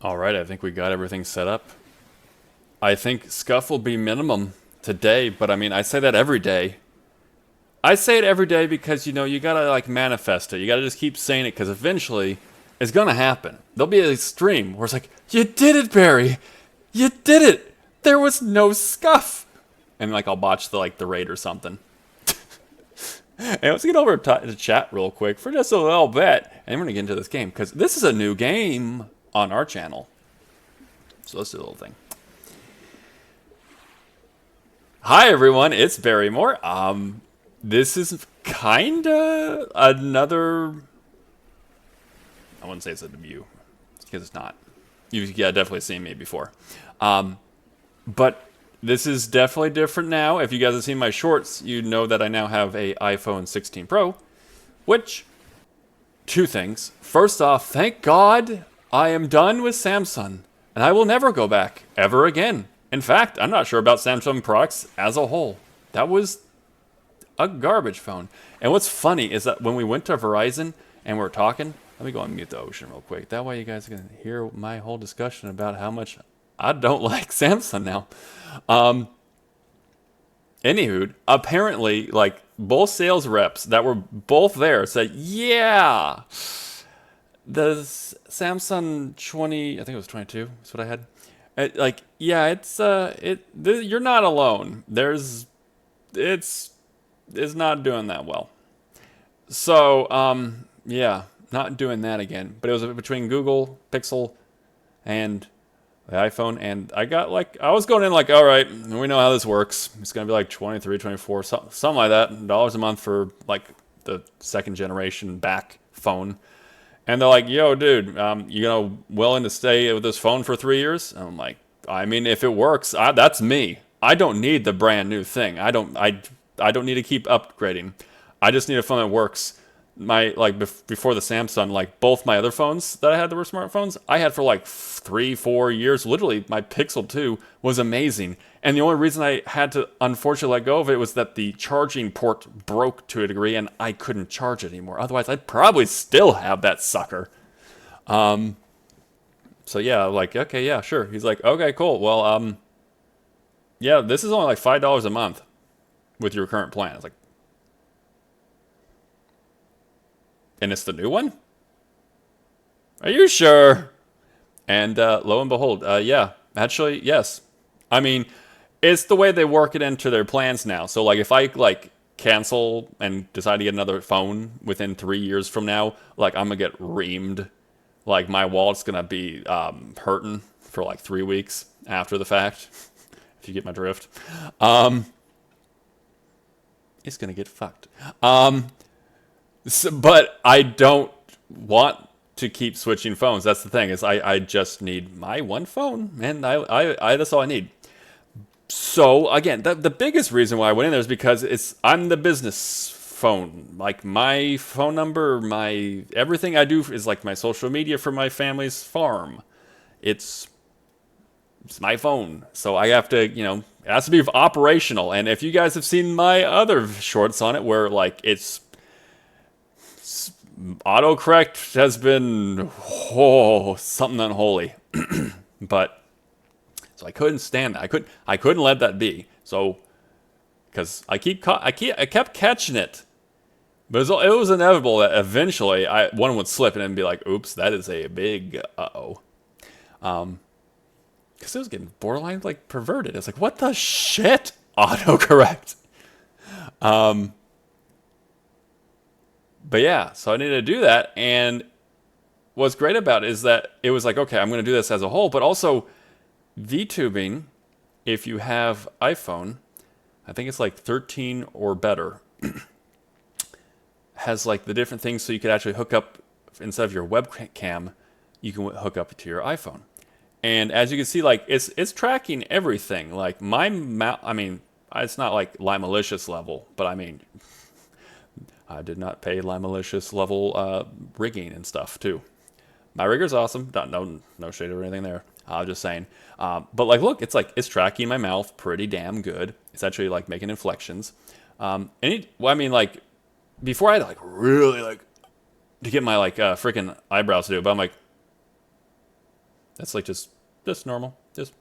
All right, I think we got everything set up. I think scuff will be minimum today, but I mean, I say that every day. I say it every day because, you gotta like manifest it. You gotta just keep saying it because eventually it's gonna happen. There'll be a stream where it's like, you did it, Barry! You did it! There was no scuff! And like I'll botch the raid or something. And let's get over to chat real quick for just a little bit. And we're gonna get into this game because this is a new game on our channel. So let's do a little thing. Hi everyone, it's Barrymore. This is kinda another. I wouldn't say it's a debut because it's not. You've definitely seen me before, but this is definitely different now. If you guys have seen my shorts, you know that I now have a iPhone 16 Pro, which two things. First off, thank God I am done with Samsung, and I will never go back ever again. In fact, I'm not sure about Samsung products as a whole. That was a garbage phone. And what's funny is that when we went to Verizon and we were talking, let me go and mute the ocean real quick. That way you guys can hear my whole discussion about how much I don't like Samsung now. Anywho, apparently, like, both sales reps that were both there said, yeah, the Samsung 20, I think it was 22, that's what I had. Yeah, you're not alone. It's not doing that well. So, yeah, not doing that again. But it was between Google Pixel and the iPhone, and I was going in like, all right, we know how this works. It's gonna be like 23, 24, something like that, dollars a month for like the second generation back phone. And they're like, yo, dude, willing to stay with this phone for 3 years? And I'm like, I mean, if it works, that's me. I don't need the brand new thing. I don't need to keep upgrading. I just need a phone that works. Before the Samsung, like both my other phones that I had that were smartphones, I had for like 3-4 years. Literally, my Pixel 2 was amazing. And the only reason I had to unfortunately let go of it was that the charging port broke to a degree and I couldn't charge it anymore. Otherwise, I'd probably still have that sucker. So yeah, like, okay, yeah, sure. He's like, okay, cool. Well, yeah, this is only like $5 a month with your current plan. It's like, and it's the new one? Are you sure? And lo and behold, yeah, actually, yes. I mean, it's the way they work it into their plans now. So like if I like cancel and decide to get another phone within 3 years from now, like I'm gonna get reamed. Like my wallet's gonna be hurting for like 3 weeks after the fact. If you get my drift. It's gonna get fucked. But I don't want to keep switching phones. That's the thing, is I just need my one phone, and I that's all I need. So again, the biggest reason why I went in there is because I'm the business phone. Like my phone number, my everything I do is like my social media for my family's farm. It's my phone. So I have to, it has to be operational. And if you guys have seen my other shorts on it where like it's autocorrect has been something unholy. But so I couldn't stand that. I couldn't let that be. So because I kept catching it. But it was inevitable that eventually one would slip and be like, oops, that is a big uh-oh. Because it was getting borderline like perverted. It's like, what the shit? Autocorrect. But yeah, so I needed to do that, and what's great about it is that it was like, okay, I'm going to do this as a whole, but also VTubing, if you have iPhone, I think it's like 13 or better, has like the different things so you could actually hook up, instead of your webcam, you can hook up to your iPhone. And as you can see, like it's tracking everything. Like my mouth, I mean, it's not like Limalicious level, but I mean, I did not pay Limalicious level rigging and stuff too. My rigger's awesome. No shade or anything there. I was just saying. But like, look, it's tracking my mouth pretty damn good. It's actually like making inflections. Like before I had to like really like to get my like freaking eyebrows to do, but I'm like, That's like just normal. Just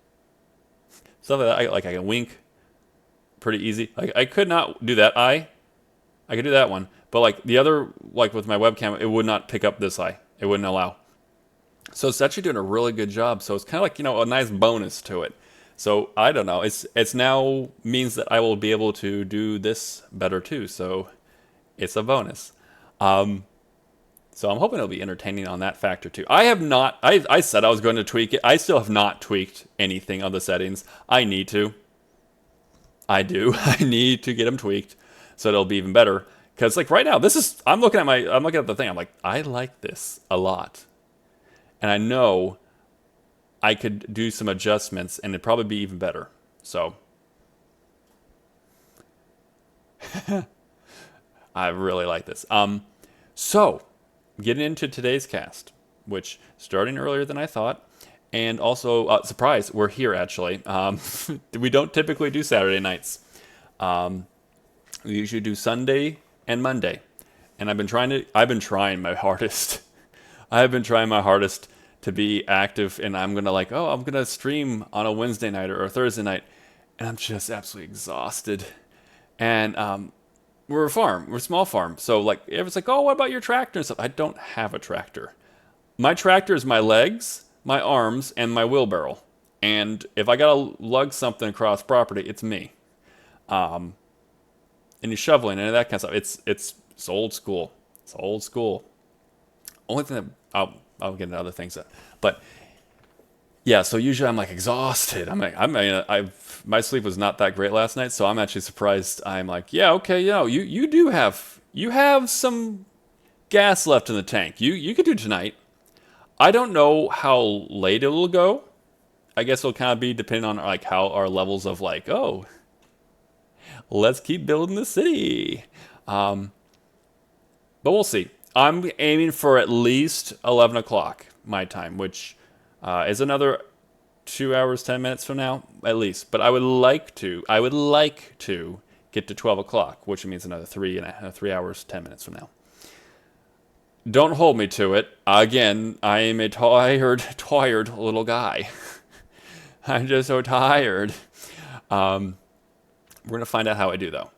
stuff like that. I can wink pretty easy. I could not do that eye. I could do that one. But like the other, like with my webcam, it would not pick up this eye. It wouldn't allow. So it's actually doing a really good job. So it's kind of like, a nice bonus to it. So I don't know. It's now means that I will be able to do this better too. So it's a bonus. So I'm hoping it'll be entertaining on that factor too. I have not, I said I was going to tweak it. I still have not tweaked anything on the settings. I need to. I do. I need to get them tweaked so it'll be even better. Because like right now, I'm looking at the thing. I'm like, I like this a lot. And I know I could do some adjustments and it'd probably be even better. So I really like this. So getting into today's cast, which starting earlier than I thought, and also surprise, we're here actually. We don't typically do Saturday nights. We usually do Sunday and Monday, and I've been trying my hardest. I've been trying my hardest to be active, and I'm gonna stream on a Wednesday night or a Thursday night, and I'm just absolutely exhausted. And we're a small farm, so like it's like, oh, what about your tractor and stuff? I don't have a tractor. My tractor is my legs, my arms, and my wheelbarrow. And if I gotta lug something across property, it's me. And you're shoveling and that kind of stuff. It's old school. It's old school. Only thing that I'll get into other things, but yeah. So usually I'm like exhausted. My sleep was not that great last night, so I'm actually surprised. I'm like, yeah, okay, you have some gas left in the tank. You could do tonight. I don't know how late it'll go. I guess it'll kind of be depending on like how our levels of like, oh, let's keep building the city. But we'll see. I'm aiming for at least 11 o'clock my time, which is another 2 hours, 10 minutes from now, at least. But I would like to get to 12 o'clock, which means another 3 hours, 10 minutes from now. Don't hold me to it. Again, I am a tired little guy. I'm just so tired. We're going to find out how I do, though.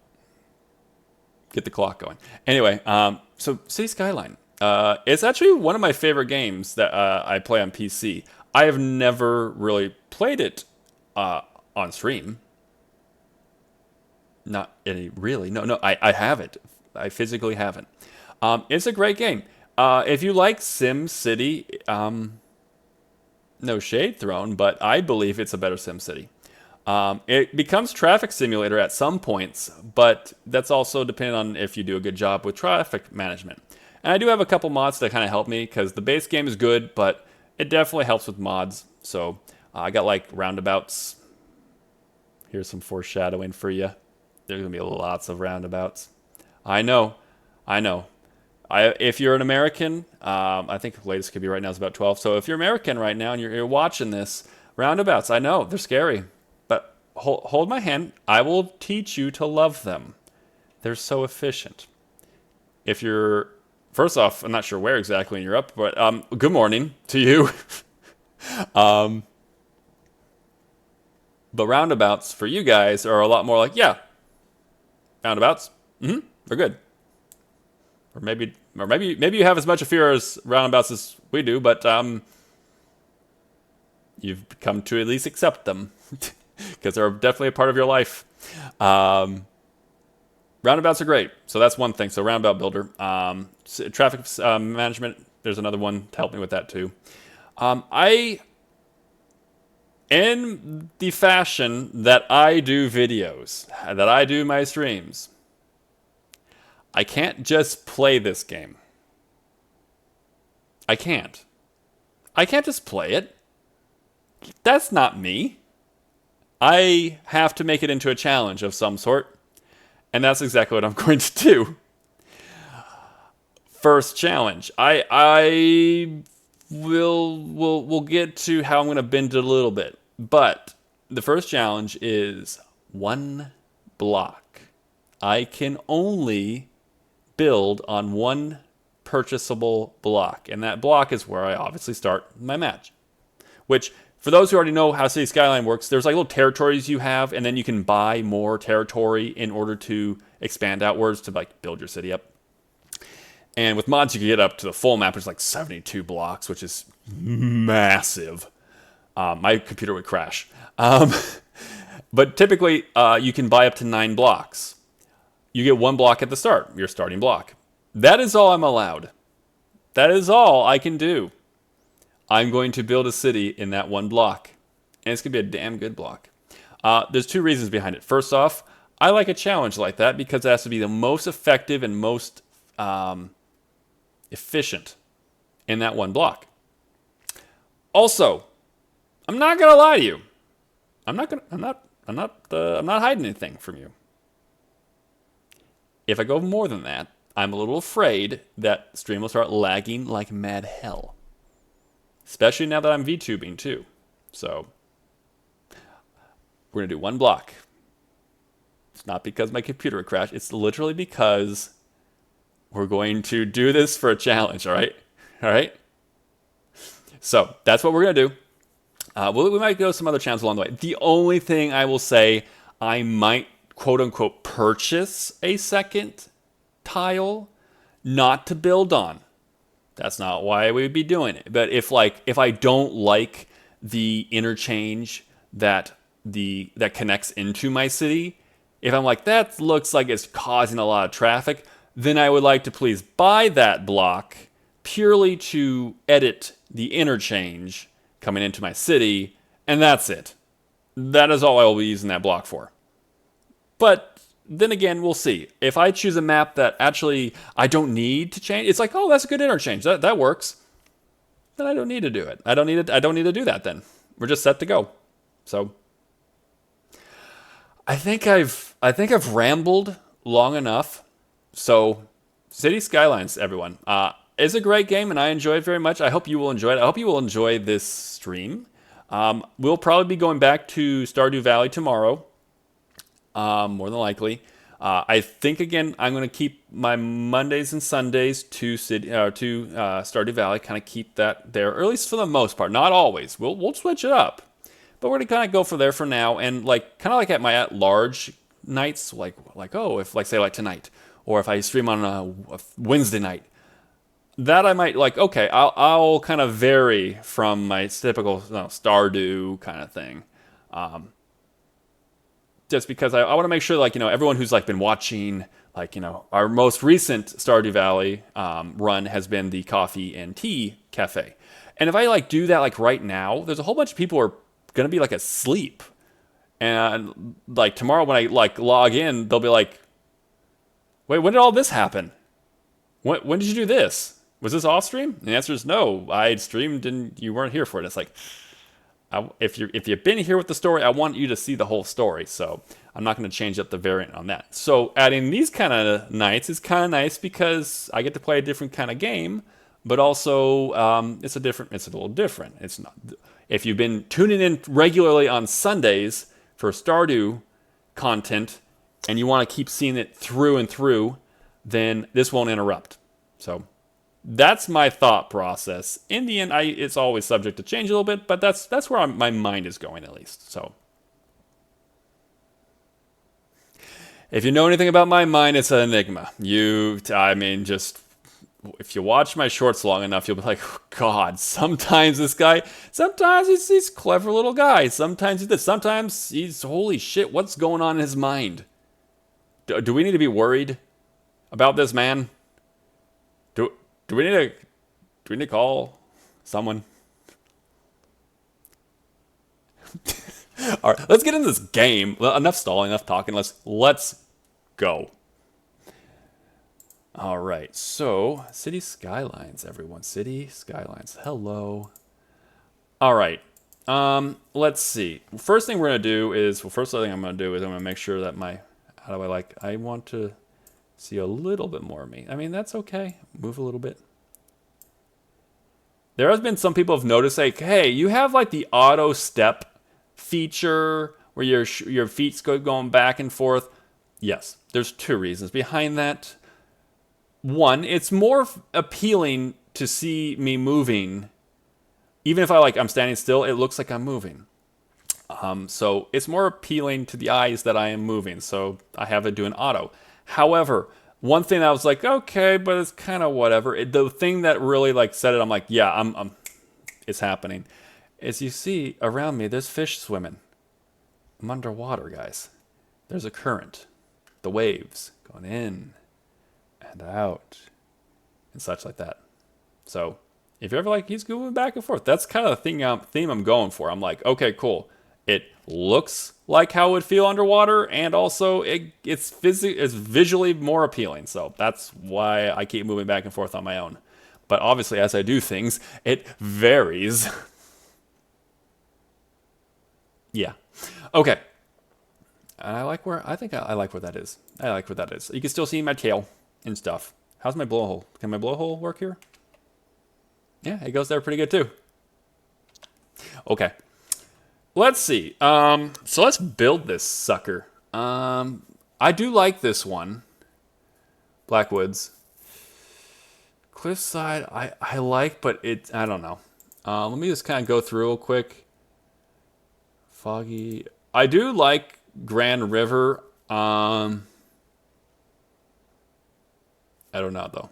Get the clock going. Anyway, so City Skyline. It's actually one of my favorite games that I play on PC. I have never really played it on stream. Not any, really. No, I haven't. I physically haven't. It's a great game. If you like Sim City, no shade thrown, but I believe it's a better Sim City. It becomes traffic simulator at some points, but that's also dependent on if you do a good job with traffic management. And I do have a couple mods that kind of help me because the base game is good, but it definitely helps with mods. So I got like roundabouts. Here's some foreshadowing for you. There's going to be lots of roundabouts. I know. If you're an American, I think the latest could be right now is about 12. So if you're American right now and you're watching this, roundabouts, I know, they're scary. But hold my hand. I will teach you to love them. They're so efficient. If you're, first off, I'm not sure where exactly in Europe, but good morning to you. But roundabouts for you guys are a lot more like, yeah, roundabouts, they're good. Or maybe you have as much a fear as roundabouts as we do, but you've come to at least accept them because they're definitely a part of your life. Roundabouts are great, so that's one thing. So roundabout builder, traffic management. There's another one to help me with that too. In the fashion that I do videos, that I do my streams, I can't just play this game. I can't just play it. That's not me. I have to make it into a challenge of some sort. And that's exactly what I'm going to do. First challenge. I will get to how I'm going to bend it a little bit. But the first challenge is 1 block. I can only build on 1 purchasable block. And that block is where I obviously start my match. which for those who already know how City Skyline works, there's like little territories you have, and then you can buy more territory in order to expand outwards to like build your city up. And with mods, you can get up to the full map, which is like 72 blocks, which is massive. My computer would crash. But typically, you can buy up to 9 blocks. You get 1 block at the start, your starting block. That is all I'm allowed. That is all I can do. I'm going to build a city in that 1 block. And it's going to be a damn good block. There's 2 reasons behind it. First off, I like a challenge like that because it has to be the most effective and most efficient in that 1 block. Also, I'm not gonna lie to you. I'm not hiding anything from you. If I go more than that, I'm a little afraid that stream will start lagging like mad hell. Especially now that I'm VTubing too. So we're gonna do 1 block. It's not because my computer would crash. It's literally because we're going to do this for a challenge, all right? All right? So that's what we're going to do. We might go some other channels along the way. The only thing I will say, I might, quote unquote, purchase a second tile, not to build on. That's not why we'd be doing it. But if I don't like the interchange that connects into my city, if I'm like, that looks like it's causing a lot of traffic, then I would like to please buy that block purely to edit the interchange coming into my city, and that's it. That is all I will be using that block for. But then again, we'll see. If I choose a map that actually I don't need to change, it's like, oh, that's a good interchange. That works. Then I don't need to do it. I don't need to do that then. We're just set to go. So I think I've rambled long enough. So, City Skylines, everyone. It's a great game, and I enjoy it very much. I hope you will enjoy it. I hope you will enjoy this stream. We'll probably be going back to Stardew Valley tomorrow, more than likely. I think, again, I'm going to keep my Mondays and Sundays to Stardew Valley, kind of keep that there, or at least for the most part. Not always. We'll switch it up. But we're going to kind of go for there for now, and kind of like at my at-large nights, like if, say, tonight. Or if I stream on a Wednesday night, that I might okay, I'll kind of vary from my typical Stardew kind of thing. Just because I want to make sure everyone who's been watching, our most recent Stardew Valley run has been the coffee and tea cafe. And if I do that right now, there's a whole bunch of people who are going to be asleep. And tomorrow when I log in, they'll be like, wait, when did all this happen? When did you do this? Was this off stream? And the answer is no. I streamed and you weren't here for it. It's if you've been here with the story, I want you to see the whole story. So I'm not going to change up the variant on that. So adding these kind of nights is kind of nice because I get to play a different kind of game, but also it's a little different. It's not. If you've been tuning in regularly on Sundays for Stardew content, and you want to keep seeing it through and through, then this won't interrupt. So that's my thought process. In the end, it's always subject to change a little bit, but that's where my mind is going at least. So if you know anything about my mind, it's an enigma. If you watch my shorts long enough, you'll be like, oh, God, sometimes he's a clever little guy. Sometimes he's this. Sometimes he's, holy shit, what's going on in his mind? Do we need to be worried about this man? Do we need to call someone? All right, let's get into this game. Enough stalling, enough talking. Let's go. All right, so City Skylines, everyone. City Skylines. Hello. All right. Let's see. First thing I'm going to do is I'm going to make sure that I want to see a little bit more of me. I mean, that's okay. Move a little bit. There has been some people have noticed, hey, you have the auto step feature where your feet's going back and forth. Yes, there's 2 reasons behind that. One, it's more appealing to see me moving even if I'm standing still, it looks like I'm moving. So it's more appealing to the eyes that I am moving. So I have it doing auto. However, one thing I was like, okay, but it's kind of whatever. The thing that really said it, I'm like, yeah, it's happening. As you see around me, there's fish swimming. I'm underwater, guys. There's a current, the waves going in and out, and such like that. So if you're ever he's moving back and forth, that's kind of the theme I'm going for. I'm like, okay, cool. It looks like how it would feel underwater, and also it's visually more appealing. So that's why I keep moving back and forth on my own. But obviously, as I do things, it varies. Yeah. Okay. I like where I like where that is. I like where that is. You can still see my tail and stuff. How's my blowhole? Can my blowhole work here? Yeah, it goes there pretty good too. Okay. Let's see. So let's build this sucker. I do like this one. Blackwoods. Cliffside, I like, but I don't know. Let me just kind of go through real quick. Foggy. I do like Grand River. I don't know though.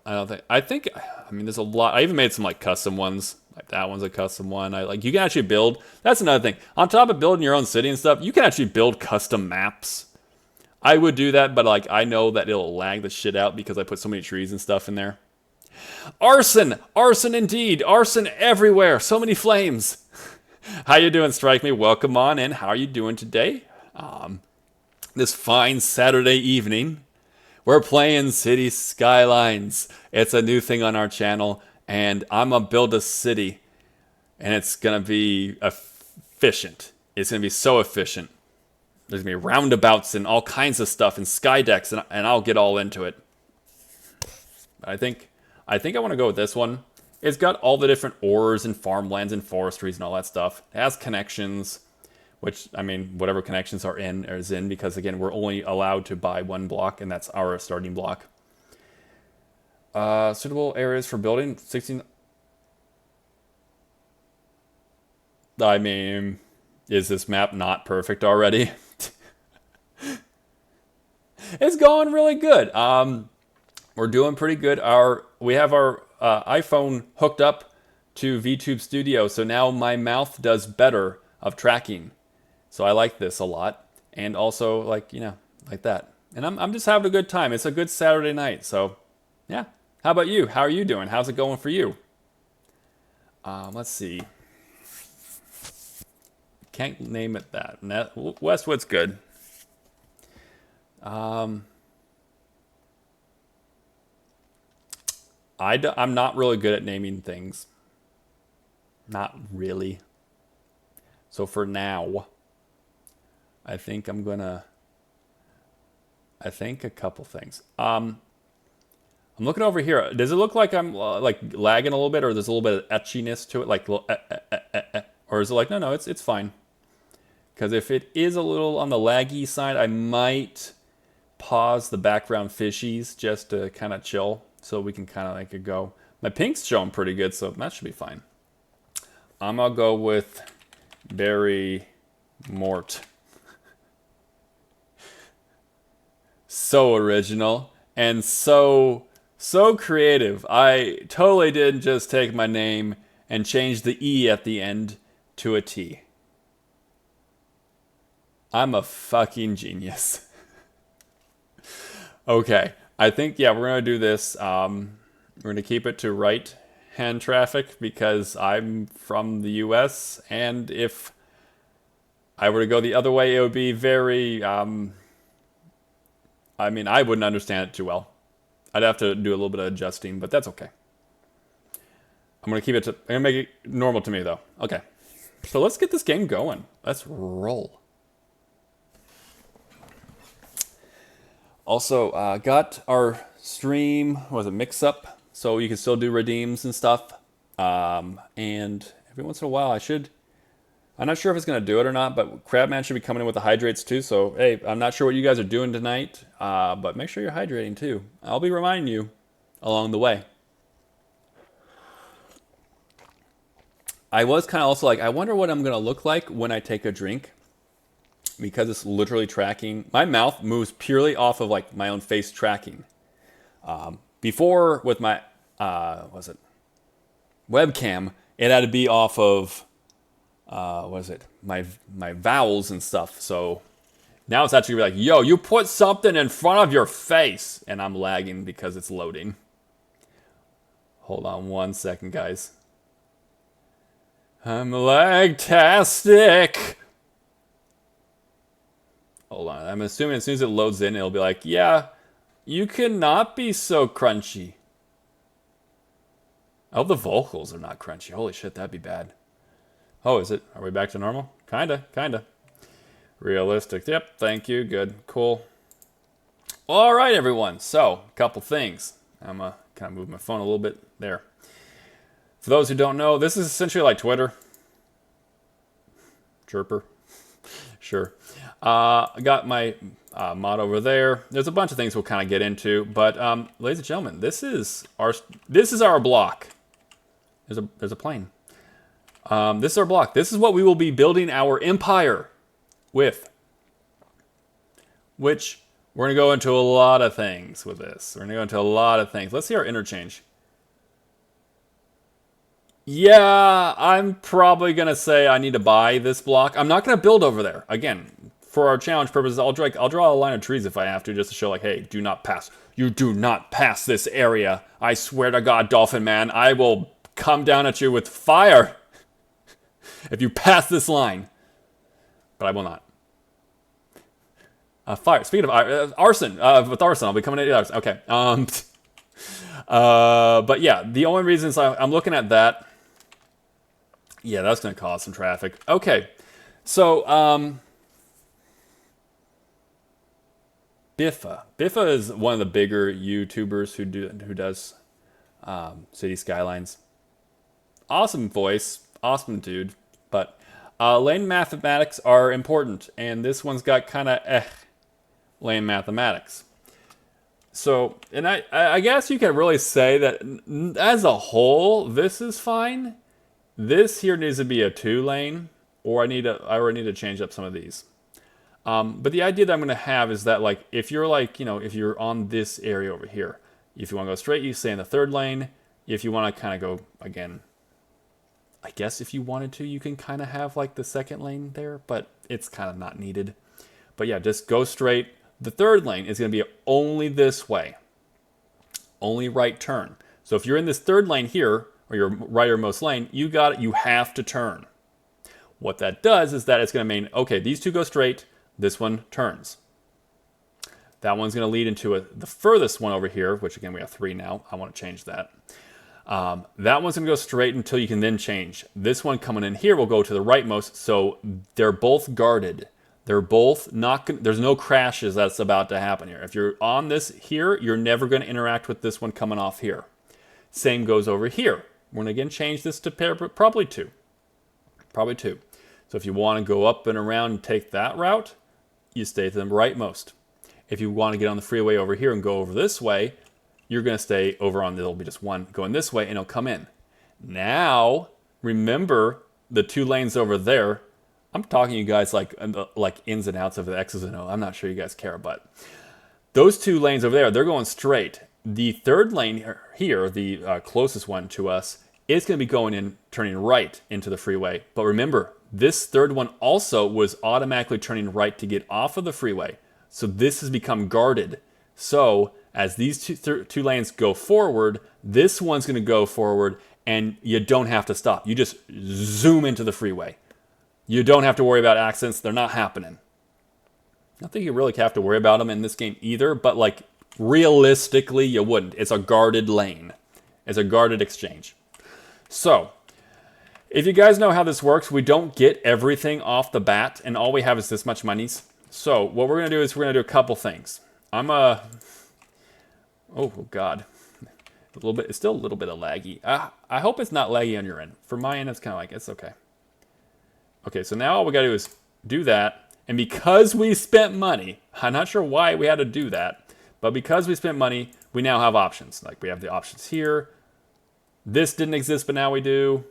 I think there's a lot. I even made some custom ones. Like that one's a custom one. You can actually build. That's another thing. On top of building your own city and stuff, you can actually build custom maps. I would do that, but I know that it'll lag the shit out because I put so many trees and stuff in there. Arson! Arson indeed! Arson everywhere! So many flames! How you doing, Strike Me? Welcome on in. How are you doing today? This fine Saturday evening, we're playing Cities Skylines. It's a new thing on our channel, and I'm going to build a city, and it's going to be efficient. It's going to be so efficient. There's going to be roundabouts and all kinds of stuff and skydecks, and I'll get all into it. I think I want to go with this one. It's got all the different ores and farmlands and forestries and all that stuff. It has connections, which, whatever connections are is in, because, again, we're only allowed to buy one block, and that's our starting block. Suitable areas for building, 16... is this map not perfect already? It's going really good. We're doing pretty good. We have our iPhone hooked up to VTube Studio, so now my mouth does better of tracking. So I like this a lot, and also like that. And I'm just having a good time. It's a good Saturday night. So yeah. How about you? How are you doing? How's it going for you? Let's see. Can't name it that. Westwood's good. I'm not really good at naming things. Not really. So for now, I think a couple things. I'm looking over here. Does it look like I'm lagging a little bit, or there's a little bit of etchiness to it, or is it no, it's fine? Because if it is a little on the laggy side, I might pause the background fishies just to kind of chill, so we can kind of go. My pink's showing pretty good, so that should be fine. I'm gonna go with Barry Mort. So original and so creative. I totally didn't just take my name and change the E at the end to a T. I'm a fucking genius. Okay, I think, yeah, we're going to do this. We're going to keep it to right-hand traffic because I'm from the US, and if I were to go the other way, it would be very, I wouldn't understand it too well. I'd have to do a little bit of adjusting, but that's okay. I'm going to make it normal to me, though. Okay, so let's get this game going. Let's roll. Also, got our stream, mix up, so you can still do redeems and stuff. And every once in a while, I'm not sure if it's going to do it or not, but Crabman should be coming in with the hydrates too. So, hey, I'm not sure what you guys are doing tonight, but make sure you're hydrating too. I'll be reminding you along the way. I was kind of also like, I wonder what I'm going to look like when I take a drink. Because it's literally tracking. My mouth moves purely off of like my own face tracking. Before with my, was it webcam, it had to be off of, my vowels and stuff. So now it's actually like, yo, you put something in front of your face. And I'm lagging because it's loading. Hold on 1 second, guys. I'm lag-tastic. Hold on. I'm assuming as soon as it loads in, it'll be like, yeah, you cannot be so crunchy. I hope the vocals are not crunchy. Holy shit, that'd be bad. Oh, is it? Are we back to normal? Kinda. Realistic. Yep, thank you. Good. Cool. All right, everyone. So, a couple things. I'm going to kind of move my phone a little bit there. For those who don't know, this is essentially like Twitter. Chirper. Sure. I got my mod over there. There's a bunch of things we'll kind of get into, but ladies and gentlemen, this is our block. There's a plane. This is our block. This is what we will be building our empire with. Which we're gonna go into a lot of things with this. We're gonna go into a lot of things. Let's see our interchange. Yeah, I'm probably gonna say I need to buy this block. I'm not gonna build over there again. For our challenge purposes, I'll draw a line of trees if I have to, just to show like, hey, do not pass. You do not pass this area. I swear to God, Dolphin Man, I will come down at you with fire if you pass this line. But I will not. Fire. Speaking of arson, with arson, I'll be coming at you. Okay. But yeah, the only reason is I'm looking at that. Yeah, that's going to cause some traffic. Okay. So, Biffa is one of the bigger YouTubers who does City Skylines. Awesome voice, awesome dude, but lane mathematics are important, and this one's got kind of lane mathematics. So, and I guess you can really say that as a whole, this is fine. This here needs to be a 2-lane, or I already need to change up some of these. But the idea that I'm going to have is that, like, if you're like, if you're on this area over here, if you want to go straight, you stay in the 3rd lane. If you want to kind of go, again, I guess if you wanted to, you can kind of have like the 2nd lane there, but it's kind of not needed. But yeah, just go straight. The 3rd lane is going to be only this way. Only right turn. So if you're in this 3rd lane here, or your rightermost lane, you have to turn. What that does is that it's going to mean, okay, these two go straight, this one turns. That one's going to lead into the furthest one over here, which again, we have 3 now. I want to change that. That one's going to go straight until you can then change. This one coming in here will go to the rightmost, so they're both guarded. They're both not going there's no crashes that's about to happen here. If you're on this here, you're never going to interact with this one coming off here. Same goes over here. We're going to again change this to probably 2. Probably 2. So if you want to go up and around and take that route, you stay to the rightmost. If you want to get on the freeway over here and go over this way, you're going to stay over on, there'll be just one going this way and it'll come in. Now, remember the 2 lanes over there. I'm talking to you guys like ins and outs of the X's and O's. I'm not sure you guys care, but those 2 lanes over there, they're going straight. The 3rd lane here, the closest one to us, is going to be going in, turning right into the freeway. But remember, this 3rd one also was automatically turning right to get off of the freeway. So this has become guarded. So as these two lanes go forward, this one's going to go forward, and you don't have to stop. You just zoom into the freeway. You don't have to worry about accidents. They're not happening. I don't think you really have to worry about them in this game either, but like realistically, you wouldn't. It's a guarded lane. It's a guarded exchange. So, if you guys know how this works, we don't get everything off the bat, and all we have is this much monies. So, what we're going to do is we're going to do a couple things. Oh God. It's still a little bit of laggy. I hope it's not laggy on your end. For my end, it's kind of like, it's okay. Okay, so now all we got to do is do that. And because we spent money, I'm not sure why we had to do that, but because we spent money, we now have options. Like we have the options here. This didn't exist, but now we do.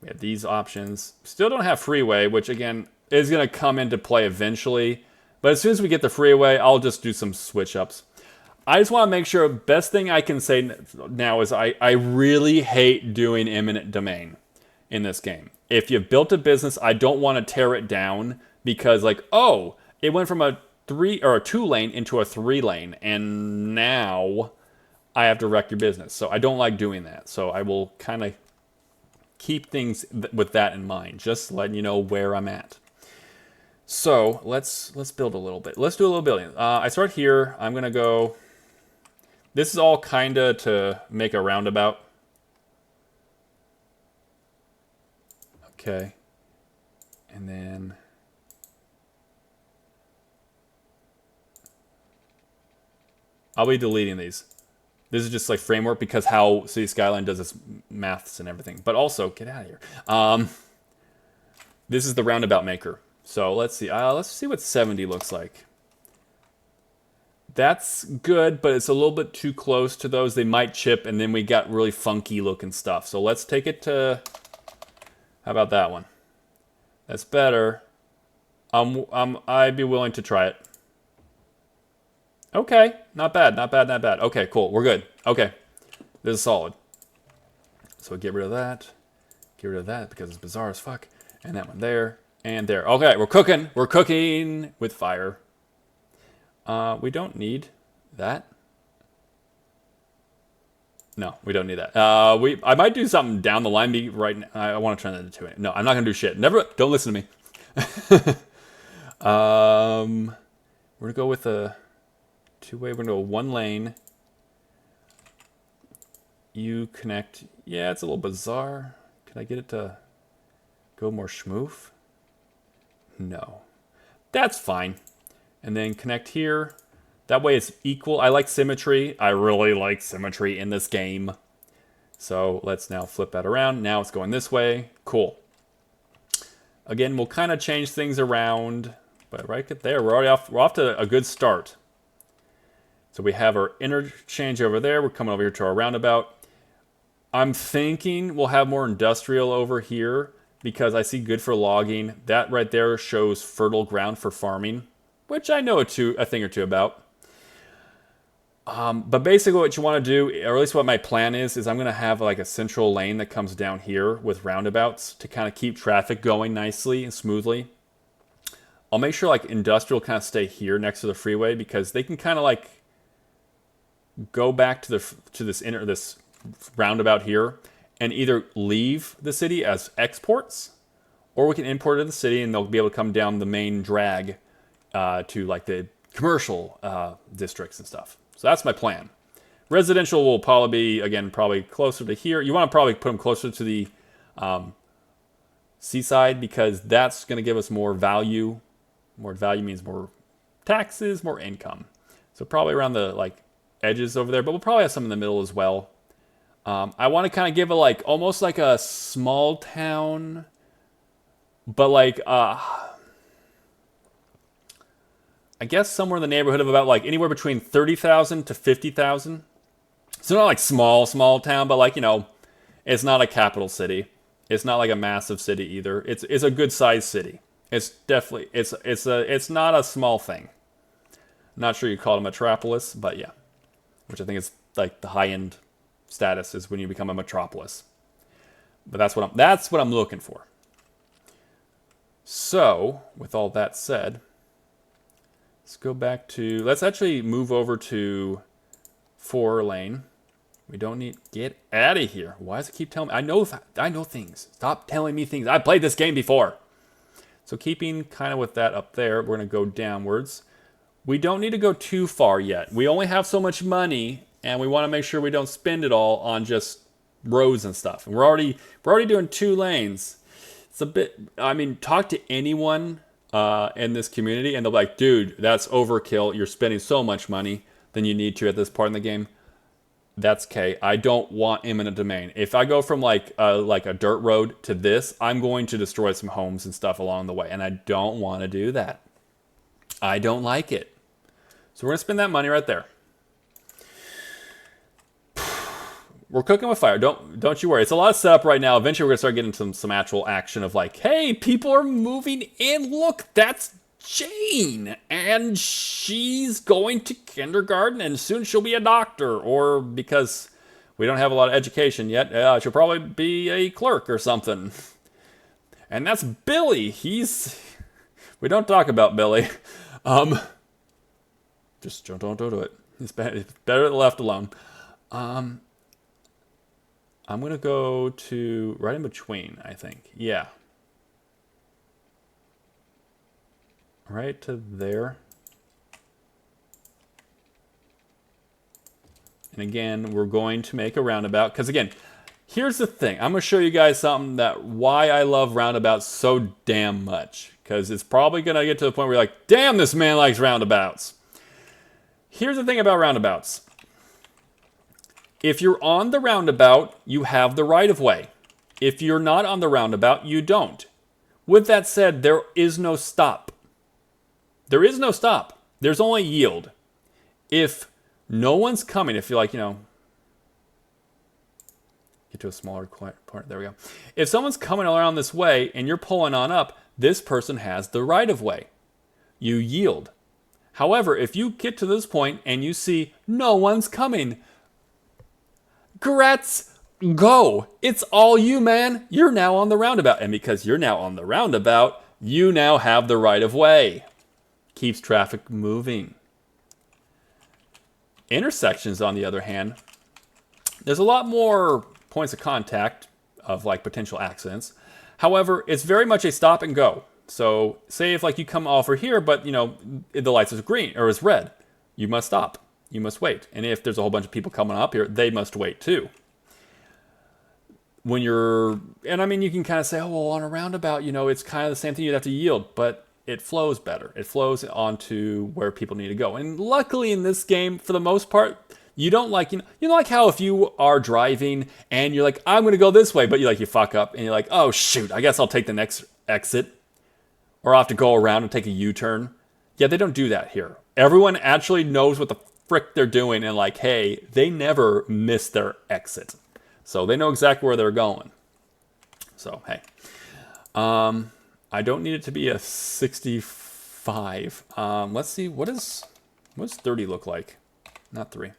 We have these options. Still don't have freeway, which again is going to come into play eventually. But as soon as we get the freeway, I'll just do some switch ups. I just want to make sure, best thing I can say now is I really hate doing eminent domain in this game. If you've built a business, I don't want to tear it down because like, oh, it went from a 2-lane into a 3-lane and now I have to wreck your business. So I don't like doing that. So I will kind of keep things with that in mind, just letting you know where I'm at. So let's build a little bit. Let's do a little building. I start here. I'm going to go... This is all kind of to make a roundabout. Okay. And then... I'll be deleting these. This is just like framework because how City Skyline does its maths and everything. But also, get out of here. This is the roundabout maker. So let's see. Let's see what 70 looks like. That's good, but it's a little bit too close to those. They might chip, and then we got really funky looking stuff. So let's take it to... How about that one? That's better. I'd be willing to try it. Okay, not bad, not bad, not bad. Okay, cool, we're good. Okay, this is solid. So get rid of that. Get rid of that because it's bizarre as fuck. And that one there, and there. Okay, we're cooking. We're cooking with fire. We don't need that. No, we don't need that. I might do something down the line. Right now. I want to turn that into it. No, I'm not gonna do shit. Never. Don't listen to me. We're gonna go with a two-way. We're gonna go 1 lane. You connect. Yeah, it's a little bizarre. Can I get it to go more schmoof? No, that's fine. And then connect here. That way it's equal. I like symmetry. I really like symmetry in this game. So let's now flip that around. Now it's going this way. Cool. Again, we'll kind of change things around. But right there, we're off to a good start. So we have our interchange over there. We're coming over here to our roundabout. I'm thinking we'll have more industrial over here because I see good for logging. That right there shows fertile ground for farming, which I know a thing or two about. But basically what you want to do, or at least what my plan is I'm going to have like a central lane that comes down here with roundabouts to kind of keep traffic going nicely and smoothly. I'll make sure like industrial kind of stay here next to the freeway because they can kind of like go back to this roundabout here and either leave the city as exports, or we can import it to the city and they'll be able to come down the main drag to like the commercial districts and stuff. So that's my plan. Residential will probably be, again, probably closer to here. You want to probably put them closer to the seaside because that's going to give us more value. More value means more taxes, more income. So probably around the like edges over there, but we'll probably have some in the middle as well. I want to kind of give it like almost like a small town, but like I guess somewhere in the neighborhood of about like anywhere between 30,000 to 50,000. So not like small town, but like, you know, it's not a capital city. It's not like a massive city either. It's a good sized city. It's definitely, it's not a small thing. I'm not sure you call it a metropolis, but yeah. Which I think is like the high end status is when you become a metropolis. But that's what I'm looking for. So, with all that said, let's go back to, let's actually move over to 4 lane. We don't need, get out of here. Why does it keep telling me? I know things. Stop telling me things. I played this game before. So keeping kind of with that up there, we're going to go downwards. We don't need to go too far yet. We only have so much money, and we want to make sure we don't spend it all on just roads and stuff. And we're already doing 2 lanes. It's a bit, I mean, talk to anyone in this community, and they'll be like, dude, that's overkill. You're spending so much money than you need to at this part in the game. That's okay. I don't want eminent domain. If I go from like a dirt road to this, I'm going to destroy some homes and stuff along the way, and I don't want to do that. I don't like it. So we're going to spend that money right there. We're cooking with fire. Don't you worry. It's a lot of setup right now. Eventually, we're gonna start getting some actual action of like, hey, people are moving in. Look, that's Jane, and she's going to kindergarten, and soon she'll be a doctor. Or because we don't have a lot of education yet, she'll probably be a clerk or something. And that's Billy. We don't talk about Billy. Just don't do it. It's better left alone. I'm going to go to right in between, I think. Yeah. Right to there. And again, we're going to make a roundabout. Because again, here's the thing. I'm going to show you guys something that why I love roundabouts so damn much. Because it's probably going to get to the point where you're like, damn, this man likes roundabouts. Here's the thing about roundabouts. If you're on the roundabout, you have the right-of-way. If you're not on the roundabout, you don't. With that said, there is no stop. There is no stop. There's only yield. If no one's coming, if you're like, get to a smaller part, there we go. If someone's coming around this way and you're pulling on up, this person has the right-of-way. You yield. However, if you get to this point and you see no one's coming, Gretz, go. It's all you, man. You're now on the roundabout. And because you're now on the roundabout, you now have the right of way. Keeps traffic moving. Intersections, on the other hand, there's a lot more points of contact of like potential accidents. However, it's very much a stop and go. So say if like you come over here, but the lights is green or is red, you must stop. You must wait. And if there's a whole bunch of people coming up here, they must wait too. And I mean, you can kind of say, oh, well, on a roundabout, it's kind of the same thing. You'd have to yield, but it flows better. It flows onto where people need to go. And luckily in this game, for the most part, you don't like, like how if you are driving and you're like, I'm going to go this way, but you fuck up and you're like, oh, shoot, I guess I'll take the next exit. Or I'll have to go around and take a U-turn. Yeah, they don't do that here. Everyone actually knows what the frick they're doing and like, hey, they never miss their exit. So they know exactly where they're going. So, hey. I don't need it to be a 65. Let's see, what does 30 look like? Not 3.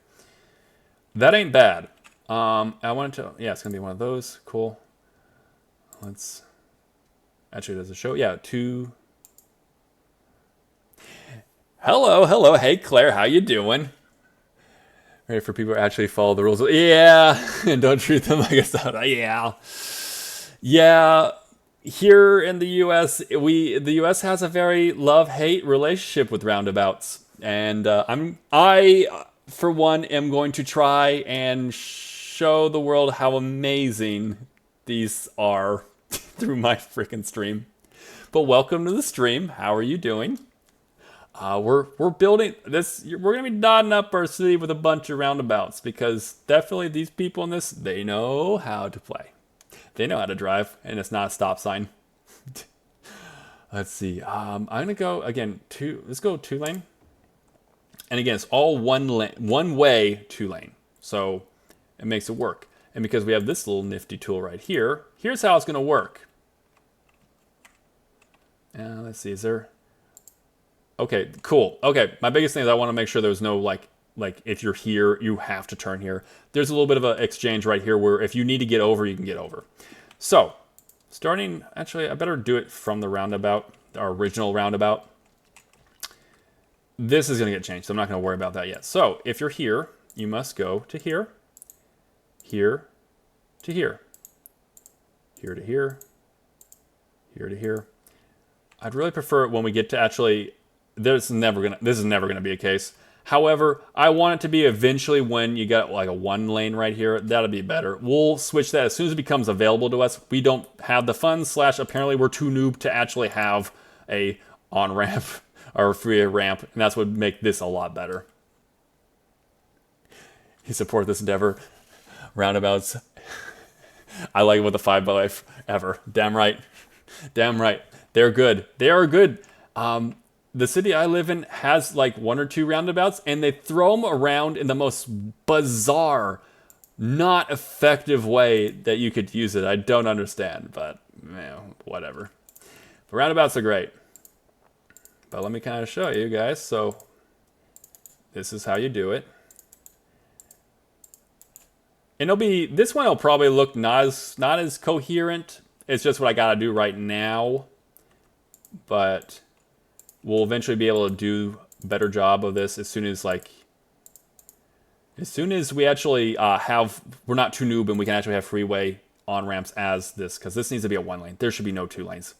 That ain't bad. I wanted to, yeah, it's going to be one of those. Cool. Actually, does it show? Yeah, 2. Hello. Hey, Claire, how you doing? Ready for people to actually follow the rules. Yeah, and don't treat them like a soda. Yeah. Here in the U.S., the U.S. has a very love-hate relationship with roundabouts, and I, for one, am going to try and show the world how amazing these are through my freaking stream. But welcome to the stream. How are you doing? We're building this. We're gonna be dotting up our city with a bunch of roundabouts because definitely these people in this, they know how to play. They know how to drive, and it's not a stop sign. Let's see. I'm gonna go again. Let's go 2-lane. And again, it's all one way 2-lane. So it makes it work. And because we have this little nifty tool right here, here's how it's gonna work. Let's see. Is there? Okay, cool. Okay, my biggest thing is I want to make sure there's no like if you're here, you have to turn here. There's a little bit of an exchange right here where if you need to get over, you can get over. So, actually, I better do it from the roundabout, our original roundabout. This is going to get changed, so I'm not going to worry about that yet. So, if you're here, you must go to here, here to here, here to here, here to here. I'd really prefer it when we get to actually, this is never gonna be a case. However, I want it to be eventually when you got like a 1 lane right here. That'll be better. We'll switch that as soon as it becomes available to us. We don't have the funds / apparently we're too noob to actually have a on-ramp or a free ramp, and that's what would make this a lot better. You support this endeavor. Roundabouts. I like it with the 5x ever. Damn right. Damn right. They're good. They are good. The city I live in has like 1 or 2 roundabouts, and they throw them around in the most bizarre not effective way that you could use it. I don't understand, but whatever. But roundabouts are great. But let me kind of show you guys. So this is how you do it. And this one will probably look not as coherent. It's just what I gotta do right now. But we'll eventually be able to do a better job of this as soon as we actually we're not too noob and we can actually have freeway on-ramps as this, because this needs to be a 1 lane. There should be no 2 lanes.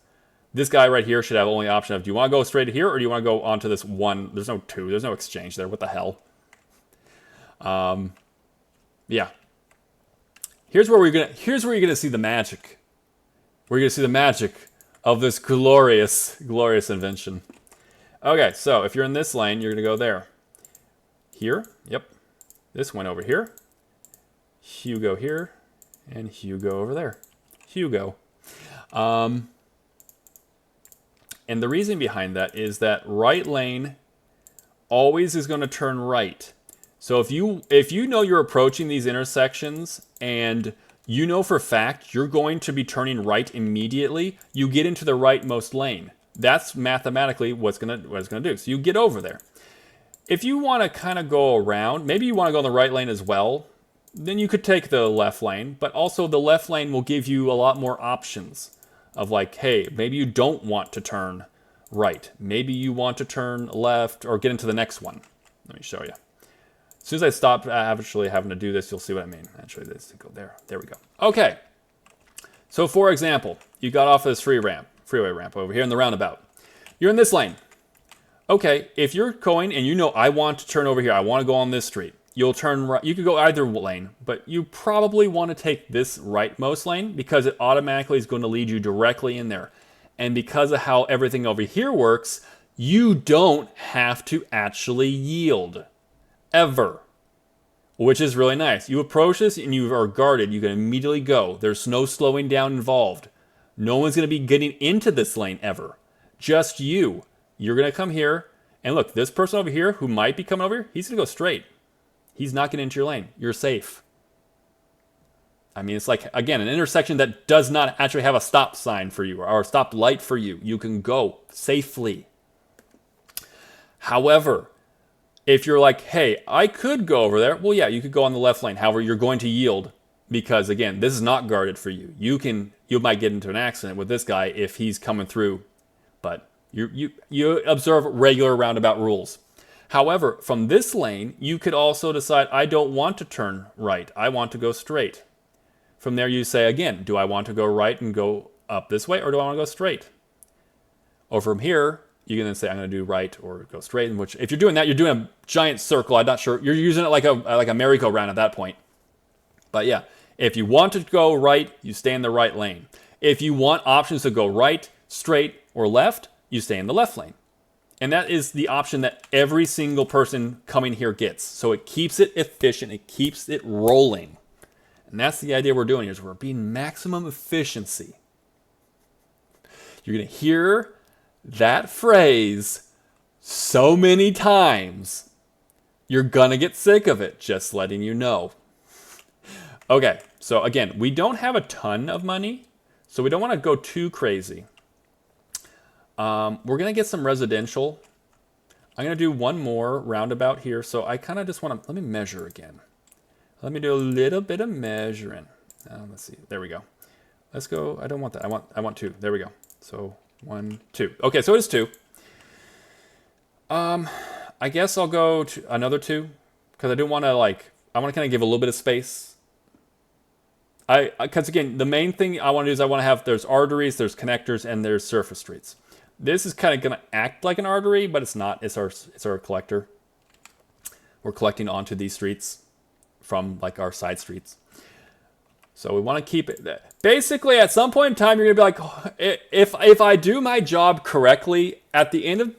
This guy right here should have only option of, do you want to go straight here or do you want to go onto this 1? There's no 2. There's no exchange there. What the hell? Yeah. Here's where you're gonna see the magic. We're gonna see the magic of this glorious, glorious invention. Okay, so if you're in this lane, you're gonna go there. Here, yep. This went over here. Hugo here, and Hugo over there. Hugo. And the reason behind that is that right lane always is going to turn right. So if you know you're approaching these intersections and you know for a fact you're going to be turning right immediately, you get into the rightmost lane. That's mathematically what it's gonna do. So you get over there. If you want to kind of go around, maybe you want to go in the right lane as well, then you could take the left lane, but also the left lane will give you a lot more options of like, hey, maybe you don't want to turn right. Maybe you want to turn left or get into the next one. Let me show you. As soon as I stop actually having to do this, you'll see what I mean. Actually, this go there. There we go. Okay. So for example, you got off this freeway ramp over here in the roundabout. You're in this lane. Okay, if you're going and you know I want to turn over here, I want to go on this street, you'll turn right. You could go either lane, but you probably want to take this rightmost lane because it automatically is going to lead you directly in there. And because of how everything over here works, you don't have to actually yield. Ever. Which is really nice. You approach this and you are guarded. You can immediately go. There's no slowing down involved. No one's going to be getting into this lane ever. Just you. You're going to come here. And look, this person over here who might be coming over here, he's going to go straight. He's not getting into your lane. You're safe. I mean, it's like, again, an intersection that does not actually have a stop sign for you or a stop light for you. You can go safely. However, if you're like, hey, I could go over there, well, yeah, you could go on the left lane. However, you're going to yield because, again, this is not guarded for you. You might get into an accident with this guy if he's coming through, but you observe regular roundabout rules. However, from this lane, you could also decide, I don't want to turn right. I want to go straight. From there, you say, again, do I want to go right and go up this way, or do I want to go straight? Or from here, you can then say, I'm going to do right or go straight, in which, if you're doing that, you're doing a giant circle. I'm not sure. You're using it like a merry-go-round at that point. But yeah, if you want to go right, you stay in the right lane. If you want options to go right, straight, or left, you stay in the left lane. And that is the option that every single person coming here gets. So it keeps it efficient. It keeps it rolling. And that's the idea we're doing here, is we're being maximum efficiency. You're going to hear that phrase so many times, you're going to get sick of it, just letting you know. Okay, so again, we don't have a ton of money, so we don't want to go too crazy. We're going to get some residential. I'm going to do one more roundabout here, so I kind of just want to, let me measure again. Let me do a little bit of measuring. Let's see, there we go. Let's go, I don't want that, I want 2, there we go. So 1, 2. Okay, so it is 2. I guess I'll go to another 2 because I do want to I want to kind of give a little bit of space. Because again, the main thing I want to do is I want to have, there's arteries, there's connectors, and there's surface streets. This is kind of going to act like an artery, but it's not. It's our collector. We're collecting onto these streets from our side streets. So we want to keep it there. Basically, at some point in time, you're going to be like, oh, if I do my job correctly, at the end of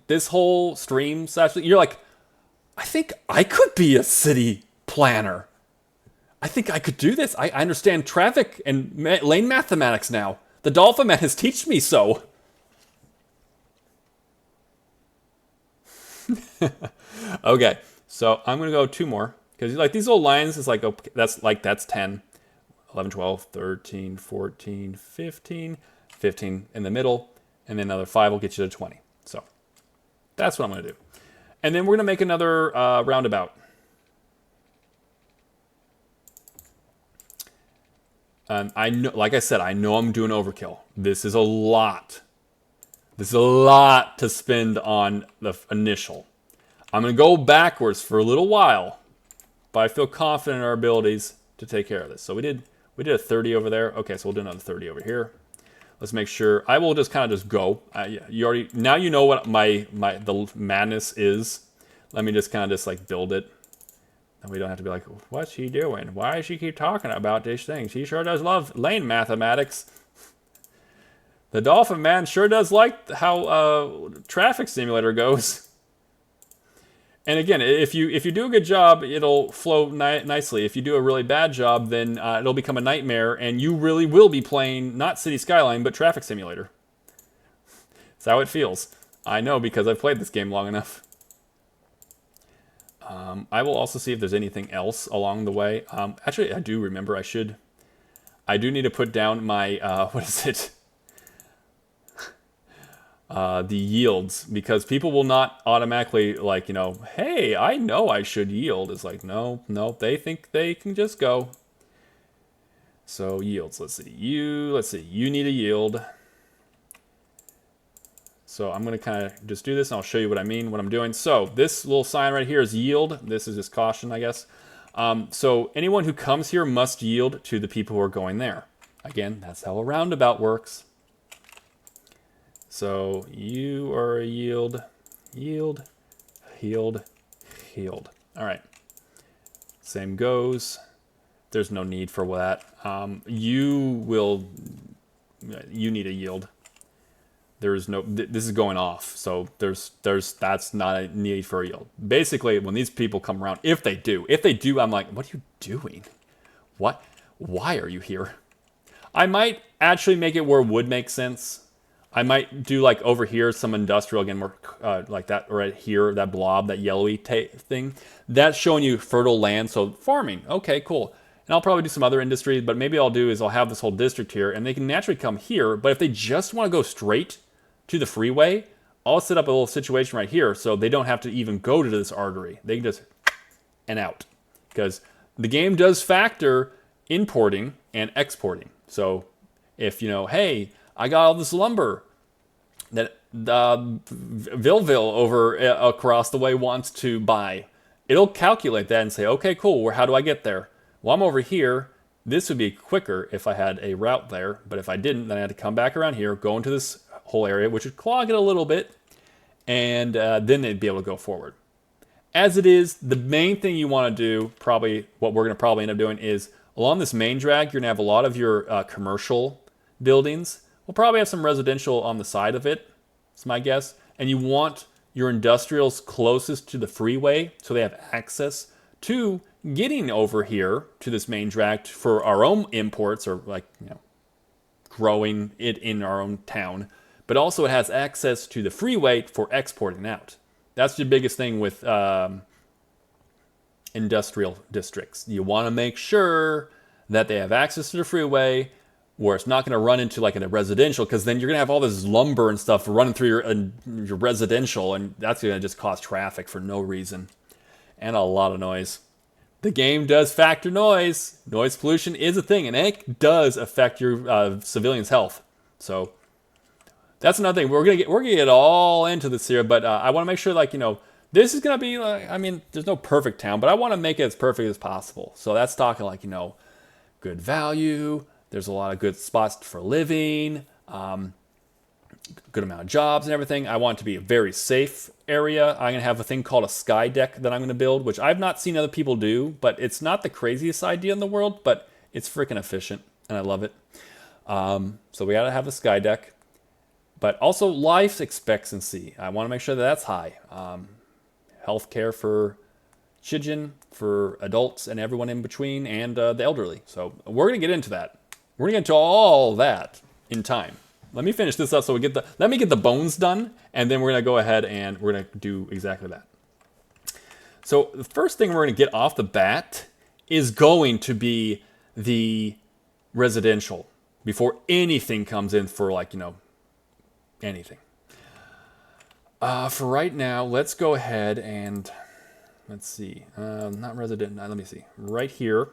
this whole stream session, you're like, I think I could be a city planner. I think I could do this. I understand traffic and lane mathematics now. The Dolphin Man has taught me so. Okay, so I'm going to go 2 more. Because like these little lines is like, okay, that's 10, 11, 12, 13, 14, 15, 15 in the middle, and then another 5 will get you to 20. So that's what I'm going to do. And then we're going to make another roundabout. I know, like I said, I know I'm doing overkill. This is a lot. This is a lot to spend on the initial. I'm going to go backwards for a little while, but I feel confident in our abilities to take care of this. So we did a 30 over there. Okay, so we'll do another 30 over here. Let's make sure. I will just kind of just go. Now you know what the madness is. Let me just kind of just like build it. And we don't have to be like, what's she doing? Why does she keep talking about these things? She sure does love lane mathematics. The Dolphin Man sure does like how Traffic Simulator goes. And again, if you do a good job, it'll flow nicely. If you do a really bad job, then it'll become a nightmare, and you really will be playing not City Skyline, but Traffic Simulator. That's how it feels. I know because I've played this game long enough. I will also see if there's anything else along the way. Actually, I do remember I do need to put down my, what is it? The yields, because people will not automatically like, hey, I know I should yield. It's like, no, they think they can just go. So yields, let's see, you need a yield. So I'm going to kind of just do this, and I'll show you what I mean, what I'm doing. So this little sign right here is yield. This is just caution, I guess. So anyone who comes here must yield to the people who are going there. Again, that's how a roundabout works. So you are a yield, yield, yield, yield. All right. Same goes. There's no need for that. You need a yield. There's no, this is going off. So that's not a need for a yield. Basically, when these people come around, if they do, I'm like, what are you doing? What? Why are you here? I might actually make it where it would make sense. I might do like over here some industrial again, more like that right here, that blob, that yellowy thing. That's showing you fertile land, so farming. Okay, cool. And I'll probably do some other industry, but maybe I'll do is I'll have this whole district here, and they can naturally come here. But if they just want to go straight to the freeway, I'll set up a little situation right here so they don't have to even go to this artery. They can just and out, because the game does factor importing and exporting. So if hey, I got all this lumber that Villeville over across the way wants to buy. It'll calculate that and say, okay, cool, how do I get there? Well, I'm over here. This would be quicker if I had a route there, but if I didn't, then I had to come back around here, go into this whole area, which would clog it a little bit, and then they'd be able to go forward. As it is, the main thing you want to do, probably what we're going to probably end up doing is, along this main drag, you're going to have a lot of your commercial buildings. We'll probably have some residential on the side of it, it's my guess. And you want your industrials closest to the freeway so they have access to getting over here to this main drag for our own imports, or like, growing it in our own town. But also it has access to the freeway for exporting out. That's the biggest thing with industrial districts. You want to make sure that they have access to the freeway, where it's not going to run into like in a residential, because then you're going to have all this lumber and stuff running through your residential, and that's going to just cause traffic for no reason and a lot of noise. The game does factor noise. Noise pollution is a thing, and it does affect your civilians' health. So that's another thing. We're gonna get all into this here, but I want to make sure, like, this is gonna be like, I mean, there's no perfect town, but I want to make it as perfect as possible. So that's talking like, good value. There's a lot of good spots for living, good amount of jobs and everything. I want it to be a very safe area. I'm going to have a thing called a sky deck that I'm going to build, which I've not seen other people do, but it's not the craziest idea in the world, but it's freaking efficient, and I love it. So we got to have a sky deck, but also life expectancy. I want to make sure that that's high. Healthcare for children, for adults, and everyone in between, and the elderly. So we're going to get into that. We're going to get into all that in time. Let me finish this up so let me get the bones done, and then we're going to go ahead and we're going to do exactly that. So the first thing we're going to get off the bat is going to be the residential before anything comes in for like, anything. For right now, let's go ahead and let's see. Not resident. Let me see. Right here.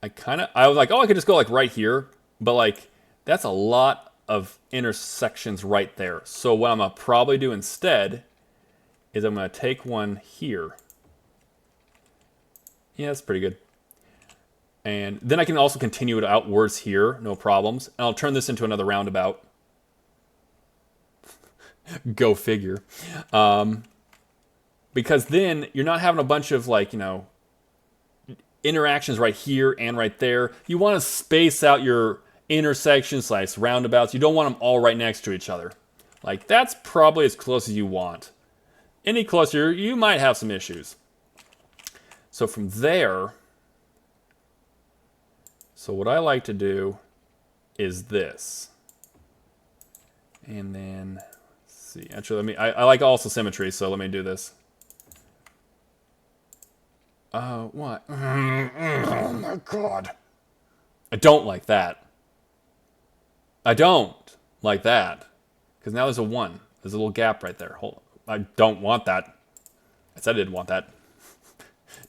I was like, oh, I could just go like right here, but like that's a lot of intersections right there. So what I'm gonna probably do instead is I'm gonna take one here. Yeah, that's pretty good. And then I can also continue it outwards here, no problems. And I'll turn this into another roundabout. Go figure. Because then you're not having a bunch of like, interactions right here and right there. You want to space out your intersections, like roundabouts. You don't want them all right next to each other. Like that's probably as close as you want. Any closer, you might have some issues. So from there, so what I like to do is this. And then, let's see. Actually, I like also symmetry, so let me do this. What? Oh my god. I don't like that. I don't like that. Because now there's a 1. There's a little gap right there. Hold on. I don't want that. I said I didn't want that.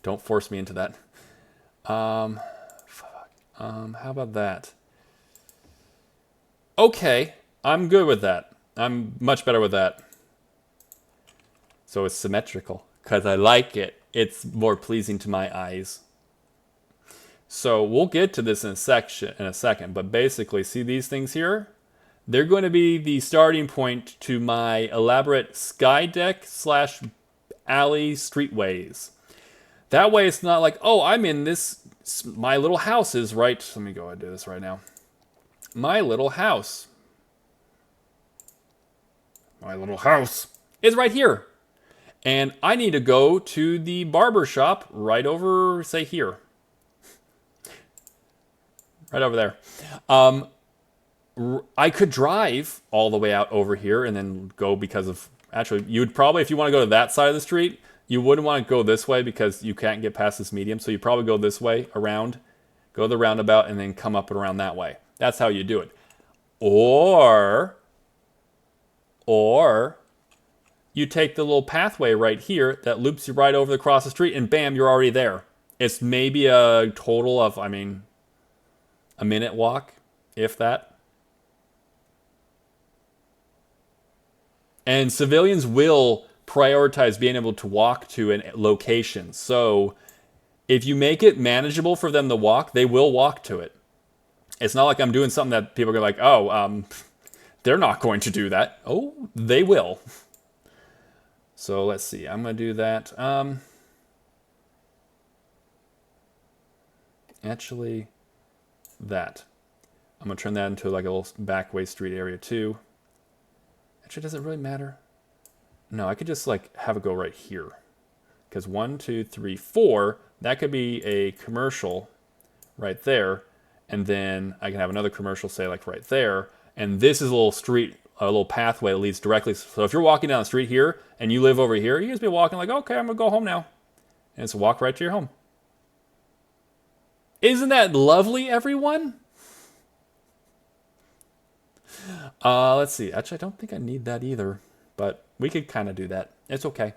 Don't force me into that. How about that? Okay. I'm good with that. I'm much better with that. So it's symmetrical. Because I like it. It's more pleasing to my eyes. So we'll get to this in a second, but basically, see these things here? They're going to be the starting point to my elaborate sky deck / alley streetways. That way it's not like, oh, I'm in this, my little house is right, let me go ahead and do this right now. My little house is right here. And I need to go to the barber shop right over, say here. Right over there. I could drive all the way out over here and then go because of... Actually, you would probably, if you want to go to that side of the street, you wouldn't want to go this way because you can't get past this medium. So you probably go this way, around, go the roundabout, and then come up and around that way. That's how you do it. Or you take the little pathway right here that loops you right over across the street, and bam, you're already there. It's maybe a total of, a minute walk, if that. And civilians will prioritize being able to walk to a location. So if you make it manageable for them to walk, they will walk to it. It's not like I'm doing something that people are like, oh, they're not going to do that. Oh, they will. So let's see. I'm going to do that. Actually, that. I'm going to turn that into like a little backway street area too. Actually, does it really matter? No, I could just like have it go right here. Because 1, 2, 3, 4, that could be a commercial right there. And then I can have another commercial, say like right there. And this is a little street, a little pathway that leads directly. So if you're walking down the street here and you live over here, you just be walking like, okay, I'm going to go home now. And it's a walk right to your home. Isn't that lovely, everyone? Let's see. Actually, I don't think I need that either. But we could kind of do that. It's okay.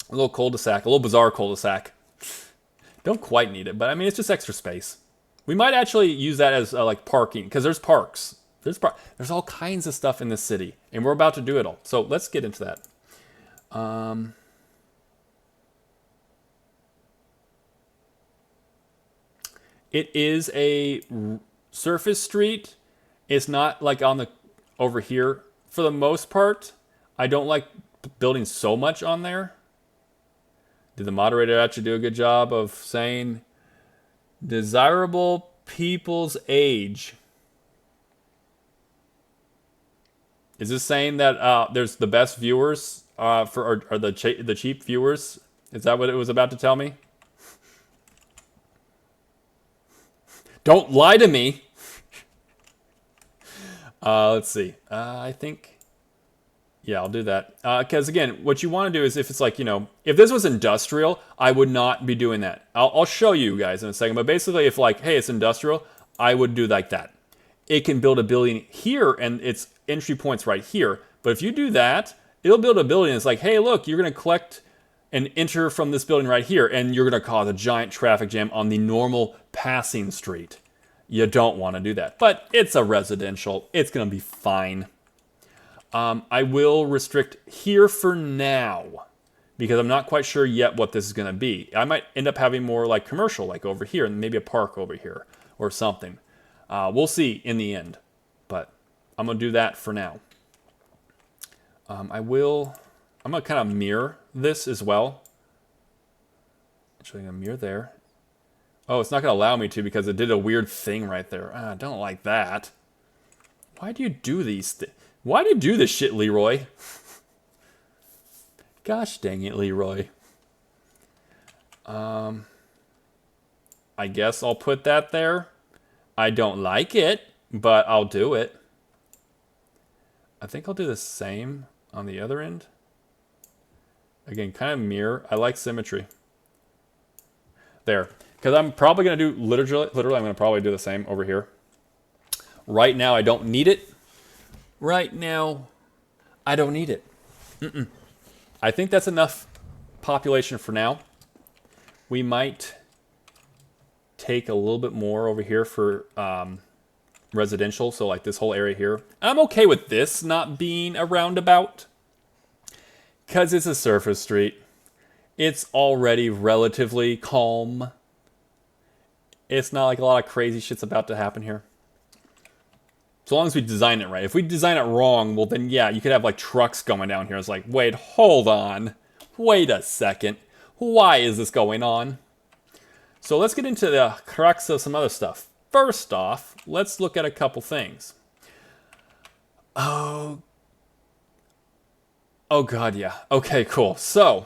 A little cul-de-sac, a little bizarre cul-de-sac. Don't quite need it, but it's just extra space. We might actually use that as like parking, because there's parks. There's all kinds of stuff in this city, and we're about to do it all. So let's get into that. It is a surface street. It's not like on the over here. For the most part, I don't like building so much on there. Did the moderator actually do a good job of saying desirable people's age? Is this saying that there's the best viewers or the cheap viewers? Is that what it was about to tell me? Don't lie to me. Let's see. I think, Yeah, I'll do that. Because again, what you want to do is if it's like, you know, if this was industrial, I would not be doing that. I'll show you guys in a second. But basically, if like, hey, it's industrial, I would do like that. It can build a building here and its entry points right here. But if you do that, it'll build a building. And it's like, hey, look, you're going to collect and enter from this building right here. And you're going to cause a giant traffic jam on the normal passing street. You don't want to do that. But it's a residential. It's going to be fine. I will restrict here for now because I'm not quite sure yet what this is going to be. I might end up having more like commercial, like over here, and maybe a park over here or something. We'll see in the end, but I'm going to do that for now. I'm going to kind of mirror this as well. Actually, I'm going to mirror there. Oh, it's not going to allow me to because it did a weird thing right there. I don't like that. Why do you do these things? Why do you do this shit, Leroy? Gosh dang it, Leroy. I guess I'll put that there. I don't like it, but I'll do it. I think I'll do the same on the other end. Again, kind of mirror. I like symmetry. There. Because I'm probably going to do, literally, I'm going to probably do the same over here. Right now, I don't need it. Right now, I don't need it. I think that's enough population for now. We might take a little bit more over here for residential, so like this whole area here. I'm okay with this not being a roundabout because it's a surface street. It's already relatively calm. It's not like a lot of crazy shit's about to happen here. So long as we design it right. If we design it wrong, well then yeah, you could have like trucks going down here. It's like, wait, hold on. Wait a second. Why is this going on? So let's get into the crux of some other stuff. First off, let's look at a couple things. Oh God, yeah. Okay, cool. So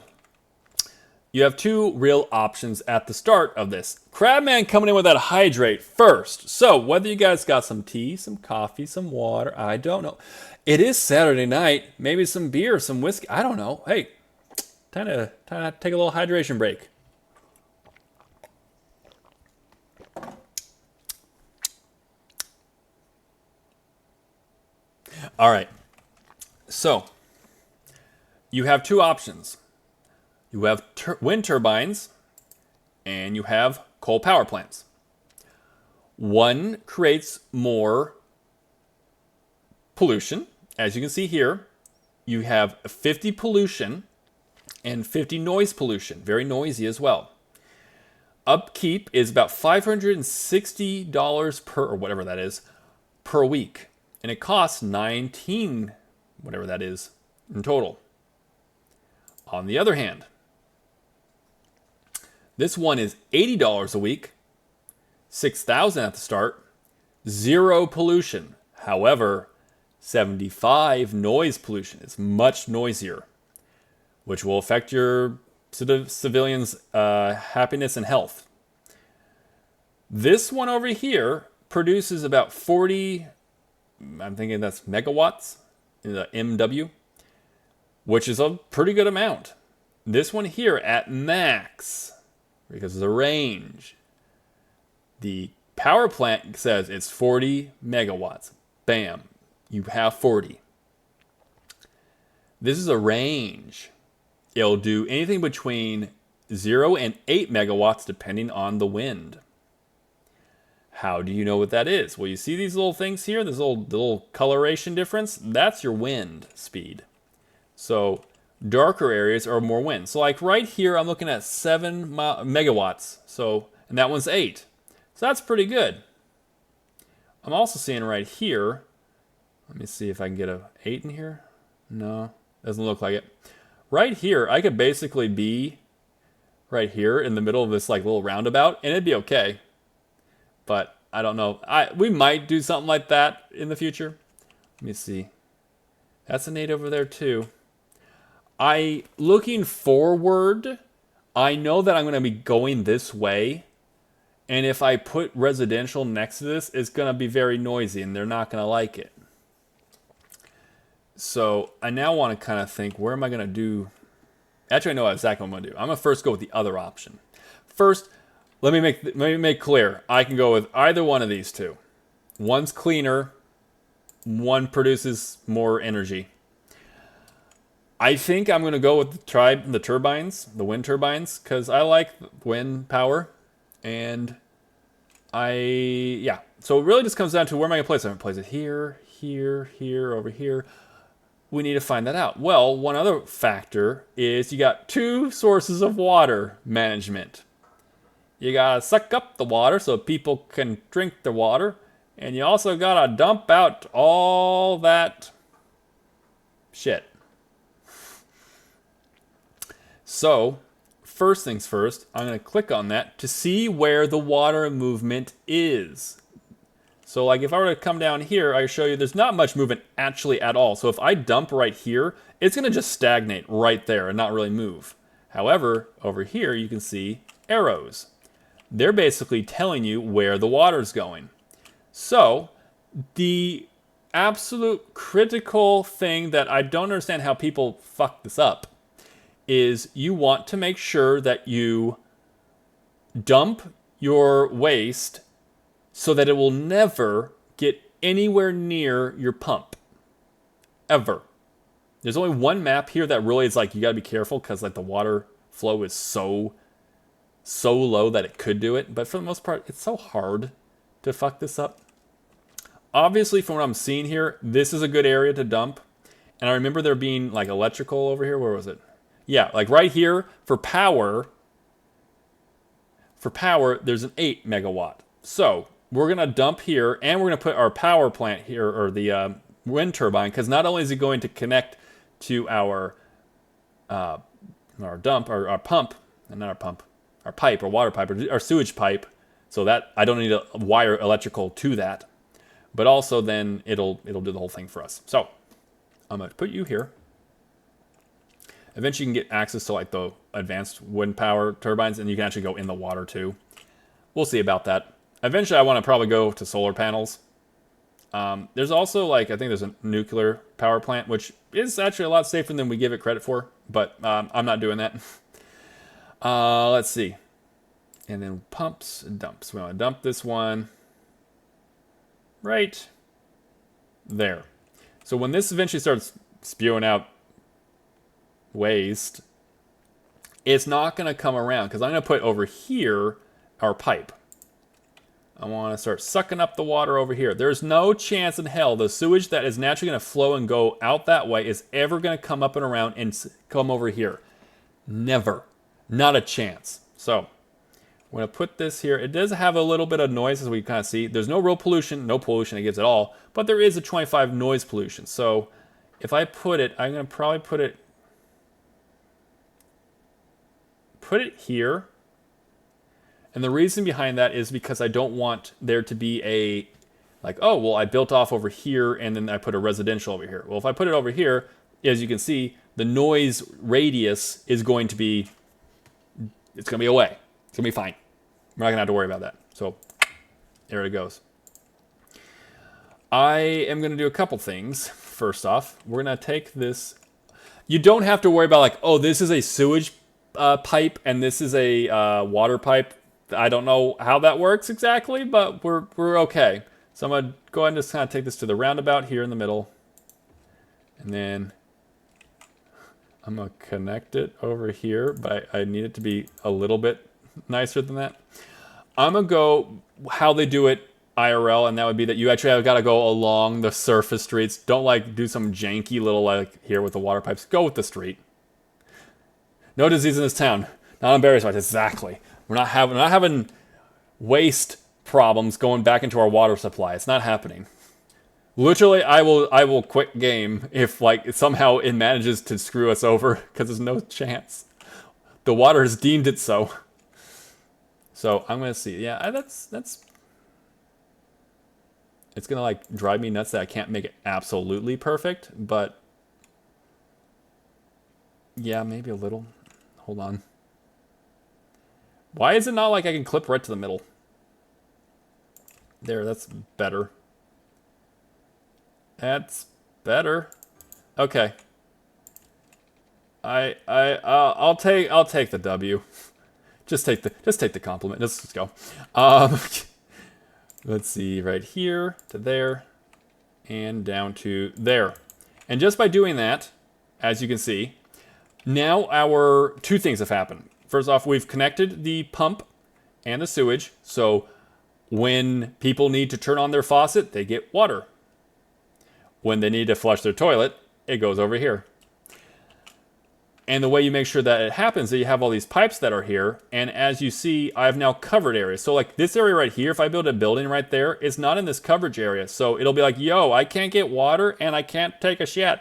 you have two real options at the start of this. Crabman coming in with that hydrate first. So whether you guys got some tea, some coffee, some water, I don't know. It is Saturday night. Maybe some beer, some whiskey. I don't know. Hey, time to take a little hydration break. All right. So you have two options. You have wind turbines, and you have coal power plants. One creates more pollution. As you can see here, you have 50 pollution and 50 noise pollution. Very noisy as well. Upkeep is about $560 per, or whatever that is, per week. And it costs $19, whatever that is, in total. On the other hand, this one is $80 a week, $6,000 at the start, 0 pollution. However, 75 noise pollution. It's much noisier, which will affect your civilians' happiness and health. This one over here produces about 40, I'm thinking that's megawatts, the MW, which is a pretty good amount. This one here at max, because of the range, the power plant says it's 40 megawatts. Bam, you have 40. This is a range. It'll do anything between 0 and 8 megawatts depending on the wind. How do you know what that is? Well, you see these little things here, this little coloration difference? That's your wind speed. So darker areas are more wind. So like right here, I'm looking at 7 megawatts. So, and that one's 8. So that's pretty good. I'm also seeing right here, let me see if I can get a 8 in here. No, doesn't look like it. Right here, I could basically be right here in the middle of this like little roundabout and it'd be okay. But I don't know. We might do something like that in the future. Let me see. That's an 8 over there too. Looking forward, I know that I'm going to be going this way. And if I put residential next to this, it's going to be very noisy and they're not going to like it. So I now want to kind of think, where am I going to do? Actually, I know exactly what I'm going to do. I'm going to first go with the other option. First, let me make clear. I can go with either one of these two. One's cleaner. One produces more energy. I think I'm going to go with the turbines, the wind turbines, because I like wind power. And yeah. So it really just comes down to where am I going to place it? I'm going to place it here, here, here, over here. We need to find that out. Well, one other factor is you got two sources of water management. You got to suck up the water so people can drink the water. And you also got to dump out all that shit. So, first things first, I'm going to click on that to see where the water movement is. So like if I were to come down here, I show you there's not much movement actually at all. So if I dump right here, it's going to just stagnate right there and not really move. However, over here you can see arrows. They're basically telling you where the water's going. So the absolute critical thing that I don't understand how people fuck this up is you want to make sure that you dump your waste so that it will never get anywhere near your pump. Ever. There's only one map here that really is like, you gotta be careful because like the water flow is so low that it could do it. But for the most part, it's so hard to fuck this up. Obviously, from what I'm seeing here, this is a good area to dump. And I remember there being like electrical over here. Where was it? Yeah, like right here for power, there's an 8 megawatt. So we're going to dump here, and we're going to put our power plant here, or the wind turbine, because not only is it going to connect to our pump, and not our pump, our pipe, our water pipe, or our sewage pipe, so that I don't need to wire electrical to that, but also then it'll do the whole thing for us. So I'm going to put you here. Eventually you can get access to like the advanced wind power turbines, and you can actually go in the water too. We'll see about that. Eventually I want to probably go to solar panels. There's also like, I think there's a nuclear power plant, which is actually a lot safer than we give it credit for, but I'm not doing that. Let's see. And then pumps and dumps. We want to dump this one right there. So when this eventually starts spewing out waste, it's not going to come around because I'm going to put over here our pipe. I want to start sucking up the water over here. There's no chance in hell the sewage that is naturally going to flow and go out that way is ever going to come up and around and come over here. Never. Not a chance. So I'm going to put this here. It does have a little bit of noise, as we kind of see. There's no real pollution, no pollution it gives at all, but there is a 25 noise pollution. So if I put it, I'm going to probably put it here. And the reason behind that is because I don't want there to be a, like, oh, well, I built off over here and then I put a residential over here. Well, if I put it over here, as you can see, the noise radius is going to be, it's going to be away. It's going to be fine. We're not going to have to worry about that. So there it goes. I am going to do a couple things. First off, we're going to take this. You don't have to worry about like, oh, this is a sewage pipe and this is a water pipe. I don't know how that works exactly, but we're okay. So I'm going to go ahead and just kind of take this to the roundabout here in the middle. And then I'm going to connect it over here, but I need it to be a little bit nicer than that. I'm going to go how they do it IRL, and that would be that you actually have got to go along the surface streets. Don't like do some janky little like here with the water pipes. Go with the street. No disease in this town. Not on berry spots. Exactly. We're not having waste problems going back into our water supply. It's not happening. Literally, I will quit game if like somehow it manages to screw us over because there's no chance. The water has deemed it so. So I'm gonna see. Yeah, that's. It's gonna like drive me nuts that I can't make it absolutely perfect, but yeah, maybe a little. Hold on. Why is it not like I can clip right to the middle? There, that's better. That's better. Okay. I'll take the W. Just take the compliment. Let's go. Let's see, right here to there, and down to there. And just by doing that, as you can see, now our two things have happened. First off, we've connected the pump and the sewage, so when people need to turn on their faucet, they get water. When they need to flush their toilet, it goes over here. And the way you make sure that it happens is that you have all these pipes that are here, and as you see, I've now covered areas. So like this area right here, if I build a building right there, it's not in this coverage area. So it'll be like, yo, I can't get water and I can't take a shit.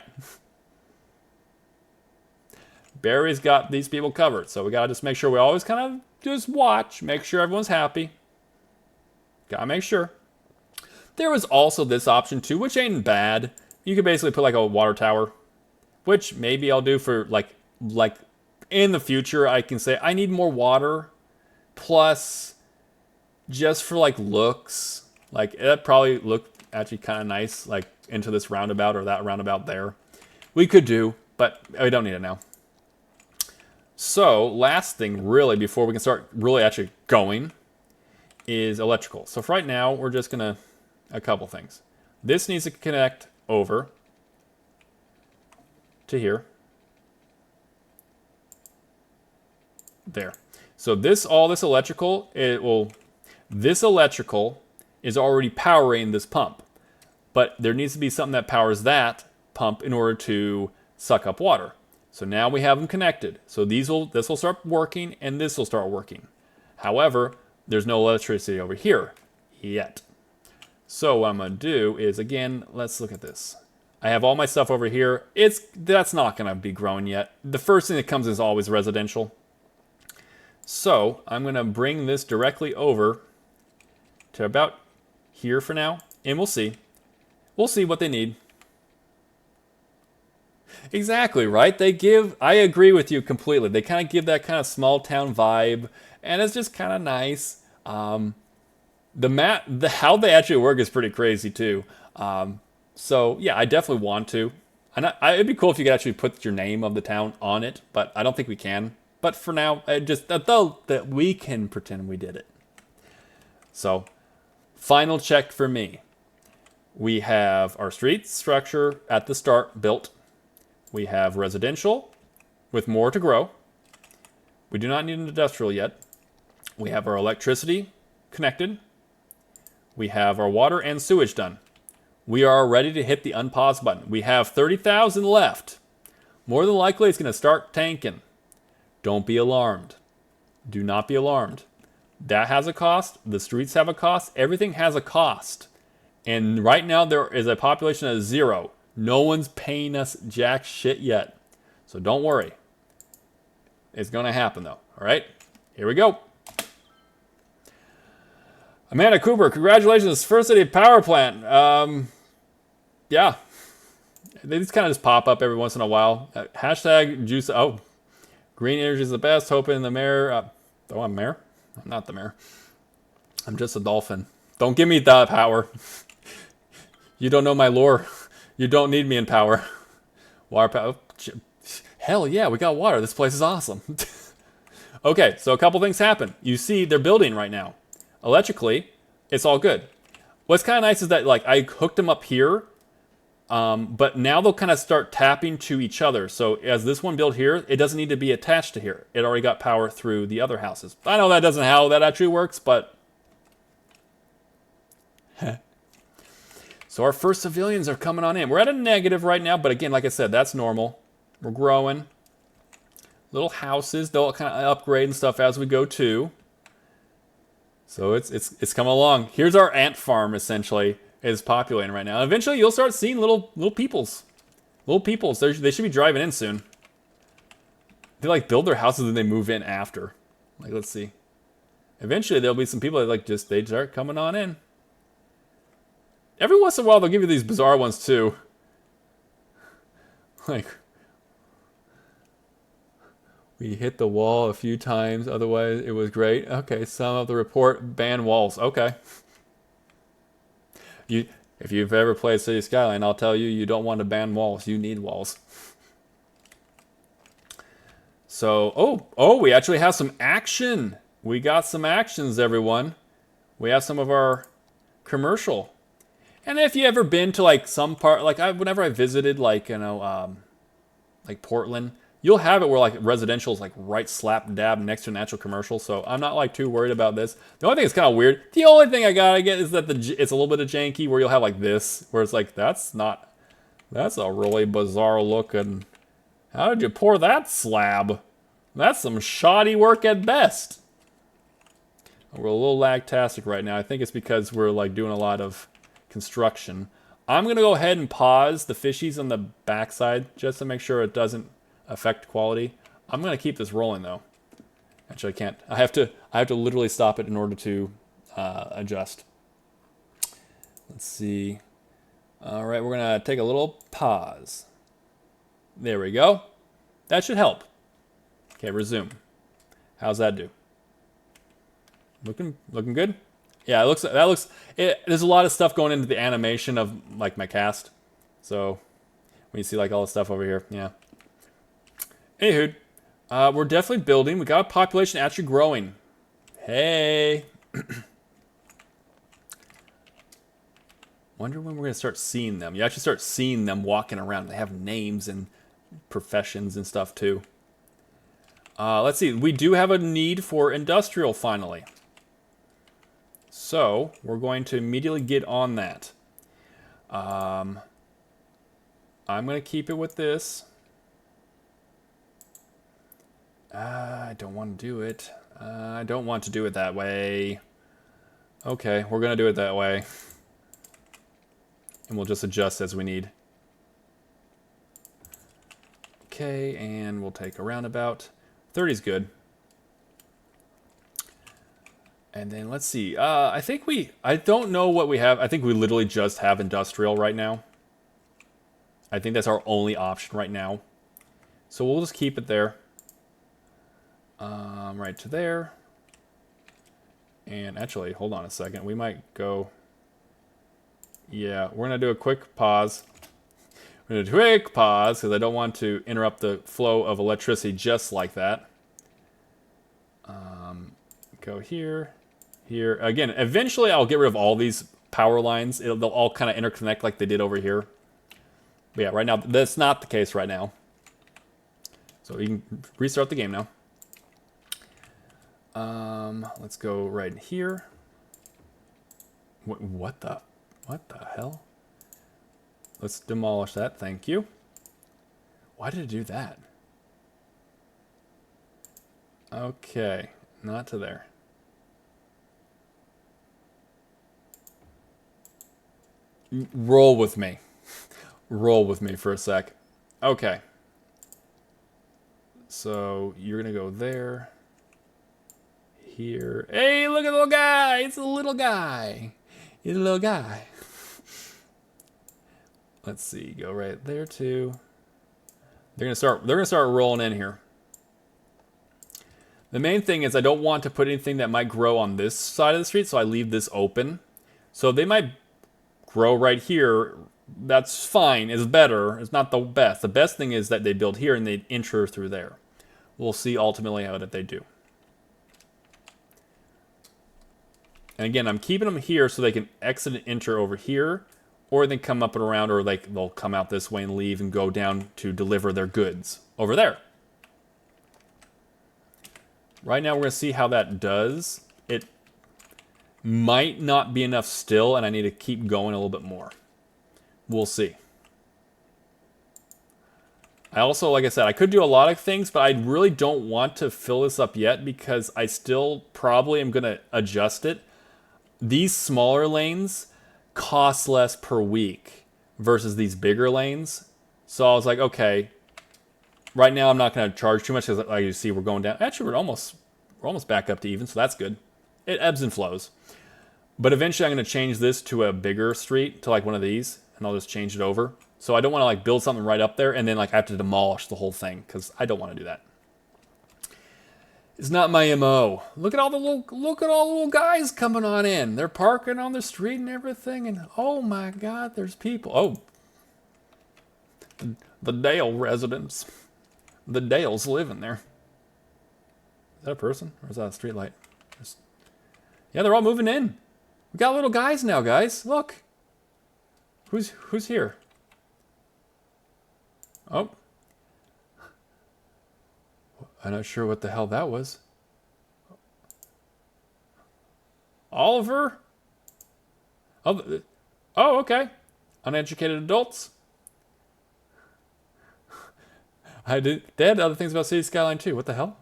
Barry's got these people covered. So we gotta just make sure we always kind of just watch, make sure everyone's happy. Gotta make sure. There was also this option too, which ain't bad. You could basically put like a water tower, which maybe I'll do for like in the future. I can say I need more water, plus just for like looks, like that probably look actually kind of nice, like into this roundabout or that roundabout there. We could do, but we don't need it now. So last thing really before we can start really actually going is electrical. So for right now, we're just gonna, a couple things. This needs to connect over to here. There. So all this electrical, this electrical is already powering this pump. But there needs to be something that powers that pump in order to suck up water. So now we have them connected. So this will start working and this will start working. However, there's no electricity over here yet. So what I'm going to do is, again, let's look at this. I have all my stuff over here. That's not going to be growing yet. The first thing that comes is always residential. So I'm going to bring this directly over to about here for now, and we'll see. We'll see what they need. Exactly, right? I agree with you completely. They kind of give that kind of small town vibe, and it's just kind of nice. How they actually work is pretty crazy too. So yeah, I definitely want to. And it'd be cool if you could actually put your name of the town on it, but I don't think we can. But for now, that we can pretend we did it. So, final check for me. We have our street structure at the start built. We have residential with more to grow. We do not need an industrial yet. We have our electricity connected. We have our water and sewage done. We are ready to hit the unpause button. We have 30,000 left. More than likely, it's going to start tanking. Don't be alarmed. Do not be alarmed. That has a cost. The streets have a cost. Everything has a cost. And right now, there is a population of 0. No one's paying us jack shit yet. So don't worry. It's going to happen, though. All right? Here we go. Amanda Cooper, congratulations. First city power plant. Yeah. They just kind of pop up every once in a while. Hashtag juice. Oh. Green energy is the best. Hoping the mayor. Oh, I'm mayor? I'm not the mayor. I'm just a dolphin. Don't give me the power. You don't know my lore. You don't need me in power. Water power. Hell yeah, we got water. This place is awesome. Okay, so a couple things happen. You see, they're building right now. Electrically, it's all good. What's kind of nice is that like I hooked them up here. But now they'll kind of start tapping to each other. So as this one built here, it doesn't need to be attached to here. It already got power through the other houses. I know that doesn't how that actually works, but... So our first civilians are coming on in. We're at a negative right now, but again, like I said, that's normal. We're growing. Little houses, they'll kind of upgrade and stuff as we go too. So it's coming along. Here's our ant farm, essentially. Is populating right now. Eventually, you'll start seeing little peoples. Little peoples. They should be driving in soon. They like build their houses and they move in after. Like, let's see. Eventually, there'll be some people that like they start coming on in. Every once in a while, they'll give you these bizarre ones too. Like, we hit the wall a few times. Otherwise, it was great. Okay, some of the report ban walls. Okay. If you've ever played City Skyline, I'll tell you, you don't want to ban walls. You need walls. So, we actually have some action. We got some actions, everyone. We have some of our commercial. And if you ever been to like some part, like whenever I visited, like, you know, like Portland, you'll have it where like residential is like right slap dab next to an actual commercial. So I'm not like too worried about this. The only thing that's kind of weird, the only thing I gotta get is that it's a little bit of janky where you'll have like this, where it's like, that's a really bizarre looking, how did you pour that slab? That's some shoddy work at best. We're a little lagtastic right now. I think it's because we're like doing a lot of construction. I'm gonna go ahead and pause the fishies on the backside just to make sure it doesn't affect quality. I'm gonna keep this rolling though. Actually, I can't. I have to literally stop it in order to adjust. Let's see. All right, we're gonna take a little pause. There we go. That should help. Okay, resume. How's that do? Looking good? Yeah, there's a lot of stuff going into the animation of like my cast. So when you see like all the stuff over here, yeah. Anywho, we're definitely building. We got a population actually growing. Hey. Wonder when we're gonna start seeing them. You actually start seeing them walking around. They have names and professions and stuff too. Let's see. We do have a need for industrial finally. So we're going to immediately get on that. I'm going to keep it with this. I don't want to do it. I don't want to do it that way. Okay, we're going to do it that way. And we'll just adjust as we need. Okay, and we'll take a roundabout. 30 is good. And then let's see. I don't know what we have. I think we literally just have industrial right now. I think that's our only option right now. So we'll just keep it there. Right to there. And actually, hold on a second. We might go... Yeah, we're going to do a quick pause. We're going to do a quick pause because I don't want to interrupt the flow of electricity just like that. Go here. Here. Again, eventually I'll get rid of all these power lines. They'll all kind of interconnect like they did over here. But yeah, right now, that's not the case right now. So you can restart the game now. Let's go right here. What the hell? Let's demolish that, thank you. Why did it do that? Okay, not to there. Roll with me. Roll with me for a sec. Okay. So you're gonna go there. Here. Hey, look at the little guy! It's a little guy. He's a little guy. Let's see, go right there too. They're gonna start rolling in here. The main thing is I don't want to put anything that might grow on this side of the street, so I leave this open. So they might grow right here. That's fine. It's better. It's not the best. The best thing is that they build here and they enter through there. We'll see ultimately how that they do. And again, I'm keeping them here so they can exit and enter over here, or they come up and around, or like they'll come out this way and leave and go down to deliver their goods over there. Right now we're going to see how that does. It might not be enough still, and I need to keep going a little bit more. We'll see. I also, like I said, I could do a lot of things, but I really don't want to fill this up yet because I still probably am going to adjust it. These smaller lanes cost less per week versus these bigger lanes. So I was like, okay, right now I'm not going to charge too much because, like you see, we're going down. Actually, we're almost back up to even, so that's good. It ebbs and flows. But eventually I'm going to change this to a bigger street, to like one of these, and I'll just change it over. So I don't want to like build something right up there and then like I have to demolish the whole thing because I don't want to do that. It's not my MO. Look at all the little guys coming on in. They're parking on the street and everything, and oh my God, there's people. Oh, the Dale residents. The Dales live in there. Is that a person or is that a street light? Yeah, they're all moving in. We got little guys now, guys. Look. Who's here? Oh. I'm not sure what the hell that was. Oliver? Oh, okay. Uneducated adults. They had other things about City Skyline too. What the hell?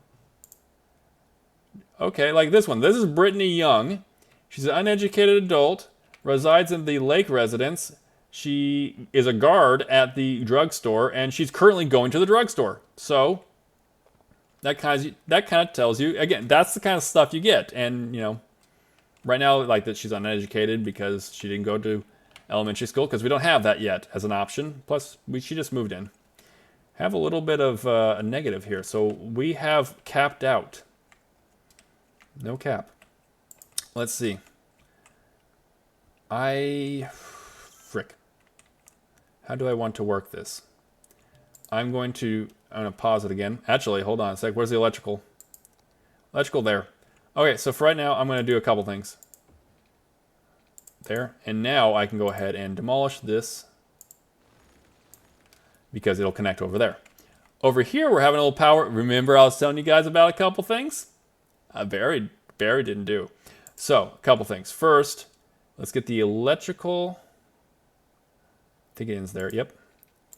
Okay, like this one. This is Brittany Young. She's an uneducated adult, resides in the Lake residence. She is a guard at the drugstore, and she's currently going to the drugstore. So that kind of tells you, again, that's the kind of stuff you get. And you know, right now, like that, she's uneducated because she didn't go to elementary school because we don't have that yet as an option. Plus, she just moved in. Have a little bit of a negative here. So we have capped out. No cap. Let's see. Frick. How do I want to work this? I'm going to pause it again. Actually, hold on a sec. Where's the electrical? Electrical there. Okay, so for right now, I'm going to do a couple things. There. And now I can go ahead and demolish this because it'll connect over there. Over here, we're having a little power. Remember I was telling you guys about a couple things? Barry didn't do. So, a couple things. First, let's get the electrical. I think it ends there. Yep.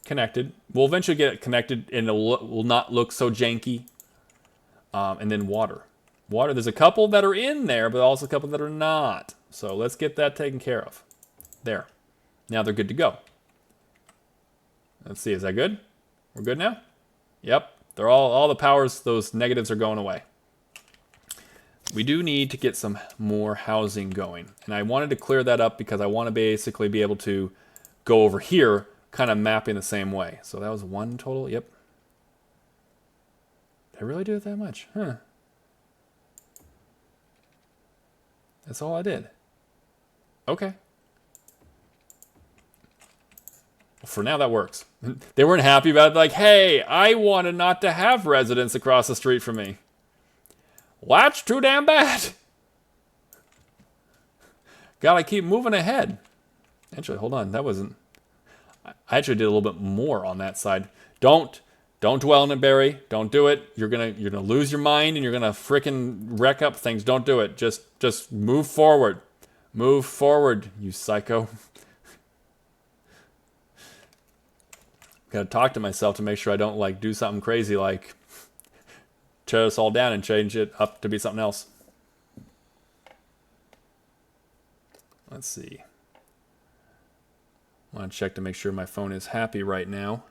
Connected. We'll eventually get it connected and it will not look so janky. And then water. Water, there's a couple that are in there, but also a couple that are not. So let's get that taken care of. There. Now they're good to go. Let's see, is that good? We're good now? Yep. They're all the powers, those negatives are going away. We do need to get some more housing going. And I wanted to clear that up because I want to basically be able to go over here, kind of mapping the same way. So that was one total, yep. Did I really do it that much? Huh. That's all I did. Okay. Well, for now, that works. They weren't happy about it. Like, hey, I wanted not to have residents across the street from me. Well, that's too damn bad. Gotta keep moving ahead. Actually, hold on. That wasn't... I actually did a little bit more on that side. Don't dwell on it, Barry. Don't do it. You're gonna lose your mind and you're gonna frickin' wreck up things. Don't do it. Just move forward. Move forward, you psycho. Gotta talk to myself to make sure I don't like do something crazy like tear us all down and change it up to be something else. Let's see. I want to check to make sure my phone is happy right now.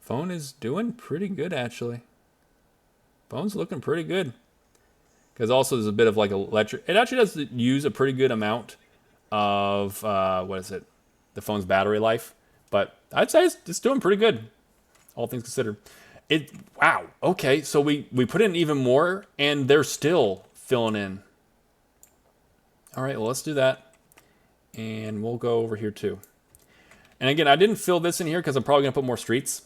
Phone is doing pretty good, actually. Phone's looking pretty good. Because also there's a bit of like electric... It actually does use a pretty good amount of, what is it? The phone's battery life. But I'd say it's doing pretty good, all things considered. Wow, okay, so we put in even more, and they're still filling in. All right, well, let's do that. And we'll go over here, too. And again, I didn't fill this in here because I'm probably going to put more streets.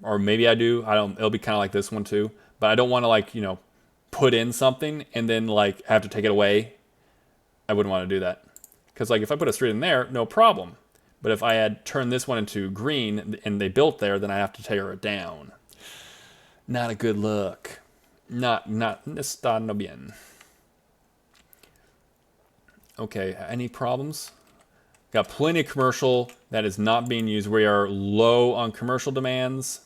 Or maybe I do. I don't. It'll be kind of like this one, too. But I don't want to, like, put in something and then, like, have to take it away. I wouldn't want to do that. Because, like, if I put a street in there, no problem. But if I had turned this one into green and they built there, then I have to tear it down. Not a good look. Not está no bien. Okay, any problems? Got plenty of commercial that is not being used. We are low on commercial demands.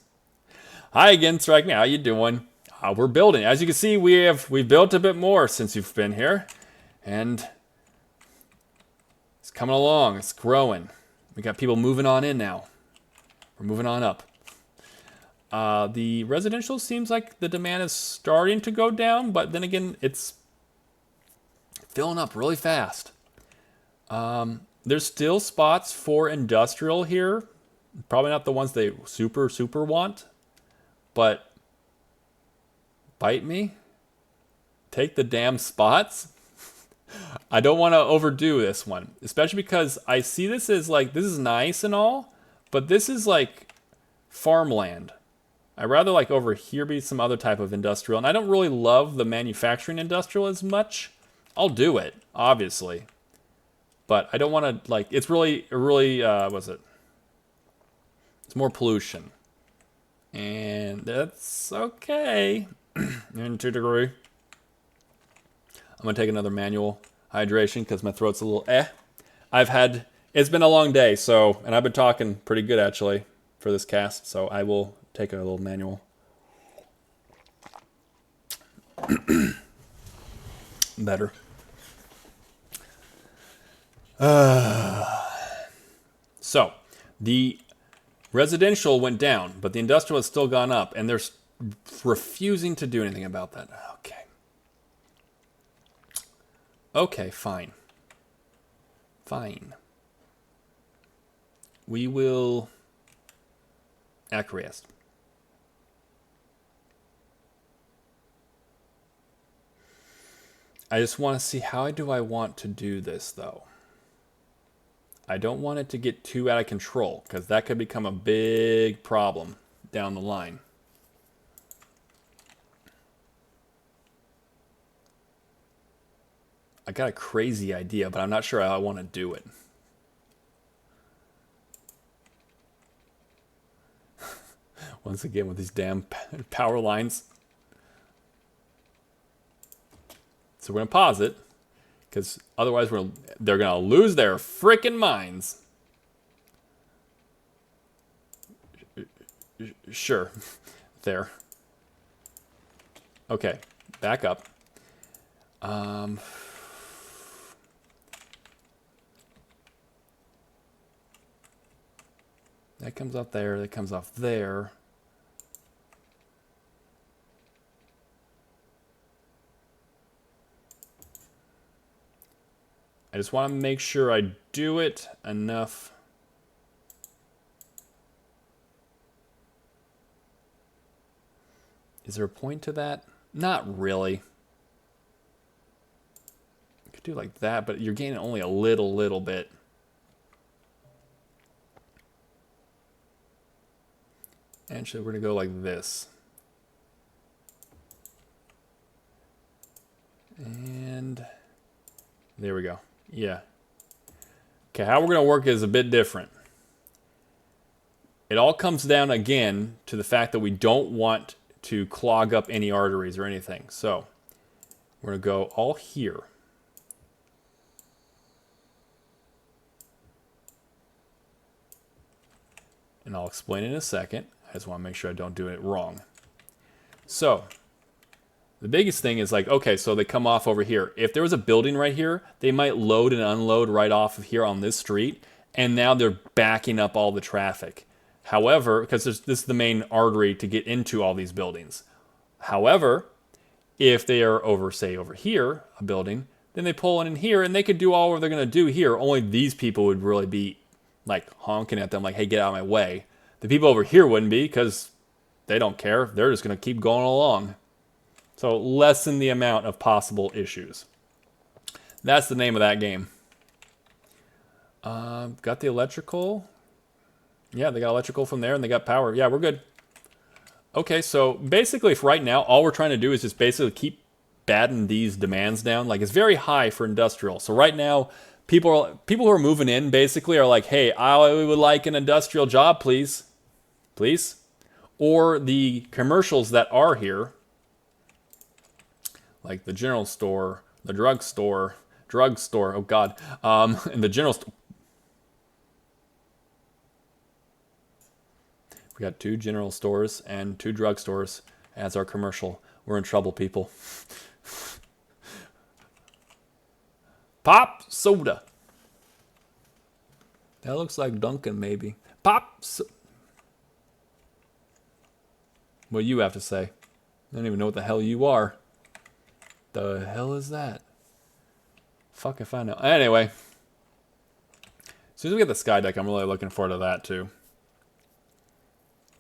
Hi again, Strike Me. How you doing? We're building. As you can see, we've built a bit more since you've been here. And it's coming along. It's growing. We got people moving on in now. We're moving on up. The residential seems like the demand is starting to go down, but then again, it's filling up really fast. There's still spots for industrial here, Probably not the ones they super, super want, but bite me? Take the damn spots? I don't want to overdo this one, especially because I see this as like, this is nice and all, but this is like farmland. I'd rather like over here be some other type of industrial, and I don't really love the manufacturing industrial as much. I'll do it, obviously, but I don't want to like, it's really, what's it? It's more pollution. And that's okay. In 2 degree. I'm going to take another manual hydration because my throat's a little it's been a long day, so, and I've been talking pretty good actually for this cast, so I will take a little manual. Better. So, the residential went down, but the industrial has still gone up, and they're refusing to do anything about that. Okay. Okay, fine. Fine. We will acquiesce. I just want to see how do I want to do this, though. I don't want it to get too out of control, because that could become a big problem down the line. I got a crazy idea, but I'm not sure how I want to do it. Once again with these damn power lines. So we're going to pause it, because otherwise they're going to lose their freaking minds. Sure. There. Okay. Back up. That comes off there. That comes off there. I just want to make sure I do it enough. Is there a point to that? Not really. You could do it like that, but you're gaining only a little bit. Actually, we're going to go like this. And there we go. Yeah. Okay, how we're going to work is a bit different. It all comes down again to the fact that we don't want to clog up any arteries or anything. So we're going to go all here. And I'll explain in a second. I just want to make sure I don't do it wrong. So the biggest thing is like, okay, so they come off over here. If there was a building right here, they might load and unload right off of here on this street, and now they're backing up all the traffic. However, because this is the main artery to get into all these buildings. However, if they are over, say, over here, a building, then they pull in here, and they could do all what they're going to do here. Only these people would really be like honking at them like, hey, get out of my way. The people over here wouldn't be, because they don't care. They're just going to keep going along. So lessen the amount of possible issues. That's the name of that game. Got the electrical. Yeah, they got electrical from there, and they got power. Yeah, we're good. Okay, so basically, if right now, all we're trying to do is just basically keep batting these demands down. Like, it's very high for industrial. So right now, people who are moving in basically are like, hey, I would like an industrial job, please. Please. Or the commercials that are here, like the general store, the drugstore, oh God, and the general store. We got 2 general stores and 2 drugstores as our commercial. We're in trouble, people. Pop soda. That looks like Dunkin', maybe. What do you have to say? I don't even know what the hell you are. The hell is that? Fuck if I know. Anyway. As soon as we get the sky deck, I'm really looking forward to that, too.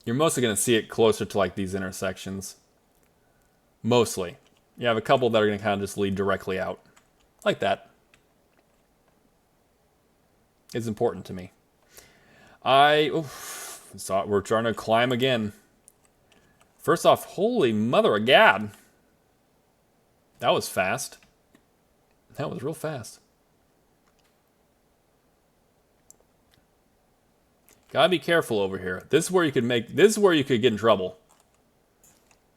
You're mostly going to see it closer to like these intersections. Mostly. You have a couple that are going to kind of just lead directly out. Like that. It's important to me. We're trying to climb again. First off, holy mother of God. That was fast. That was real fast. Gotta be careful over here. This is where you could get in trouble.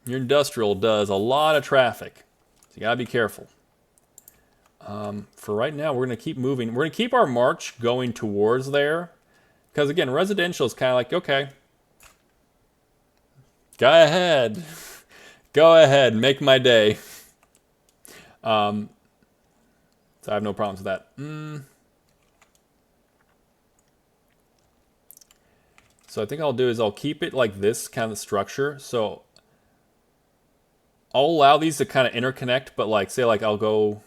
Your industrial does a lot of traffic. So you gotta be careful. For right now, we're gonna keep moving. We're gonna keep our march going towards there. Because again, residential is kind of like, okay. Go ahead. Go ahead, make my day. So I have no problems with that. So I think I'll do is I'll keep it like this kind of structure. So I'll allow these to kind of interconnect, but like say like I'll go,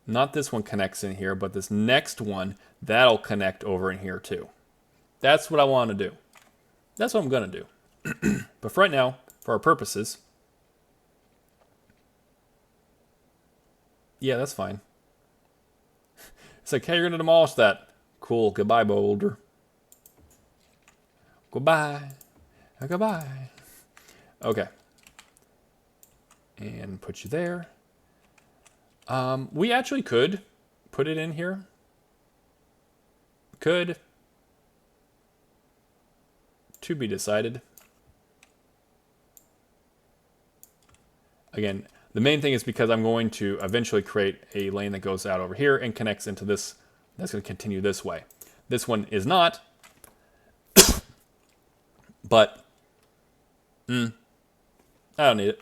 not this one connects in here, but this next one, that'll connect over in here too. That's what I want to do. That's what I'm going to do. But for right now, for our purposes, yeah, that's fine. It's like, hey, you're going to demolish that. Cool, goodbye, boulder. Goodbye. Goodbye. Okay. And put you there. We actually could put it in here. Could. To be decided. Again, the main thing is because I'm going to eventually create a lane that goes out over here and connects into this. That's going to continue this way. This one is not. But, I don't need it.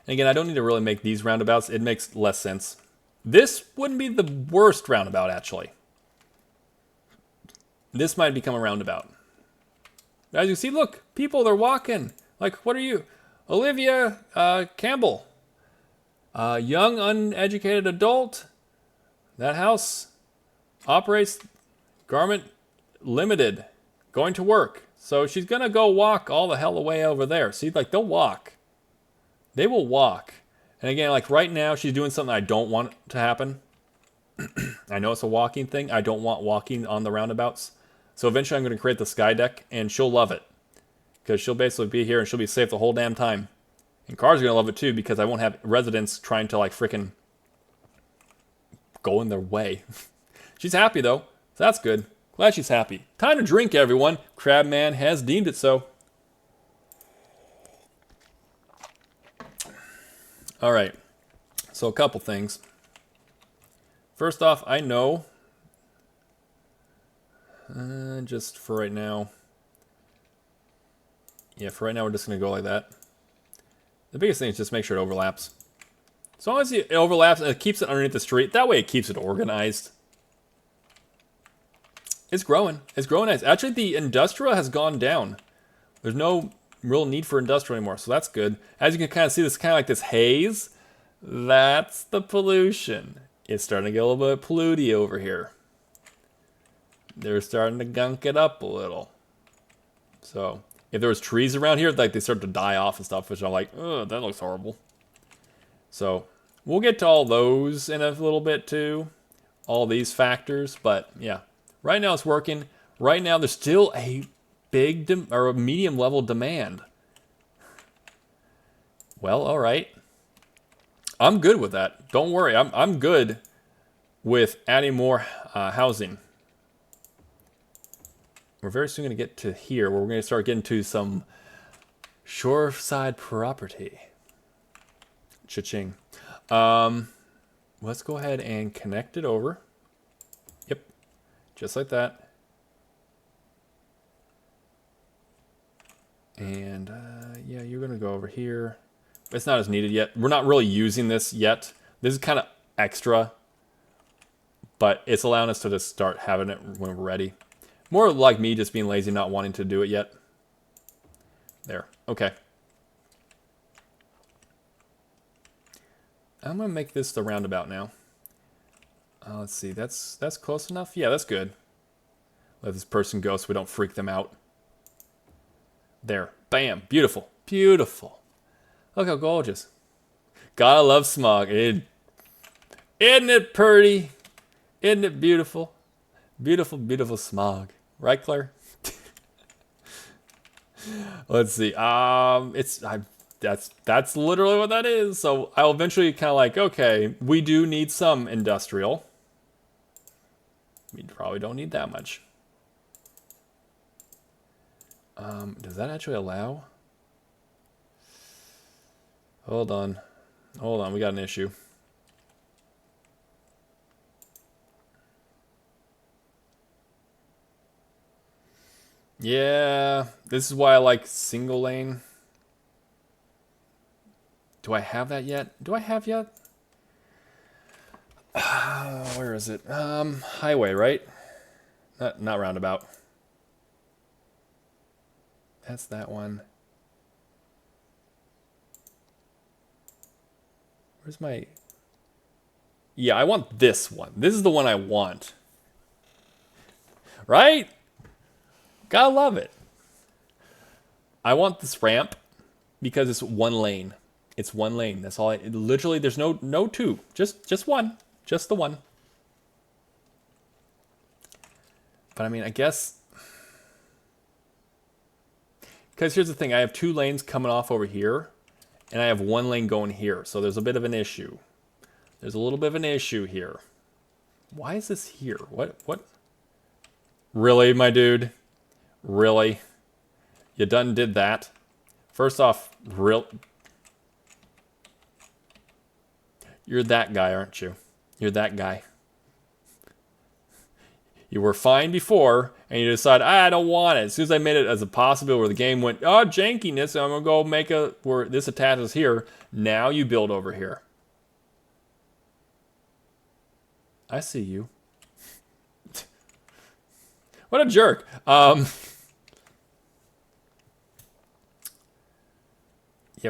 And again, I don't need to really make these roundabouts. It makes less sense. This wouldn't be the worst roundabout, actually. This might become a roundabout. As you see, look, people, they're walking. Like, what are you? Olivia Campbell. Young, uneducated adult. That house operates Garment Limited. Going to work. So she's going to go walk all the hell away over there. See, like, they'll walk. They will walk. And again, like right now, she's doing something I don't want to happen. I know it's a walking thing. I don't want walking on the roundabouts. So eventually I'm going to create the sky deck, and she'll love it. Because she'll basically be here, and she'll be safe the whole damn time. And cars are going to love it too, because I won't have residents trying to like frickin' go in their way. She's happy though, so that's good. Glad she's happy. Time to drink, everyone. Crabman has deemed it so. Alright, so a couple things. First off, I know, just for right now, yeah, for right now we're just going to go like that. The biggest thing is just make sure it overlaps. As long as it overlaps and it keeps it underneath the street, that way it keeps it organized. It's growing. It's growing nice. Actually, the industrial has gone down. There's no real need for industrial anymore, so that's good. As you can kind of see, this is kind of like this haze. That's the pollution. It's starting to get a little bit polluty over here. They're starting to gunk it up a little. So, if there was trees around here, like they start to die off and stuff, which I'm like, ugh, that looks horrible. So, we'll get to all those in a little bit too. All these factors, but yeah. Right now it's working. Right now there's still a big or a medium level demand. Well, all right. I'm good with that. Don't worry. I'm good with adding more housing. We're very soon going to get to here where we're going to start getting to some shoreside property. Cha-ching. Let's go ahead and connect it over. Yep. Just like that. And yeah, you're going to go over here. It's not as needed yet. We're not really using this yet. This is kind of extra, but it's allowing us to just start having it when we're ready. More like me just being lazy, not wanting to do it yet. There. Okay. I'm going to make this the roundabout now. Let's see. That's close enough? Yeah, that's good. Let this person go so we don't freak them out. There. Bam. Beautiful. Beautiful. Look how gorgeous. Gotta love smog. Isn't it pretty? Isn't it beautiful? Beautiful, beautiful smog. Right, Claire? Let's see. That's literally what that is. So I'll eventually kind of like, okay, we do need some industrial. We probably don't need that much. Does that actually allow? Hold on. Hold on, we got an issue. Yeah, this is why I like single lane. Do I have that yet? Do I have yet? Where is it? Highway, right? Not roundabout. That's that one. Where's my... Yeah, I want this one. This is the one I want. Right? Gotta love it. I want this ramp because it's one lane. It's one lane. That's all. Literally, there's no two. Just one. Just the one. But I mean, I guess... Because here's the thing. I have 2 lanes coming off over here. And I have 1 lane going here. So there's a bit of an issue. There's a little bit of an issue here. Why is this here? What? Really, my dude? Really? You done did that? First off, you're that guy, aren't you? You're that guy. You were fine before, and you decide, I don't want it. As soon as I made it as a possibility where the game went, oh, jankiness, I'm going to go make where this attaches here. Now you build over here. I see you. What a jerk. Yeah,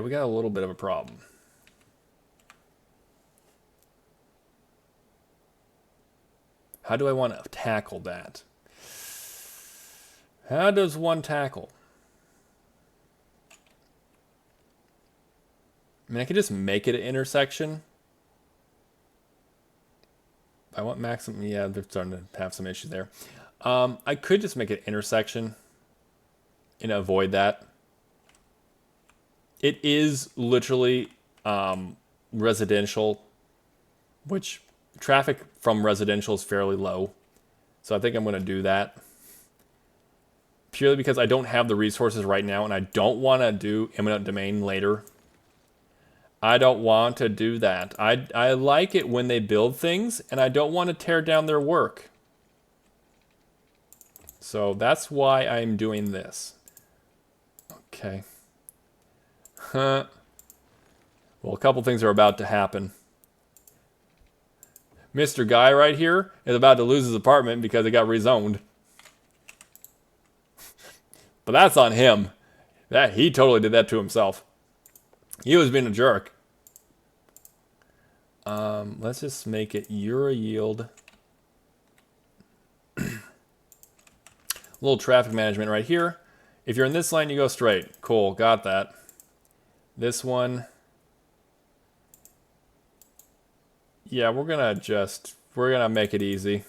we got a little bit of a problem. How do I want to tackle that? How does one tackle? I mean, I could just make it an intersection. I want maximum. Yeah, they're starting to have some issues there. I could just make it an intersection and avoid that. It is literally residential, which traffic from residential is fairly low. So I think I'm going to do that. Purely because I don't have the resources right now and I don't want to do eminent domain later. I don't want to do that. I like it when they build things and I don't want to tear down their work. So that's why I'm doing this. Okay. Well, a couple things are about to happen. Mr. Guy right here is about to lose his apartment because it got rezoned. But that's on him. He totally did that to himself. He was being a jerk. Let's just make it Euro yield. A little traffic management right here. If you're in this lane, you go straight. Cool, got that. This one. Yeah, we're gonna make it easy.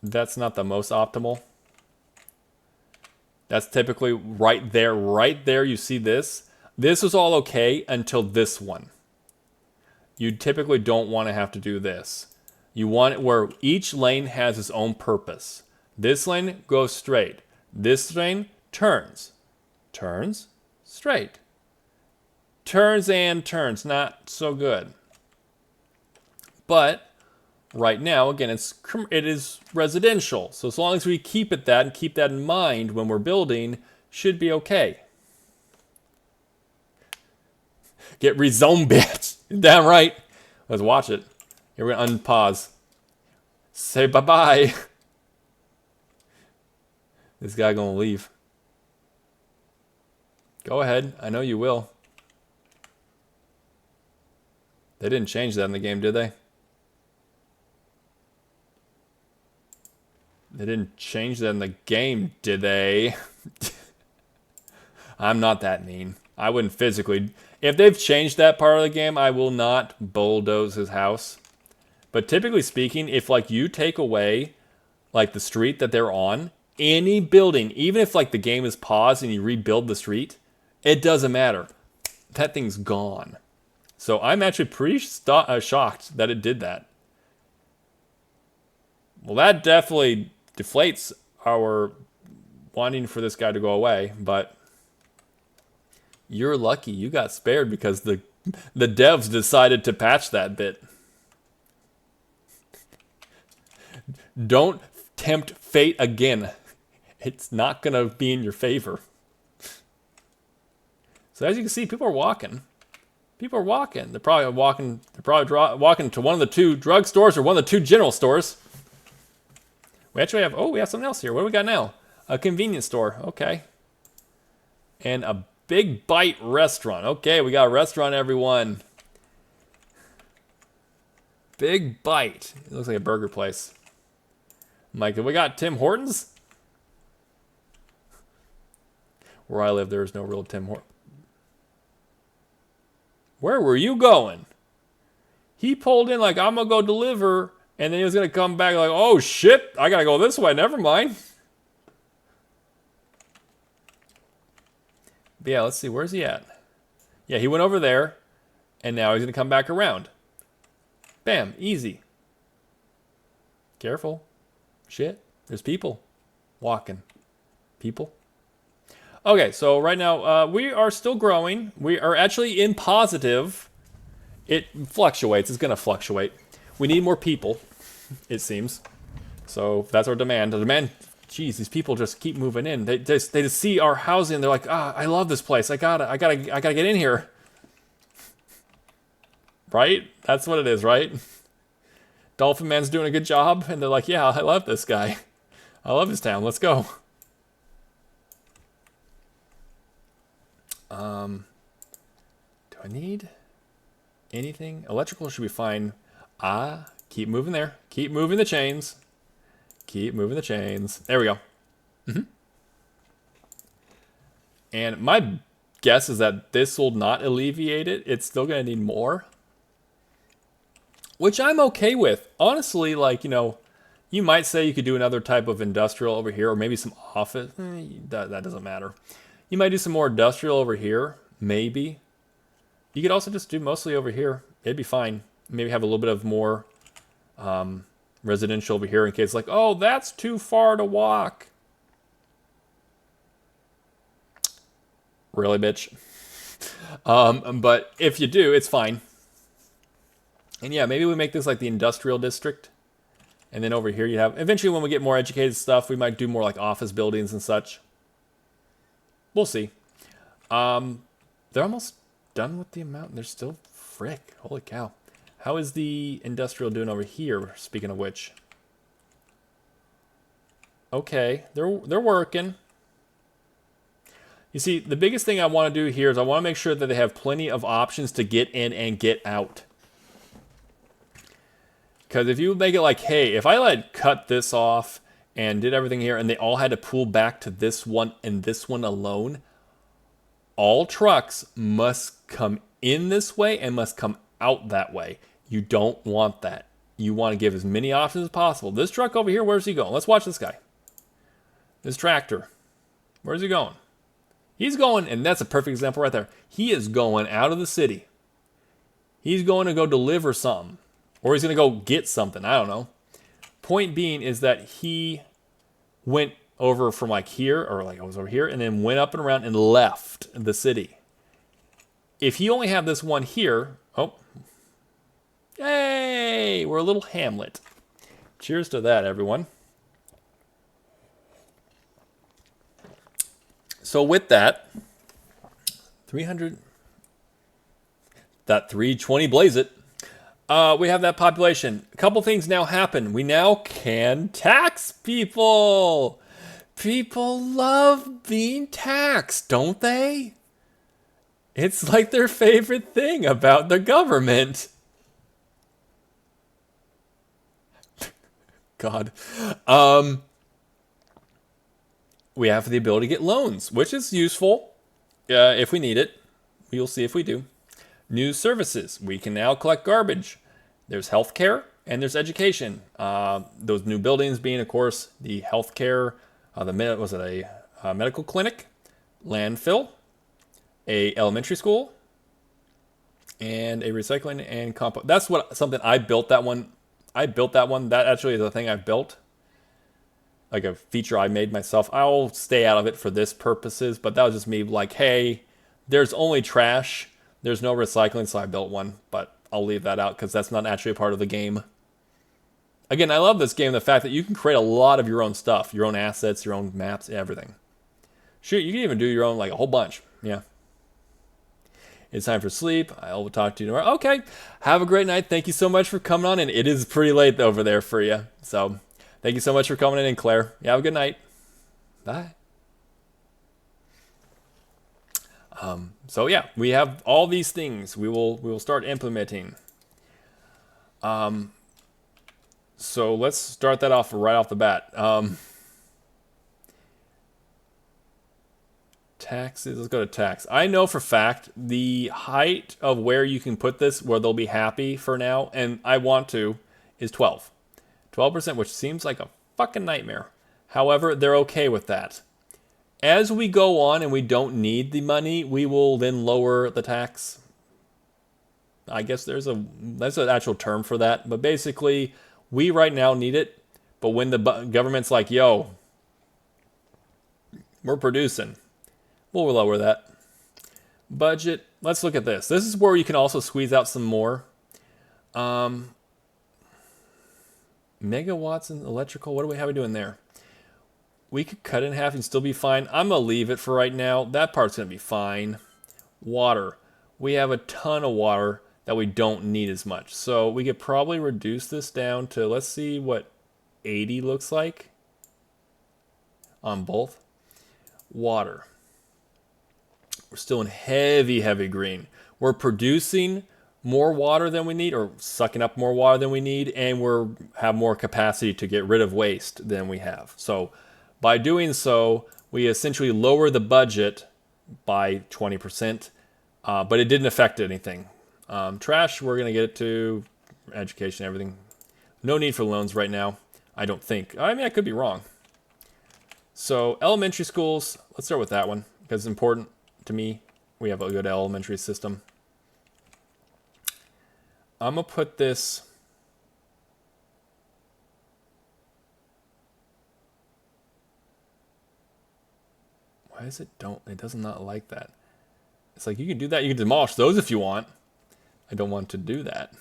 That's not the most optimal. That's typically right there, you see this. This is all okay until this one. You typically don't want to have to do this. You want it where each lane has its own purpose. This lane goes straight. This lane turns. Turns, straight. Turns and turns, not so good. But right now, again, it is residential. So as long as we keep it that and keep that in mind when we're building, should be okay. Get rezoned, bitch. Damn right. Let's watch it. Here we're gonna unpause. Say bye-bye. This guy gonna leave. Go ahead. I know you will. They didn't change that in the game, did they? They didn't change that in the game, did they? I'm not that mean. I wouldn't physically. If they've changed that part of the game, I will not bulldoze his house. But typically speaking, if like you take away like the street that they're on, any building, even if like the game is paused and you rebuild the street, it doesn't matter. That thing's gone. So I'm actually pretty shocked that it did that. Well, that definitely deflates our wanting for this guy to go away, but you're lucky you got spared because the devs decided to patch that bit. Don't tempt fate again. It's not going to be in your favor. So as you can see, people are walking. People are walking. They're probably walking to one of the two drugstores or one of the two general stores. We actually have, we have something else here. What do we got now? A convenience store. Okay. And a Big Bite restaurant. Okay, we got a restaurant, everyone. Big Bite. It looks like a burger place. Mike, we got Tim Hortons? Where I live, there is no real Tim Hortons. Where were you going? He pulled in like, I'm going to go deliver, and then he was going to come back like, oh shit, I got to go this way, never mind. But yeah, let's see, where's he at? Yeah, he went over there, and now he's going to come back around. Bam, easy. Careful. Shit, there's people walking. People. Okay, so right now, we are still growing. We are actually in positive. It fluctuates. It's going to fluctuate. We need more people, it seems. So that's our demand. The demand, geez, these people just keep moving in. They just see our housing. They're like, I love this place. I gotta get in here. Right? That's what it is, right? Dolphin Man's doing a good job, and they're like, yeah, I love this guy. I love his town. Let's go. Do I need anything? Electrical should be fine. Keep moving there. Keep moving the chains. Keep moving the chains. There we go. And my guess is that this will not alleviate it. It's still going to need more. Which I'm okay with. Honestly, like, you might say you could do another type of industrial over here, or maybe some office. That doesn't matter. You might do some more industrial over here, maybe. You could also just do mostly over here. It'd be fine. Maybe have a little bit of more residential over here in case like, oh, that's too far to walk. Really, bitch? But if you do, it's fine. And yeah, maybe we make this like the industrial district. And then over here you have, eventually when we get more educated stuff, we might do more like office buildings and such. We'll see. They're almost done with the amount. They're still frick. Holy cow. How is the industrial doing over here, speaking of which? Okay, they're working. You see, the biggest thing I want to do here is I want to make sure that they have plenty of options to get in and get out. Because if you make it like, hey, if I cut this off and did everything here and they all had to pull back to this one and this one alone, all trucks must come in this way and must come out that way. You don't want that. You want to give as many options as possible. This truck over here, where's he going? Let's watch this guy. This tractor. Where's he going? He's going, and that's a perfect example right there. He is going out of the city. He's going to go deliver something. Or he's going to go get something. I don't know. Point being is that he went over from like here, or like I was over here, and then went up and around and left the city. If you only have this one here, oh, yay, we're a little hamlet. Cheers to that, everyone. So with that, 300, that 320 blaze it. We have that population. A couple things now happen. We now can tax people. People love being taxed, don't they? It's like their favorite thing about the government. God. we have the ability to get loans, which is useful if we need it. We'll see if we do. New services. We can now collect garbage. There's healthcare and there's education. Those new buildings being, of course, the healthcare, was it a medical clinic, landfill, a elementary school, and a recycling and compost. That's something I built that one. That actually is a thing I built. Like a feature I made myself. I'll stay out of it for this purposes, but that was just me like, hey, there's only trash. There's no recycling, so I built one, but I'll leave that out because that's not actually a part of the game. Again, I love this game, the fact that you can create a lot of your own stuff, your own assets, your own maps, everything. Shoot, you can even do your own, like a whole bunch. Yeah. It's time for sleep. I will talk to you tomorrow. Okay. Have a great night. Thank you so much for coming on, and it is pretty late over there for you. So thank you so much for coming in, Claire. You have a good night. Bye. So yeah, we have all these things we will start implementing. So let's start that off right off the bat. Taxes, let's go to tax. I know for fact the height of where you can put this, where they'll be happy for now, and I want to, is 12. 12%, which seems like a fucking nightmare. However, they're okay with that. As we go on and we don't need the money, we will then lower the tax. I guess that's an actual term for that. But basically, we right now need it. But when the government's like, yo, we're producing, we'll lower that. Budget, let's look at this. This is where you can also squeeze out some more. Megawatts in electrical, what do we have doing there? We could cut it in half and still be fine. I'm going to leave it for right now. That part's going to be fine. Water. We have a ton of water that we don't need as much. So we could probably reduce this down to, let's see what 80 looks like on both. Water. We're still in heavy, heavy green. We're producing more water than we need, or sucking up more water than we need, and we have more capacity to get rid of waste than we have. So by doing so, we essentially lower the budget by 20%, but it didn't affect anything. Trash, we're going to get it to education, everything. No need for loans right now, I don't think. I mean, I could be wrong. So elementary schools, let's start with that one, because it's important to me. We have a good elementary system. I'm going to put this... Why is it it does not like that? It's like you can do that. You can demolish those if you want. I don't want to do that.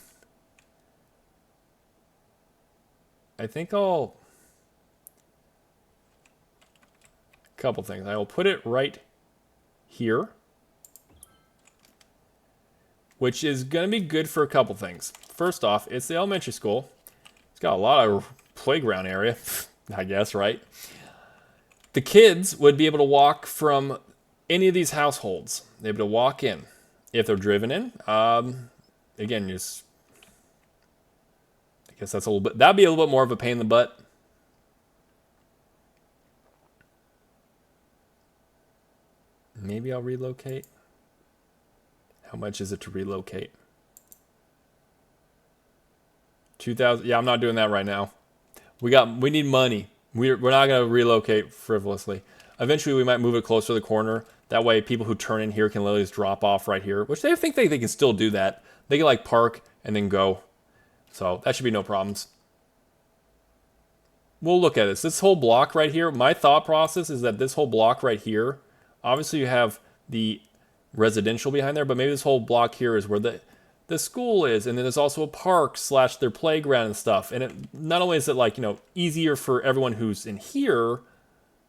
I think I'll... A couple things. I will put it right here, which is going to be good for a couple things. First off, it's the elementary school. It's got a lot of playground area, I guess, right? The kids would be able to walk from any of these households. They'd be able to walk in. If they're driven in, again, just... I guess that's a little bit... That'd be a little bit more of a pain in the butt. Maybe I'll relocate. How much is it to relocate? 2,000. Yeah, I'm not doing that right now. We need money. We're not going to relocate frivolously. Eventually, we might move it closer to the corner. That way, people who turn in here can literally just drop off right here, which they think they can still do that. They can like park and then go. So that should be no problems. We'll look at this. This whole block right here, my thought process is that this whole block right here, obviously you have the residential behind there, but maybe this whole block here is where the school is, and then there's also a park / their playground and stuff. And it not only is it like, easier for everyone who's in here,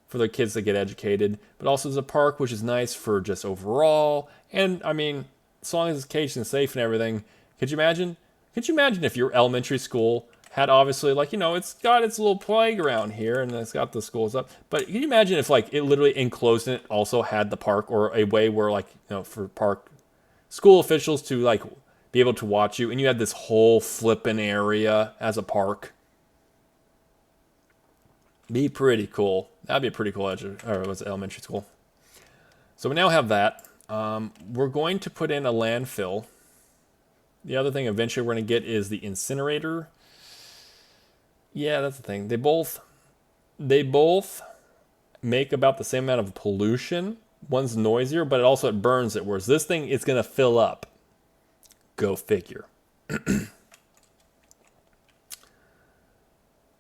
for the kids to get educated, but also there's a park, which is nice for just overall. And I mean, as long as it's caged and safe and everything, could you imagine if your elementary school had obviously it's got its little playground here and it's got the schools up, but can you imagine if it literally enclosed and it also had the park, or a way where for park school officials to be able to watch you, and you had this whole flippin' area as a park? Be pretty cool. That'd be a pretty cool or was it elementary school? So we now have that. We're going to put in a landfill. The other thing eventually we're going to get is the incinerator. Yeah, that's the thing. They both make about the same amount of pollution. One's noisier, but it burns it, whereas this thing is going to fill up. Go figure.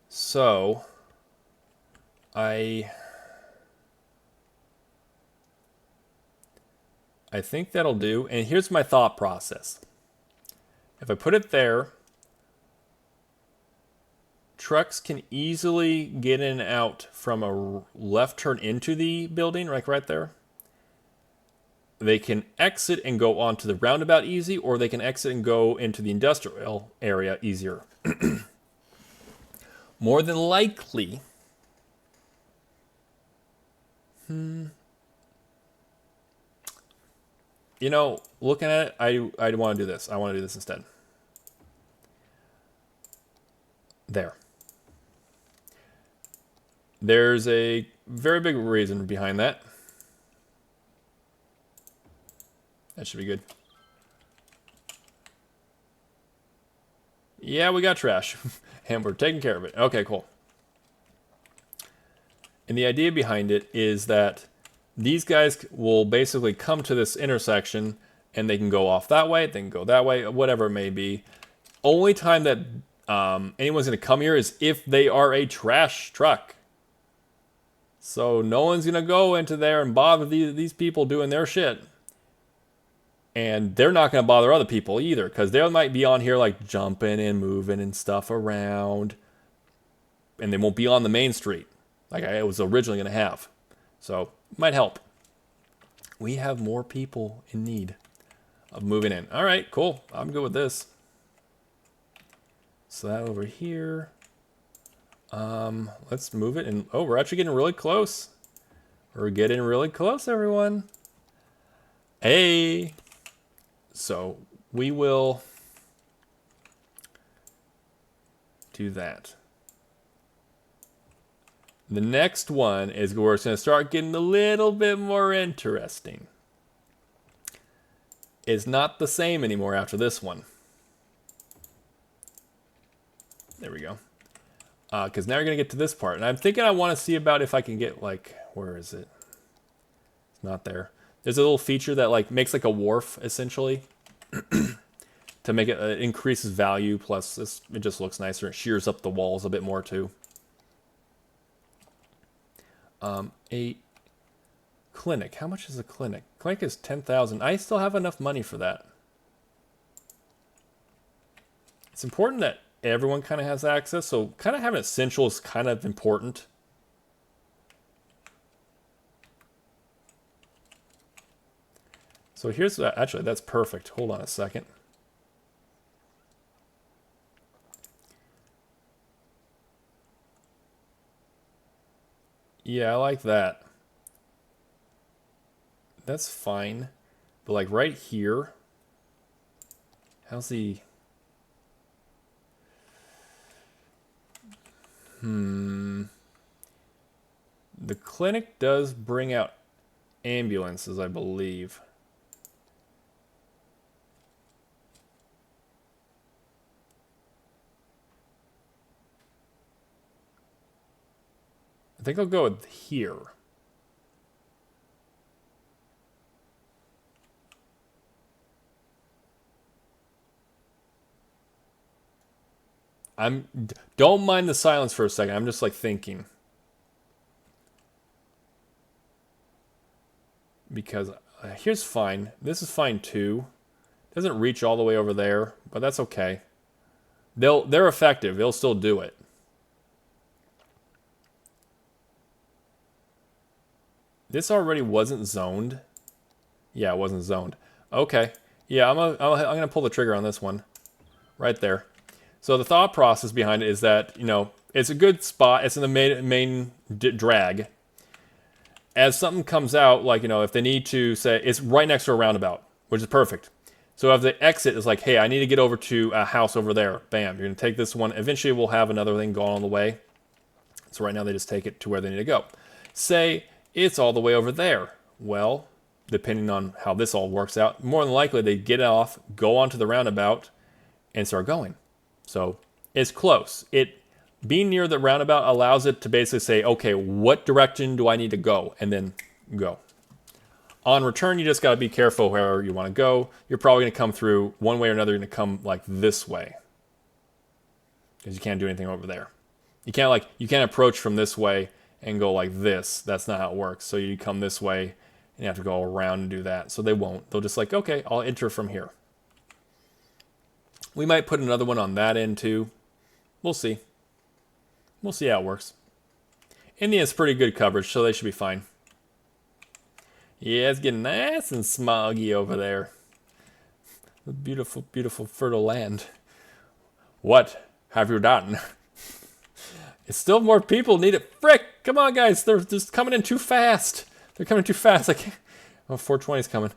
So, I think that'll do. And here's my thought process. If I put it there, trucks can easily get in and out from a left turn into the building, like right there. They can exit and go onto the roundabout easy, or they can exit and go into the industrial area easier. More than likely, you know, looking at it, I want to do this. I want to do this instead. There. There's a very big reason behind that. That should be good. Yeah, we got trash. And we're taking care of it. Okay, cool. And the idea behind it is that these guys will basically come to this intersection and they can go off that way, they can go that way, whatever it may be. Only time that anyone's going to come here is if they are a trash truck. So no one's going to go into there and bother these people doing their shit. And they're not going to bother other people either, because they might be on here like jumping and moving and stuff around. And they won't be on the main street like I was originally going to have. So it might help. We have more people in need of moving in. All right, cool. I'm good with this. So that over here. Let's move it. And oh, we're actually getting really close. We're getting really close, everyone. Hey. So we will do that. The next one is where it's going to start getting a little bit more interesting. It's not the same anymore after this one. There we go. Because now you're going to get to this part. And I'm thinking I want to see about if I can get, like, where is it? It's not there. There's a little feature that like makes like a wharf essentially to make it increases value. Plus, it just looks nicer. It shears up the walls a bit more too. A clinic. How much is a clinic? Clinic is 10,000. I still have enough money for that. It's important that everyone kind of has access. So kind of having essential is kind of important. So here's that. Actually, that's perfect. Hold on a second. Yeah, I like that. That's fine. But like right here, how's the... The clinic does bring out ambulances, I believe. I think I'll go with here. Don't mind the silence for a second. I'm just like thinking. Because here's fine. This is fine too. Doesn't reach all the way over there, but that's okay. They're effective. They'll still do it. This already wasn't zoned. Yeah, it wasn't zoned. Okay. Yeah, I'm gonna pull the trigger on this one. Right there. So the thought process behind it is that, you know, it's a good spot. It's in the main drag. As something comes out, like, you know, if they need to say, it's right next to a roundabout, which is perfect. So if the exit is like, hey, I need to get over to a house over there. Bam, you're going to take this one. Eventually we'll have another thing going on the way. So right now they just take it to where they need to go. Say it's all the way over there. Well, depending on how this all works out, more than likely they get off, go onto the roundabout, and start going. So it's close. It being near the roundabout allows it to basically say, okay, what direction do I need to go? And then go. On return, you just got to be careful wherever you want to go. You're probably going to come through one way or another. You're going to come like this way because you can't do anything over there. You can't approach from this way and go like this. That's not how it works. So you come this way and you have to go around and do that. So they won't. They'll just like, okay, I'll enter from here. We might put another one on that end too. We'll see. We'll see how it works. In the end, it's pretty good coverage, so they should be fine. Yeah, it's getting nice and smoggy over there. The beautiful, beautiful, fertile land. What have you done? It's still more people need it. Frick! Come on, guys. They're just coming in too fast. They're coming too fast. I can't. Oh, 420 is coming.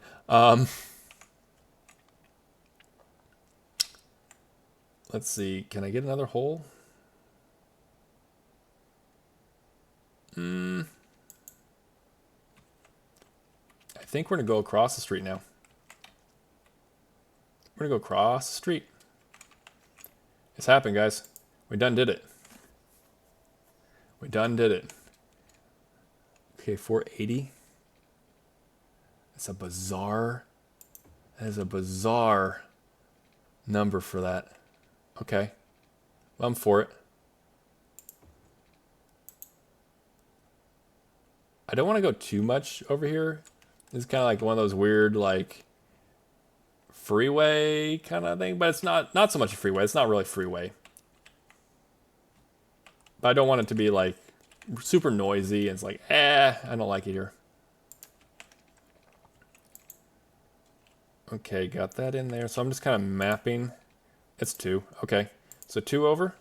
Let's see. Can I get another hole? I think we're going to go across the street now. We're going to go across the street. It's happened, guys. We done did it. We done did it. Okay, 480. That's a bizarre... That is a bizarre number for that. Okay. I'm for it. I don't want to go too much over here. This is kind of like one of those weird, like, freeway kind of thing. But it's not so much a freeway. It's not really a freeway. But I don't want it to be, like, super noisy. And it's like, I don't like it here. Okay, got that in there. So I'm just kind of mapping. It's 2. Okay. So 2 over.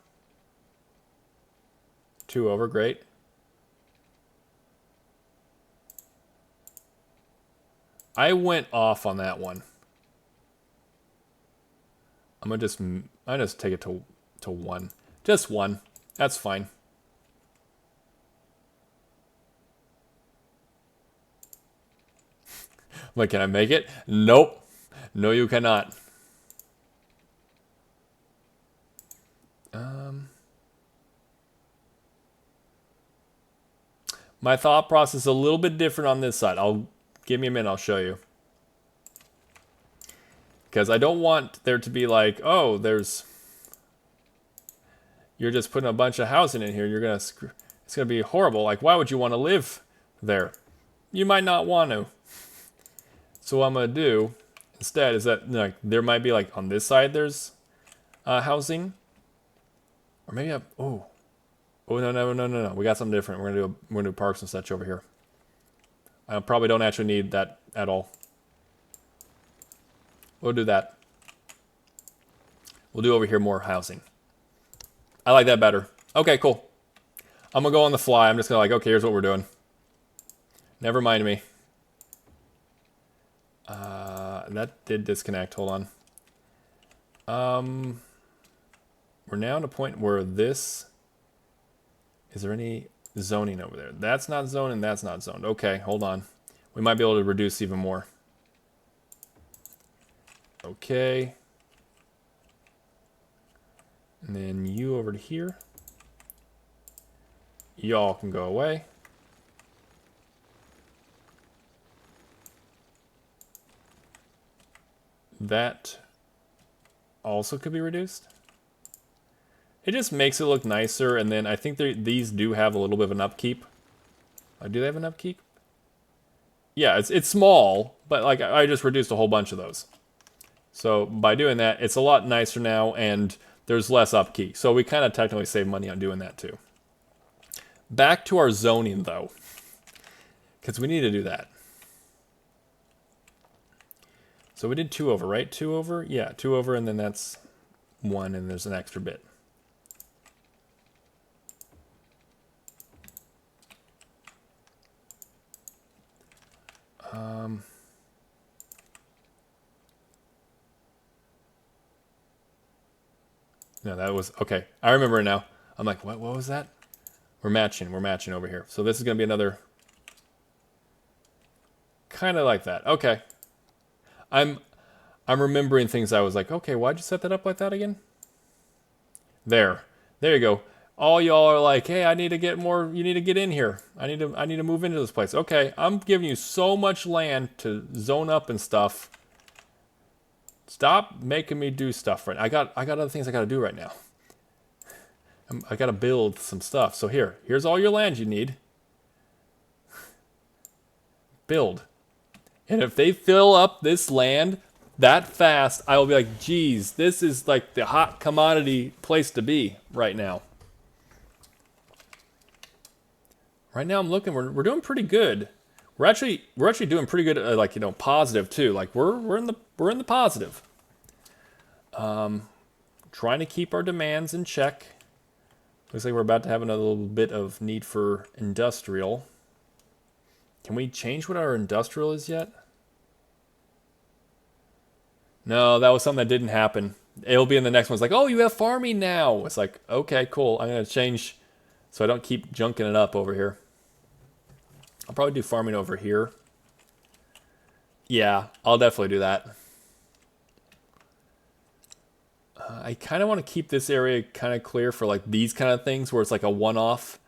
2 over. Great. I went off on that one. I'm gonna just take it to 1. Just 1. That's fine. Like, can I make it? Nope. No, you cannot. My thought process is a little bit different on this side. Give me a minute, I'll show you. Because I don't want there to be like, oh, you're just putting a bunch of housing in here. It's gonna be horrible. Like, why would you want to live there? You might not want to. So what I'm gonna do instead is that, like, there might be like on this side there's housing, or maybe oh no. We got something different. We're gonna do parks and such over here. I probably don't actually need that at all. We'll do that. We'll do over here more housing. I like that better. Okay, cool. I'm gonna go on the fly. I'm just gonna like, okay, here's what we're doing. Never mind me. That did disconnect. Hold on. We're now at a point where this... Is there any zoning over there? That's not zoned and that's not zoned. Okay, hold on. We might be able to reduce even more. Okay. And then you over to here. Y'all can go away. That also could be reduced. It just makes it look nicer, and then I think these do have a little bit of an upkeep. Do they have an upkeep? Yeah, it's small, but like I just reduced a whole bunch of those. So by doing that, it's a lot nicer now, and there's less upkeep. So we kind of technically save money on doing that too. Back to our zoning though, because we need to do that. So we did 2 over, right? 2 over? Yeah, 2 over, and then that's 1, and there's an extra bit. No, that was... Okay, I remember it now. I'm like, what was that? We're matching over here. So this is going to be another kind of like that. Okay. I'm remembering things I was like, okay, why'd you set that up like that again? There you go. All y'all are like, hey, I need to get more. You need to get in here. I need to move into this place. Okay, I'm giving you so much land to zone up and stuff. Stop making me do stuff right now. I got other things I got to do right now. I got to build some stuff. So here's all your land you need. Build. And if they fill up this land that fast, I will be like, geez, this is like the hot commodity place to be right now. Right now I'm looking, we're doing pretty good. We're actually doing pretty good, like, you know, positive too. Like we're in the positive. Trying to keep our demands in check. Looks like we're about to have another little bit of need for industrial. Can we change what our industrial is yet? No, that was something that didn't happen. It'll be in the next one. It's like, oh, you have farming now. It's like, okay, cool. I'm going to change so I don't keep junking it up over here. I'll probably do farming over here. Yeah, I'll definitely do that. I kind of want to keep this area kind of clear for like these kind of things where it's like a one-off.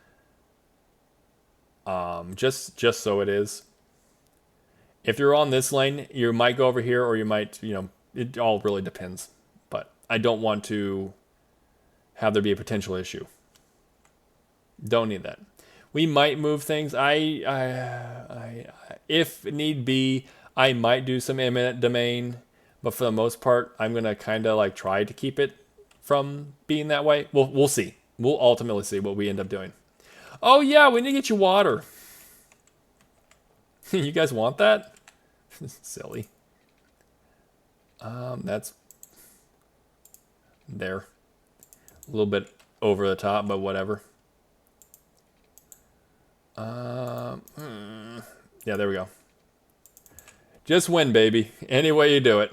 Just so it is. If you're on this lane, you might go over here, or you might, you know, it all really depends. But I don't want to have there be a potential issue. Don't need that. We might move things. If need be, I might do some eminent domain, but for the most part, I'm gonna kind of like try to keep it from being that way. We'll see. We'll ultimately see what we end up doing. Oh yeah, we need to get you water. You guys want that? Silly. That's there. A little bit over the top, but whatever. Yeah, there we go. Just win, baby. Any way you do it.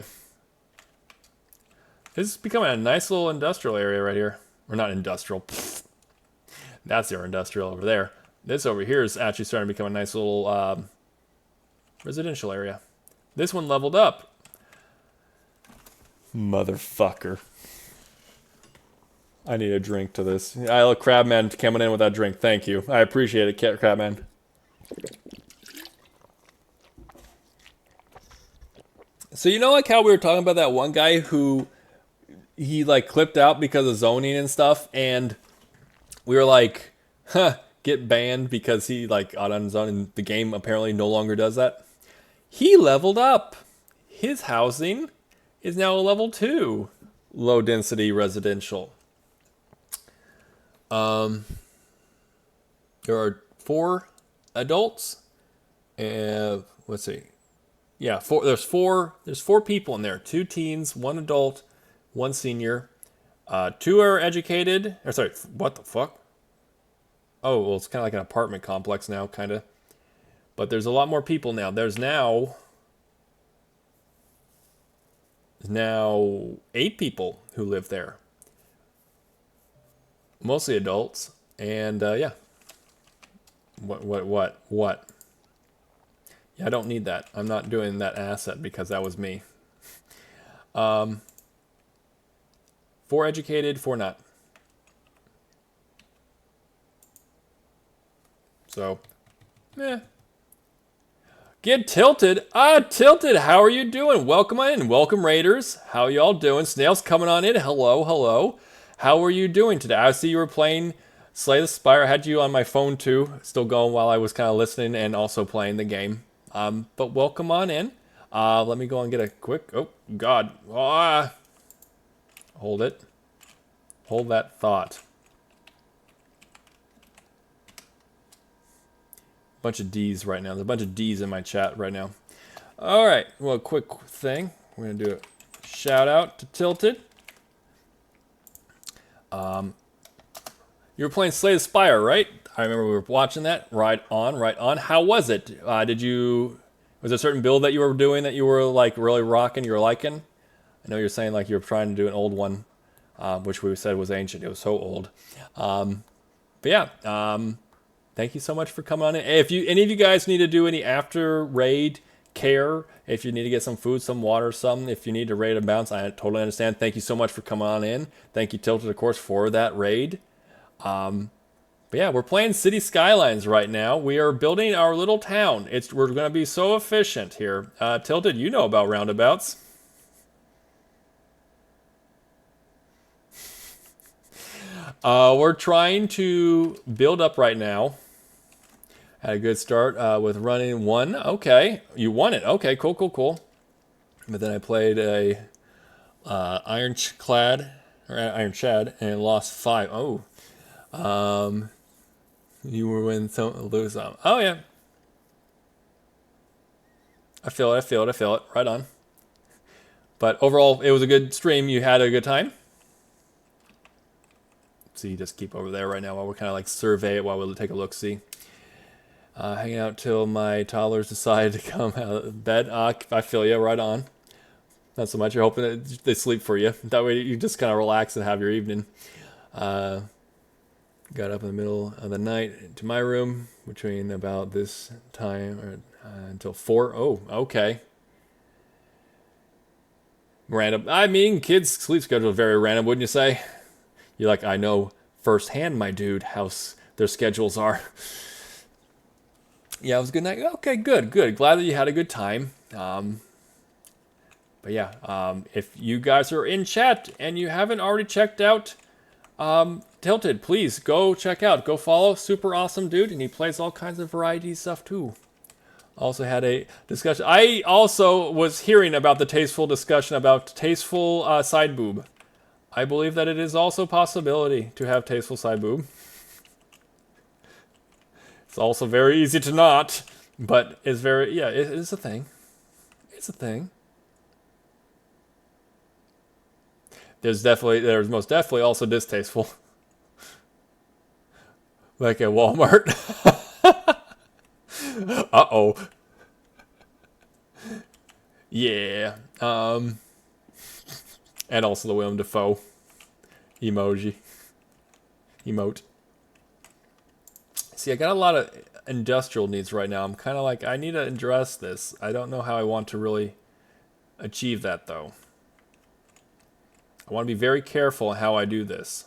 This is becoming a nice little industrial area right here. Or not industrial. Pfft. That's your industrial over there. This over here is actually starting to become a nice little residential area. This one leveled up. Motherfucker. I need a drink to this. I look, Crabman coming in with that drink. Thank you. I appreciate it, Crabman. So you know, like how we were talking about that one guy who he like clipped out because of zoning and stuff, and we were like, huh, get banned because he like got on zoning. The game apparently no longer does that. He leveled up. His housing is now a level 2 low density residential. There are 4 adults, and let's see. Yeah, there's four people in there. 2 teens, 1 adult, 1 senior. 2 are educated. Or sorry, what the fuck? Oh, well, it's kind of like an apartment complex now, kind of. But there's a lot more people now. There's now 8 people who live there. Mostly adults. And, yeah. What? Yeah, I don't need that. I'm not doing that asset because that was me. 4 educated, 4 not. So, Get Tilted. Tilted, how are you doing? Welcome in. Welcome, Raiders. How y'all doing? Snail's coming on in. Hello. How are you doing today? I see you were playing Slay the Spire. I had you on my phone too, still going while I was kind of listening and also playing the game. But welcome on in. Let me go and get a quick... Oh, God. Hold it. Hold that thought. Bunch of D's right now. There's a bunch of D's in my chat right now. All right. Well, quick thing. We're going to do a shout out to Tilted. You were playing Slay the Spire, right? I remember we were watching that. Right on. How was it? Was there a certain build that you were doing that you were like really rocking, you were liking? I know you're saying like you were trying to do an old one, which we said was ancient. It was so old. But yeah, thank you so much for coming on in. If you any of you guys need to do any after raid care, if you need to get some food, some water, something, if you need to raid and bounce, I totally understand. Thank you so much for coming on in. Thank you, Tilted, of course, for that raid. But yeah, we're playing City Skylines right now. We are building our little town. We're going to be so efficient here. Tilted, you know about roundabouts. We're trying to build up right now. Had a good start with running 1. Okay, you won it. Okay, cool, cool, cool. But then I played a Iron Chad and lost 5. Oh, you were win some, lose some. Oh yeah, I feel it. Right on. But overall, it was a good stream. You had a good time. So you just keep over there right now while we kind of like survey it while we take a look. See. Hanging out till my toddlers decide to come out of bed. I feel you, right on. Not so much. You're hoping that they sleep for you. That way you just kind of relax and have your evening. Got up in the middle of the night to my room between about this time until 4. Oh, okay. Random. I mean, kids' sleep schedule is very random, wouldn't you say? You're like, I know firsthand, my dude, how their schedules are. Yeah, it was a good night. Okay, good. Glad that you had a good time. But yeah, if you guys are in chat and you haven't already checked out Tilted, please go check out. Go follow. Super awesome dude, and he plays all kinds of variety stuff too. Also had a discussion. I also was hearing about the tasteful discussion about tasteful side boob. I believe that it is also a possibility to have tasteful side boob. It's also very easy to not, but it's very, yeah, it is a thing. It's a thing. There's most definitely also distasteful. Like at Walmart. Uh-oh. Yeah. And also the Willem Dafoe emote. See, I got a lot of industrial needs right now. I'm kind of like, I need to address this. I don't know how I want to really achieve that, though. I want to be very careful how I do this.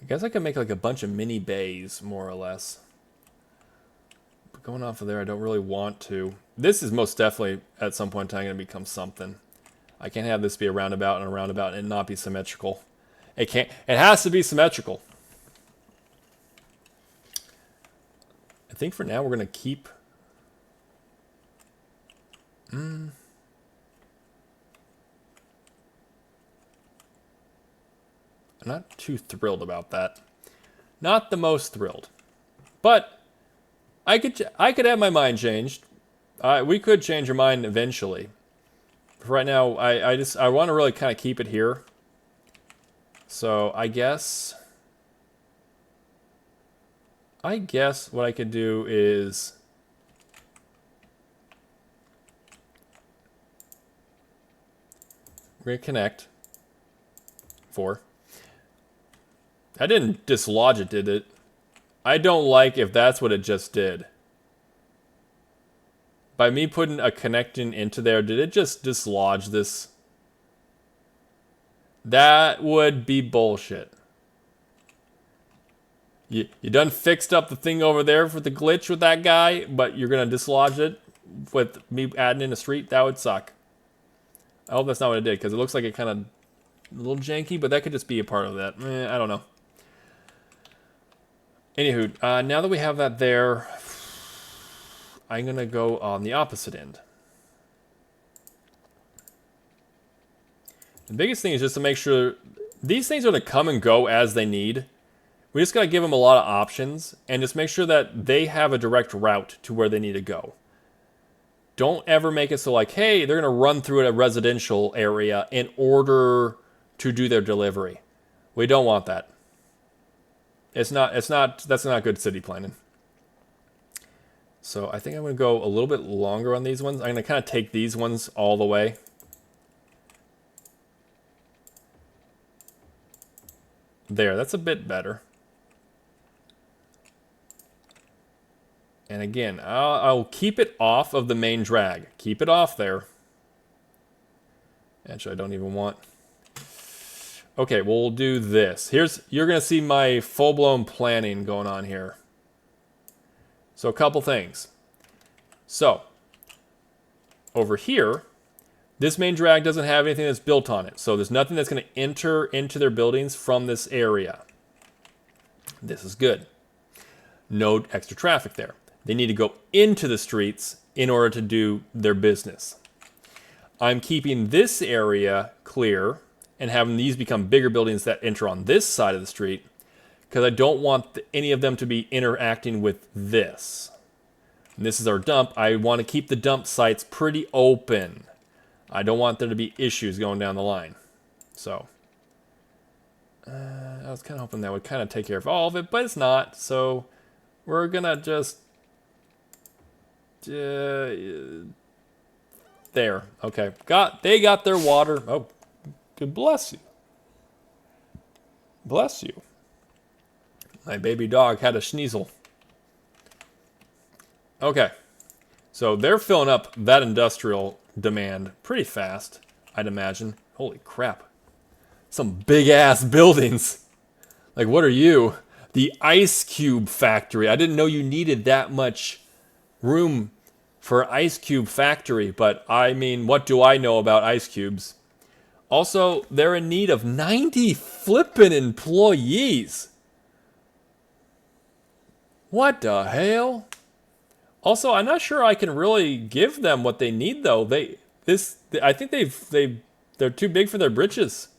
I guess I could make like a bunch of mini bays, more or less. But going off of there, I don't really want to. This is most definitely, at some point in time, going to become something. I can't have this be a roundabout and a roundabout and not be symmetrical. It can't. It has to be symmetrical. I think for now we're going to keep... I'm not too thrilled about that. Not the most thrilled. But I could have my mind changed. We could change our mind eventually. For right now, I want to really kind of keep it here. So I guess what I could do is we're gonna connect 4. I didn't dislodge it, did it? I don't like if that's what it just did. By me putting a connecting into there, did it just dislodge this? That would be bullshit. You done fixed up the thing over there for the glitch with that guy, but you're going to dislodge it with me adding in a street? That would suck. I hope that's not what it did, because it looks like it kind of a little janky, but that could just be a part of that. I don't know. Anywho, now that we have that there... I'm going to go on the opposite end. The biggest thing is just to make sure these things are to come and go as they need. We just got to give them a lot of options and just make sure that they have a direct route to where they need to go. Don't ever make it so like, hey, they're going to run through a residential area in order to do their delivery. We don't want that. That's not good city planning. So I think I'm going to go a little bit longer on these ones. I'm going to kind of take these ones all the way. there. That's a bit better. And again, I'll keep it off of the main drag. Keep it off there. Actually, I don't even want... Okay, well, we'll do this. You're going to see my full-blown planning going on here. So a couple things. So, over here, this main drag doesn't have anything that's built on it. So there's nothing that's going to enter into their buildings from this area. This is good. No extra traffic there. They need to go into the streets in order to do their business. I'm keeping this area clear and having these become bigger buildings that enter on this side of the street because I don't want any of them to be interacting with this. And this is our dump. I want to keep the dump sites pretty open. I don't want there to be issues going down the line. So, I was kind of hoping that would kind of take care of all of it, but it's not. So, we're going to just... there. Okay. They got their water. Oh, good bless you. Bless you. My baby dog had a sneasel. Okay. So they're filling up that industrial demand pretty fast, I'd imagine. Holy crap. Some big-ass buildings. Like, what are you? The ice cube factory. I didn't know you needed that much room for an ice cube factory, but I mean, what do I know about ice cubes? Also, they're in need of 90 flippin' employees. What the hell? Also, I'm not sure I can really give them what they need, though. I think they're too big for their britches.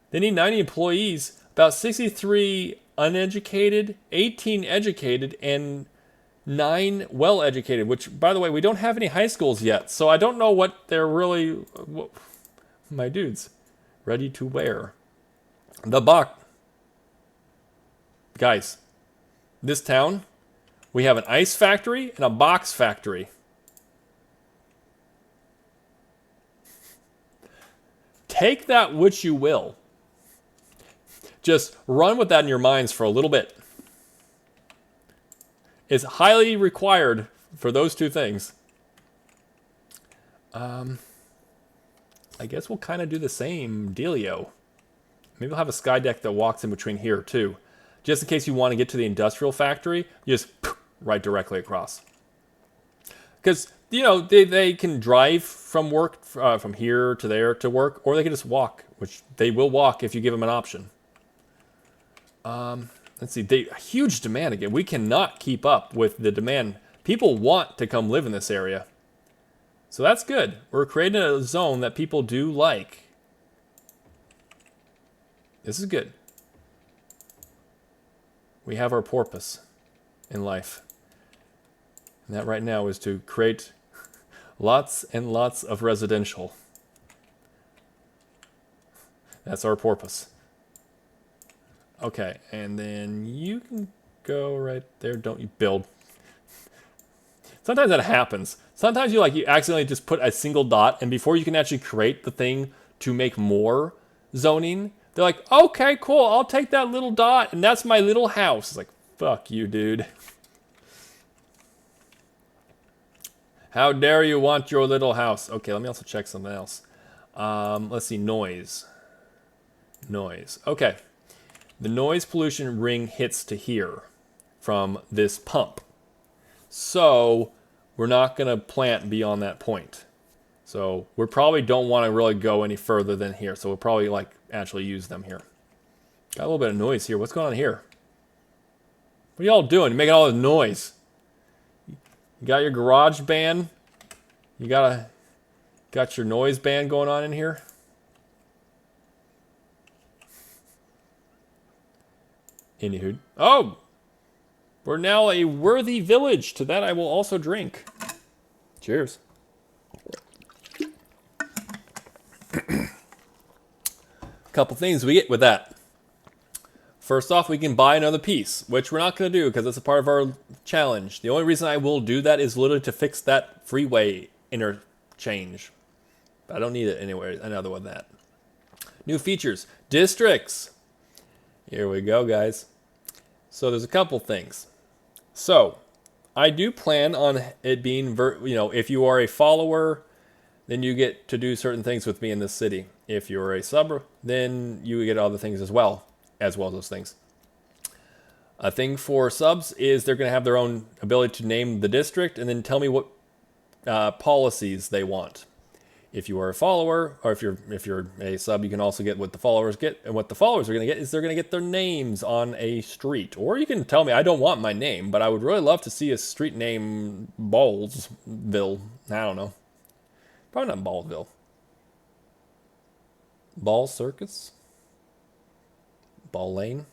They need 90 employees, about 63 uneducated, 18 educated, and 9 well-educated, which, by the way, we don't have any high schools yet, so I don't know what they're really... my dudes, ready to wear. The buck. Guys, this town, we have an ice factory and a box factory. Take that which you will. Just run with that in your minds for a little bit. It's highly required for those two things. I guess we'll kind of do the same dealio. Maybe we'll have a sky deck that walks in between here too. Just in case you want to get to the industrial factory, you just right directly across. Because, you know, they can drive from work, from here to there to work, or they can just walk, which they will walk if you give them an option. Let's see, huge demand again. We cannot keep up with the demand. People want to come live in this area. So that's good. We're creating a zone that people do like. This is good. We have our purpose in life. And that right now is to create lots and lots of residential. That's our purpose. Okay, and then you can go right there. Don't you build. Sometimes that happens. Sometimes you accidentally just put a single dot, and before you can actually create the thing to make more zoning, they're like, okay, cool, I'll take that little dot, and that's my little house. It's like, fuck you, dude. How dare you want your little house? Okay, let me also check something else. Let's see, noise. Noise. Okay. The noise pollution ring hits to here from this pump. So we're not going to plant beyond that point. So we probably don't want to really go any further than here. So we'll probably actually use them here. Got a little bit of noise here. What's going on here? What are y'all doing? You're making all this noise. You got your garage band? You got your noise band going on in here? Anywho. Oh! We're now a worthy village. To that I will also drink. Cheers. Couple things we get with that. First off, we can buy another piece, which we're not going to do because it's a part of our challenge. The only reason I will do that is literally to fix that freeway interchange. But I don't need it anyway, another one that. New features. Districts. Here we go, guys. So there's a couple things. So I do plan on it being, if you are a follower, then you get to do certain things with me in this city. If you're a sub, then you get other things as well as those things. A thing for subs is they're going to have their own ability to name the district and then tell me what policies they want. If you are a follower, or if you're a sub, you can also get what the followers get. And what the followers are going to get is they're going to get their names on a street. Or you can tell me, I don't want my name, but I would really love to see a street name Ballsville. I don't know. Probably not Ballsville. Ball Circus? Ball Lane?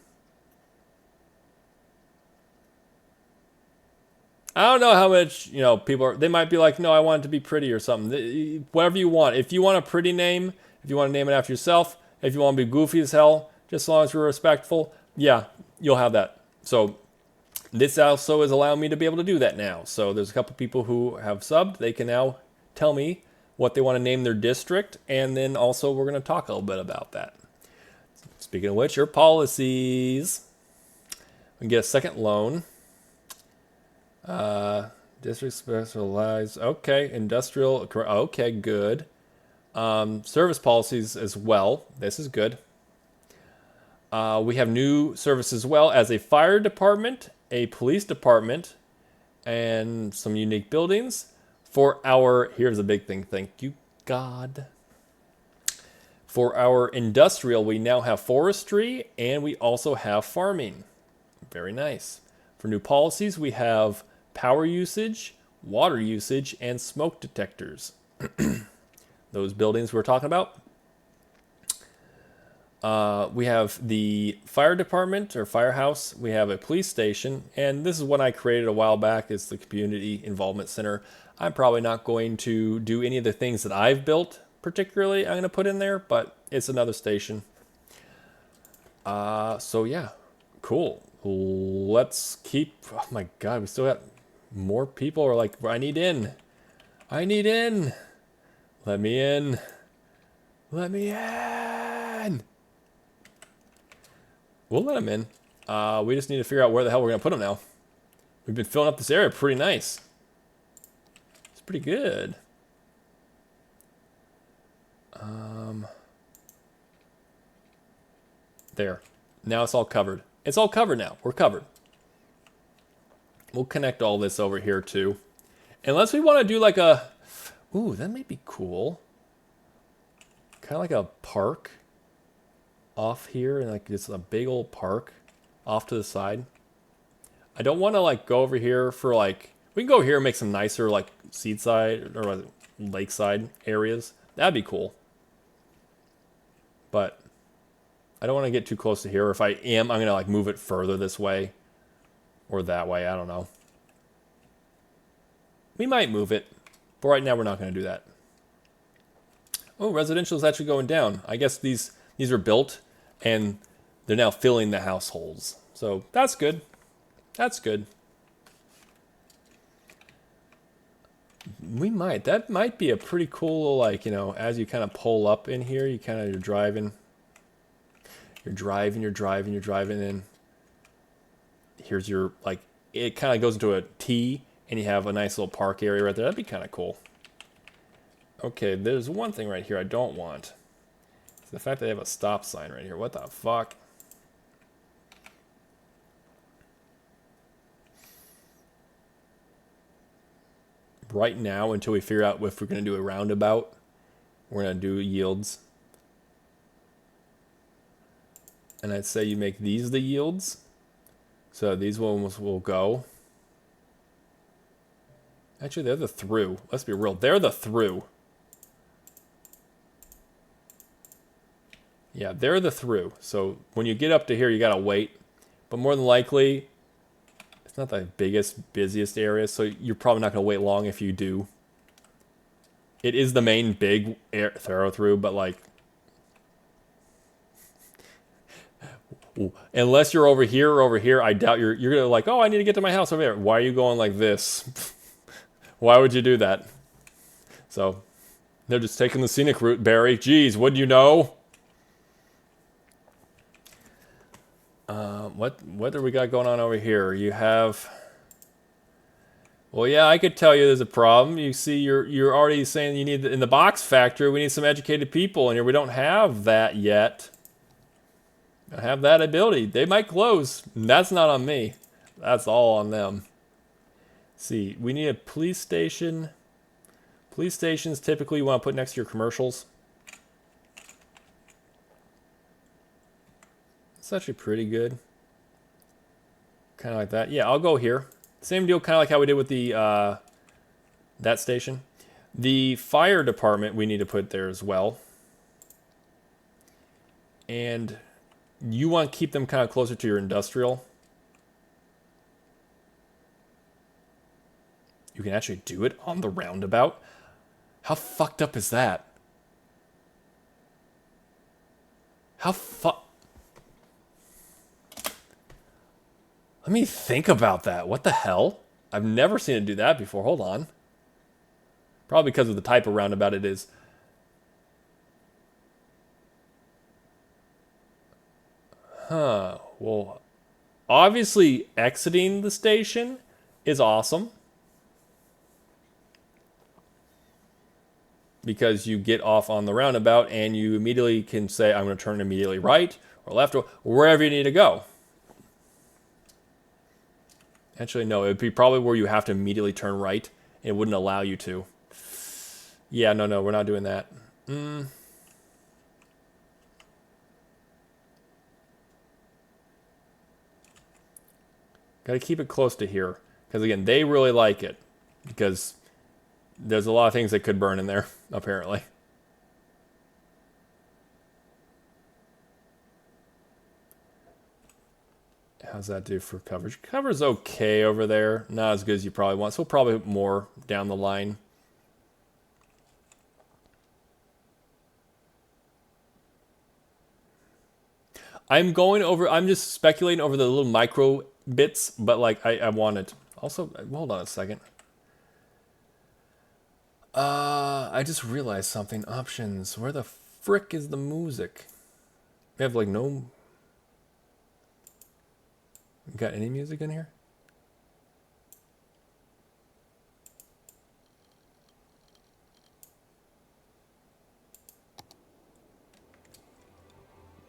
I don't know how much, people are, they might be like, no, I want it to be pretty or something. Whatever you want. If you want a pretty name, if you want to name it after yourself, if you want to be goofy as hell, just as long as you're respectful, yeah, you'll have that. So this also is allowing me to be able to do that now. So there's a couple people who have subbed. They can now tell me what they want to name their district. And then also we're going to talk a little bit about that. Speaking of which, your policies. We can get a second loan. District specialized. Okay. Industrial. Okay, good. Service policies as well. This is good. We have new services as well as a fire department, a police department, and some unique buildings. For our, here's a big thing. Thank you, God. For our industrial, we now have forestry and we also have farming. Very nice. For new policies, we have power usage, water usage, and smoke detectors. Those buildings we're talking about. We have the fire department or firehouse. We have a police station. And this is one I created a while back. It's the Community Involvement Center. I'm probably not going to do any of the things that I've built particularly. I'm going to put in there, but it's another station. So yeah, cool. Let's keep, oh my God, we still got more people are like, I need in. I need in. Let me in. Let me in. We'll let them in. We just need to figure out where the hell we're going to put them now. We've been filling up this area pretty nice. It's pretty good. There. Now it's all covered. It's all covered now. We're covered. We'll connect all this over here too. Unless we want to do like a... Ooh, that may be cool. Kind of like a park off here. And like it's a big old park off to the side. I don't want to like go over here for like... We can go here and make some nicer like seaside or lakeside areas. That'd be cool. But I don't want to get too close to here. Or if I am, I'm going to like move it further this way. Or that way, I don't know. We might move it. But right now, we're not going to do that. Oh, residential is actually going down. I guess these are built. And they're now filling the households. So that's good. That's good. That might be a pretty cool, like, as you kind of pull up in here, you're driving. You're driving, and here's your, like, it kind of goes into a T, and you have a nice little park area right there. That'd be kind of cool. Okay, there's one thing right here I don't want. It's the fact that they have a stop sign right here. What the fuck? Right now, until we figure out if we're going to do a roundabout, we're going to do yields. And I'd say you make these the yields. So these ones will go. Actually, they're the through. Let's be real. They're the through. Yeah, they're the through. So when you get up to here, you got to wait. But more than likely, it's not the biggest, busiest area. So you're probably not going to wait long if you do. It is the main big thorough through, but like... Unless you're over here or over here, I doubt you're gonna like, oh, I need to get to my house over there. Why are you going like this? Why would you do that? So they're just taking the scenic route, Barry. Jeez, wouldn't you know? What do we got going on over here? You have... Well, yeah, I could tell you there's a problem. You see, you're already saying you need... In the box factory, we need some educated people, and here we don't have that yet. Don't have that ability. They might close. That's not on me. That's all on them. See, we need a police station. Police stations typically you want to put next to your commercials. It's actually pretty good. Kind of like that. Yeah, I'll go here. Same deal, kind of like how we did with the that station. The fire department we need to put there as well. And you want to keep them kind of closer to your industrial. You can actually do it on the roundabout. How fucked up is that? How Let me think about that. What the hell? I've never seen it do that before. Hold on. Probably because of the type of roundabout it is. Huh. Well, obviously exiting the station is awesome. Because you get off on the roundabout and you immediately can say, I'm going to turn immediately right or left or wherever you need to go. Actually, no, it would be probably where you have to immediately turn right. It wouldn't allow you to. Yeah, no, we're not doing that. Got to keep it close to here. Because, again, they really like it. Because there's a lot of things that could burn in there, apparently. How's that do for coverage? Cover's okay over there. Not as good as you probably want. So probably more down the line. I'm just speculating over the little micro bits, but like I want it. Also, hold on a second. I just realized something. Options. Where the frick is the music? We have like no... Got any music in here?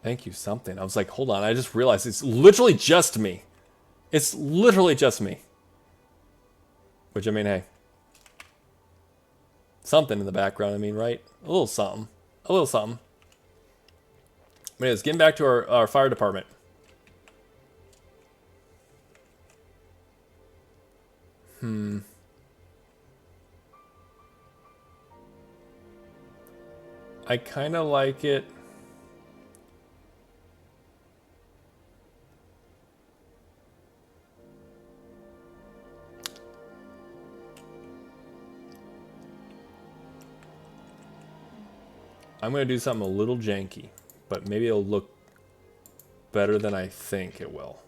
Thank you, something. I was like, hold on. I just realized it's literally just me. It's literally just me. Which, I mean, hey. Something in the background, I mean, right? A little something. A little something. But anyways, getting back to our fire department. I kind of like it. I'm going to do something a little janky, but maybe it'll look better than I think it will.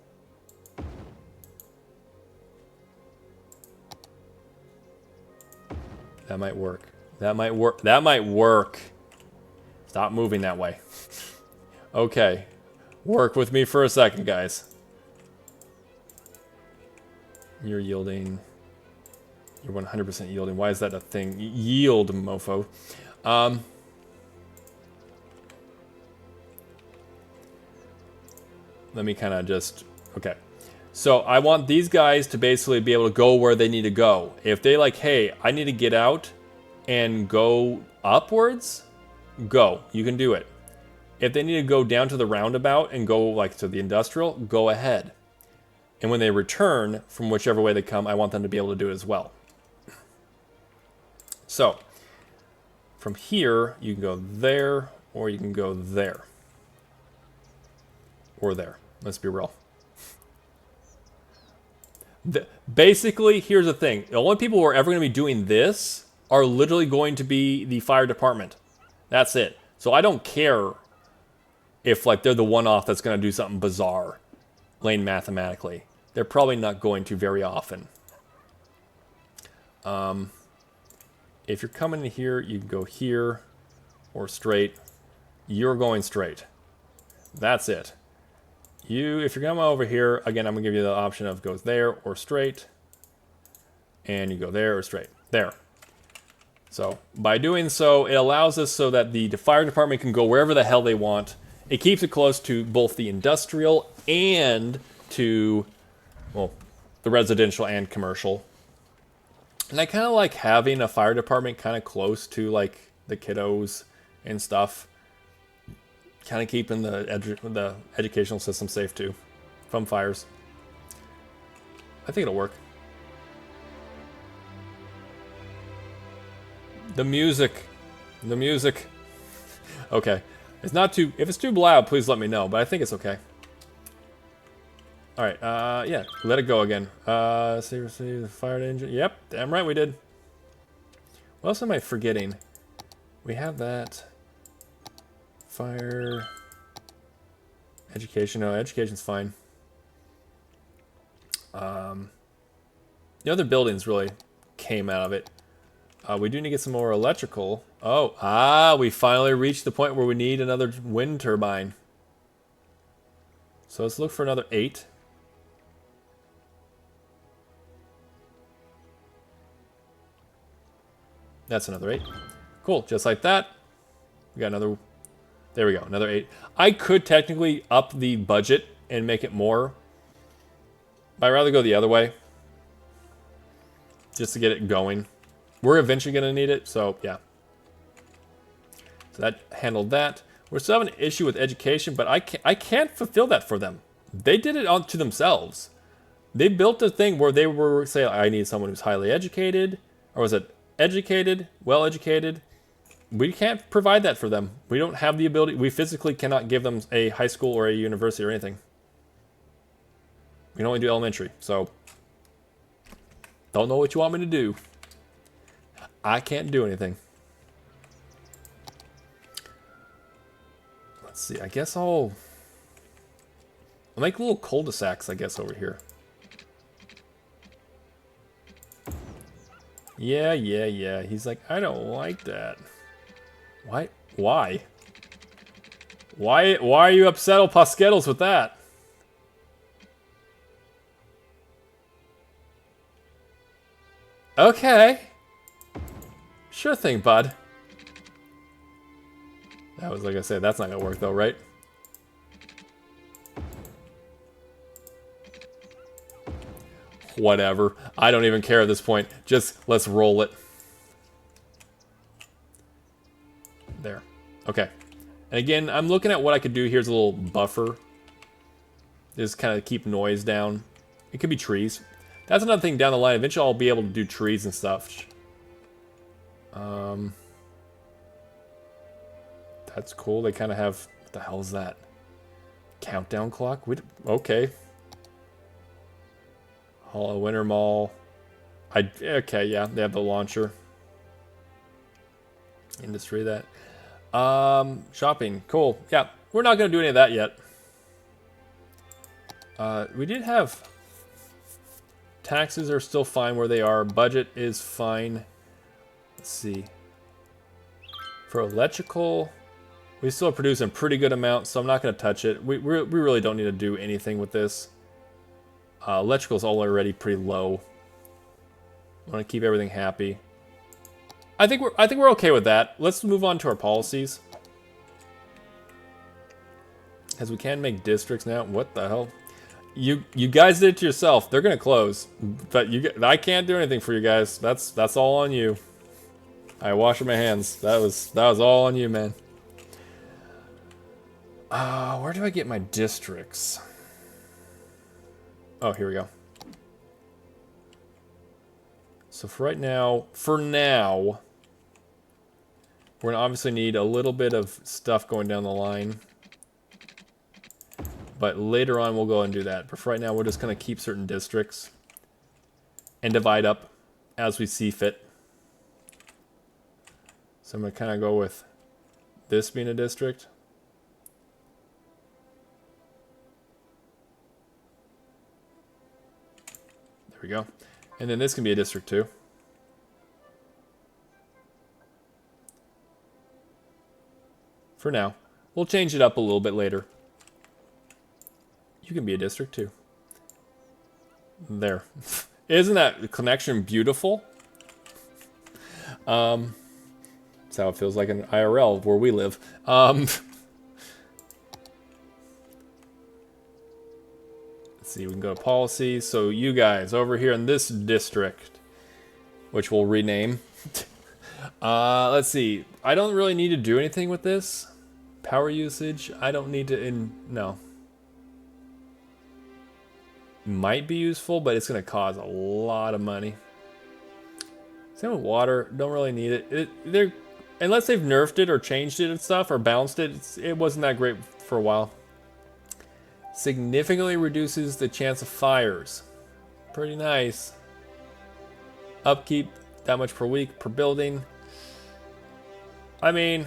That might work. That might work. That might work. Stop moving that way. Okay. Work with me for a second, guys. You're yielding. You're 100% yielding. Why is that a thing? Yield, mofo. Let me kind of just... Okay. So I want these guys to basically be able to go where they need to go. If they like, hey, I need to get out and go upwards, go. You can do it. If they need to go down to the roundabout and go like to the industrial, go ahead. And when they return from whichever way they come, I want them to be able to do it as well. So from here, you can go there, or you can go there. Or there. Let's be real. Basically, here's the thing. The only people who are ever going to be doing this are literally going to be the fire department. That's it. So I don't care if like they're the one-off that's going to do something bizarre, lane mathematically. They're probably not going to very often. If you're coming in here, you can go here or straight. You're going straight. That's it. if you're going over here, again, I'm going to give you the option of goes there or straight. And you go there or straight. There. So by doing so, it allows us so that the fire department can go wherever the hell they want. It keeps it close to both the industrial and to, well, the residential and commercial. And I kind of like having a fire department kind of close to like the kiddos and stuff. Kind of keeping the educational system safe too from fires. I think it'll work. The music. Okay. It's not too, if it's too loud, please let me know, but I think it's okay. All right, yeah, let it go again. Seriously, the fire engine. Yep, damn right we did. What else am I forgetting? We have that. Fire. Education. No, education's fine. The other buildings really came out of it. We do need to get some more electrical. Oh, we finally reached the point where we need another wind turbine. So let's look for another 8. That's another 8. Cool, just like that. We got another, there we go, another 8. I could technically up the budget and make it more, but I'd rather go the other way. Just to get it going. We're eventually going to need it, so yeah. So that handled that. We're still having an issue with education, but I can't fulfill that for them. They did it onto themselves. They built a thing where they were saying, I need someone who's highly educated, or was it educated, well-educated? We can't provide that for them. We don't have the ability. We physically cannot give them a high school or a university or anything. We can only do elementary, so don't know what you want me to do. I can't do anything. Let's see, I guess I'll make little cul-de-sacs, I guess, over here. Yeah. He's like, I don't like that. Why? Why are you upset, Pasquettles, with that? Okay. Sure thing, bud. That was, like I said, that's not gonna work though, right? Whatever. I don't even care at this point. Just let's roll it. There. Okay. And again, I'm looking at what I could do. Here's a little buffer. Just kind of keep noise down. It could be trees. That's another thing down the line. Eventually I'll be able to do trees and stuff. That's cool. They kind of have... What the hell is that? Countdown clock? Okay. Hall Winter Mall. Okay, yeah. They have the launcher. Industry, that. Shopping. Cool. Yeah. We're not going to do any of that yet. We did have... Taxes are still fine where they are. Budget is fine. Let's see. For electrical, we still produce a pretty good amount, so I'm not going to touch it. We really don't need to do anything with this. Electrical is already pretty low. I want to keep everything happy. I think we're okay with that. Let's move on to our policies. As we can make districts now. What the hell? You guys did it to yourself. They're gonna close, but I can't do anything for you guys. That's all on you. I wash my hands. That was all on you, man. Where do I get my districts? Oh, here we go. So for now, we're gonna obviously need a little bit of stuff going down the line. But later on, we'll go and do that. But for right now, we're just going to keep certain districts and divide up as we see fit. So I'm going to kind of go with this being a district. There we go. And then this can be a district too. For now. We'll change it up a little bit later. You can be a district too. There. Isn't that connection beautiful? That's how it feels like in IRL where we live. Let's see, we can go to policy. So you guys over here in this district, which we'll rename. Let's see. I don't really need to do anything with this. Power usage, I don't need to, no. Might be useful, but it's going to cause a lot of money. Same with water, don't really need it. Unless they've nerfed it or changed it and stuff, or balanced it, it wasn't that great for a while. Significantly reduces the chance of fires. Pretty nice. Upkeep, that much per week, per building. I mean,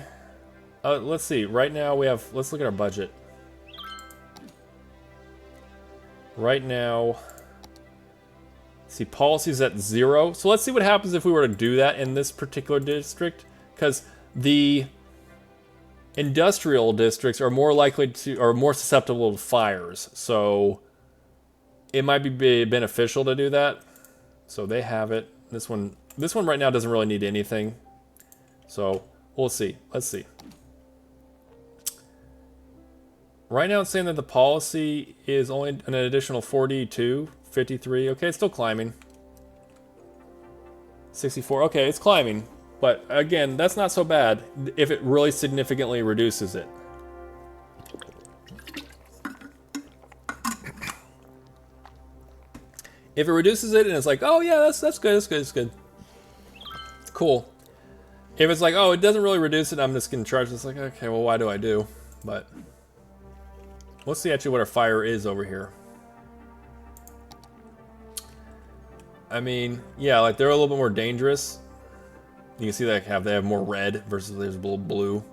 let's see. Right now we have, let's look at our budget. Right now, see, policy's at 0. So let's see what happens if we were to do that in this particular district. Because the industrial districts are more likely to, or more susceptible to fires. So it might be beneficial to do that. So they have it. This one right now doesn't really need anything. So we'll see. Let's see. Right now it's saying that the policy is only an additional 42, 53. Okay, it's still climbing. 64. Okay, it's climbing. But again, that's not so bad if it really significantly reduces it. If it reduces it and it's like, oh yeah, that's good, that's good. It's cool. If it's like, oh, it doesn't really reduce it, I'm just gonna charge this. Like, okay, well, why do I do? But let's see actually what our fire is over here. I mean, yeah, like they're a little bit more dangerous. You can see they have more red versus there's blue.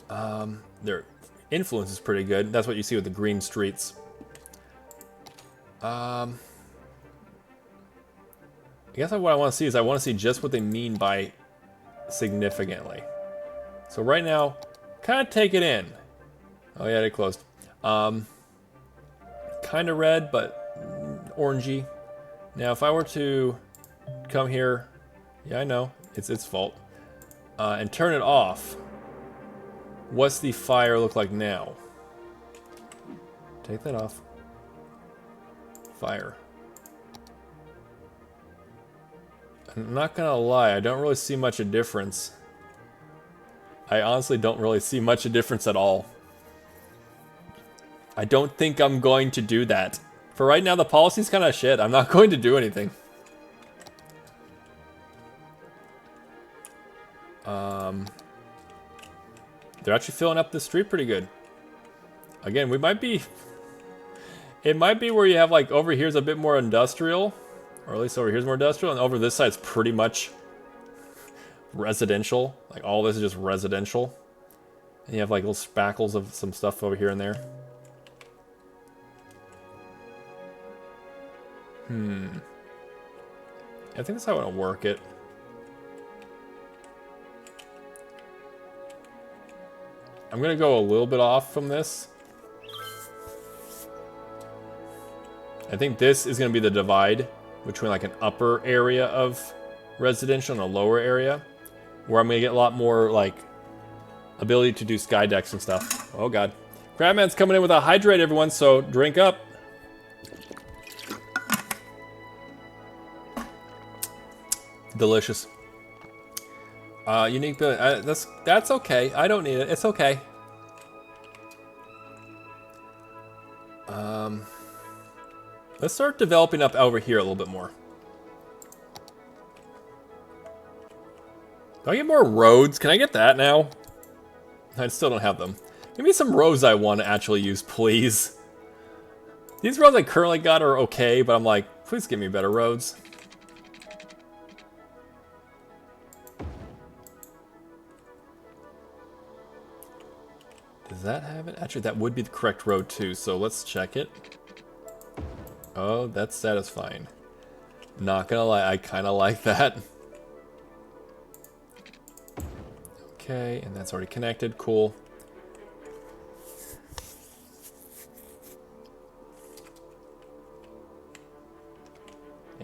Their influence is pretty good. That's what you see with the green streets. I guess what I want to see is I want to see just what they mean by significantly. So right now, kind of take it in. Oh yeah, they closed. Kind of red, but orangey. Now, if I were to come here, yeah, I know it's its fault, and turn it off, what's the fire look like now? Take that off. Fire. I'm not gonna lie, I don't really see much of a difference. I honestly don't really see much of a difference at all. I don't think I'm going to do that. For right now, the policy's kind of shit. I'm not going to do anything. They're actually filling up the street pretty good. Again, we might be... It might be where you have, like, over here's a bit more industrial. Or at least over here's more industrial. And over this side's pretty much residential. Like, all this is just residential. And you have, like, little spackles of some stuff over here and there. I think that's how I want to work it. I'm going to go a little bit off from this. I think this is going to be the divide between like an upper area of residential and a lower area, where I'm going to get a lot more like ability to do sky decks and stuff. Oh god. Crabman's coming in with a hydrate, everyone, so drink up. Delicious. Unique building. That's okay. I don't need it. It's okay. Let's start developing up over here a little bit more. Do I get more roads? Can I get that now? I still don't have them. Give me some roads I want to actually use, please. These roads I currently got are okay, but I'm like, please give me better roads. Does that have it? Actually, that would be the correct road too, so let's check it. Oh, that's satisfying. Not gonna lie, I kind of like that. Okay, and that's already connected, cool.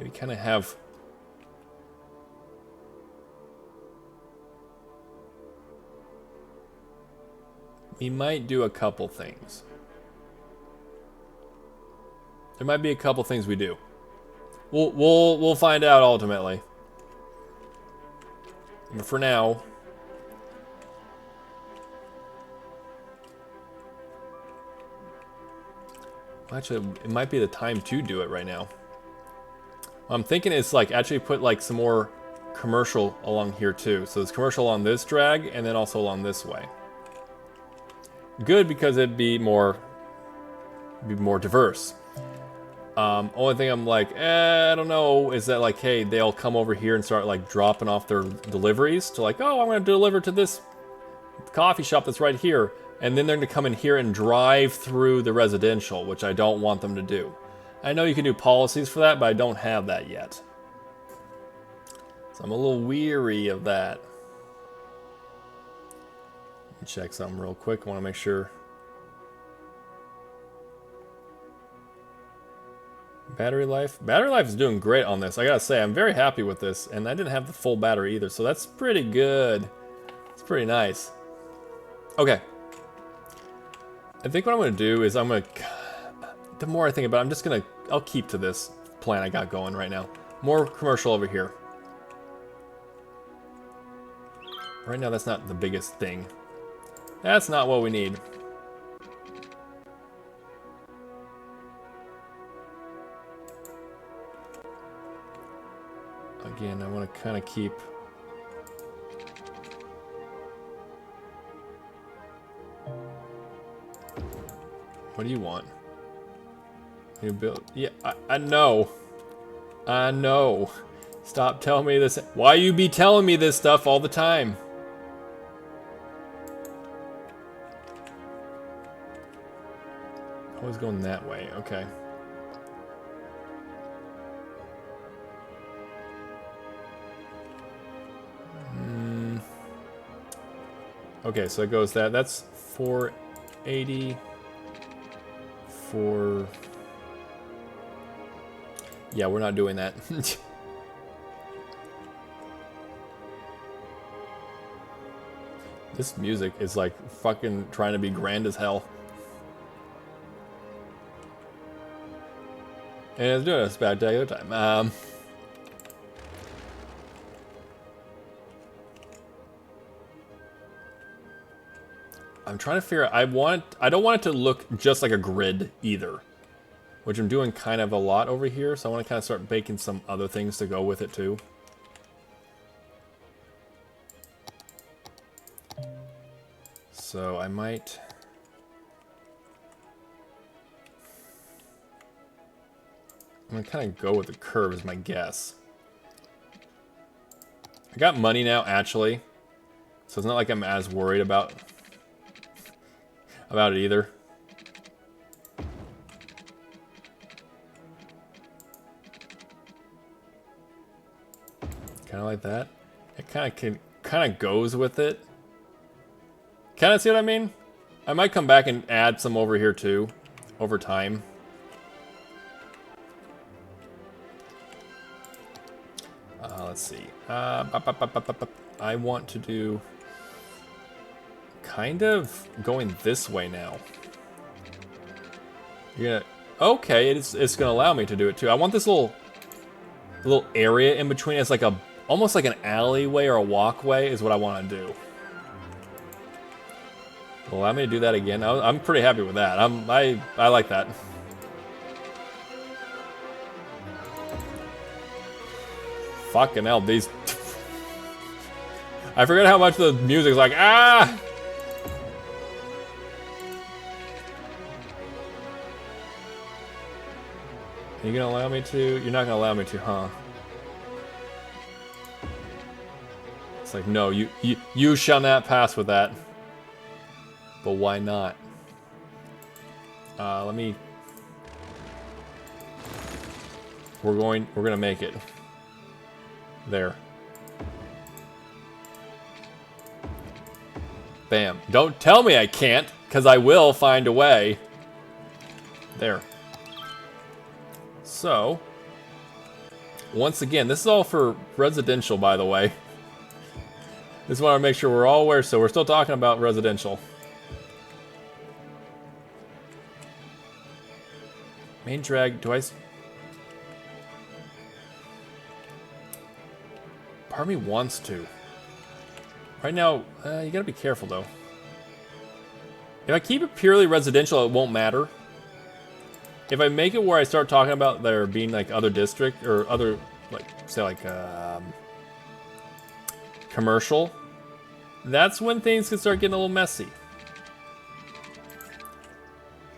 Yeah, we kind of have... We might do a couple things. There might be a couple things we do. We'll find out ultimately. But for now... Actually, it might be the time to do it right now. What I'm thinking is like actually put like some more commercial along here too. So there's commercial on this drag and then also along this way. Good because it'd be more diverse. Only thing I'm like, I don't know, is that like, hey, they'll come over here and start like dropping off their deliveries to like, oh, I'm gonna deliver to this coffee shop that's right here. And then they're gonna come in here and drive through the residential, which I don't want them to do. I know you can do policies for that, but I don't have that yet. So I'm a little weary of that. Let me check something real quick. I wanna make sure. Battery life? Battery life is doing great on this. I gotta say, I'm very happy with this. And I didn't have the full battery either, so that's pretty good. It's pretty nice. Okay. I think what I'm gonna do is the more I think about it, I'll keep to this plan I got going right now. More commercial over here. Right now, that's not the biggest thing. That's not what we need. Again, I want to kind of keep... What do you want? You build... Yeah, I know. I know. Stop telling me this. Why you be telling me this stuff all the time? Always going that way. Okay. Okay, so it goes that. That's 480 for... Yeah, we're not doing that. This music is like fucking trying to be grand as hell. And it's doing a spectacular time. I'm trying to figure out, I don't want it to look just like a grid either, which I'm doing kind of a lot over here, so I want to kind of start baking some other things to go with it too. So I might... I'm going to kind of go with the curve is my guess. I got money now, actually, so it's not like I'm as worried about it either. Kind of like that. It kind of goes with it. Kind of see what I mean? I might come back and add some over here too, over time. Let's see. I want to do kind of going this way now. You're gonna... Okay, it's gonna allow me to do it too. I want this little area in between as like almost like an alleyway or a walkway is what I want to do. Allow me to do that again. I'm pretty happy with that. I like that. Fucking hell, these... I forget how much the music's like, ah! Are you gonna allow me to? You're not gonna allow me to, huh? It's like, no, you shall not pass with that. But why not? Let me... We're gonna make it. There. Bam. Don't tell me I can't, because I will find a way. There. So, Once again, this is all for residential, by the way. Just want to make sure we're all aware, so we're still talking about residential. Main drag, do I... Part of me wants to. Right now, you gotta be careful, though. If I keep it purely residential, it won't matter. If I make it where I start talking about there being, like, other district, or other, like, say, like, commercial, that's when things can start getting a little messy.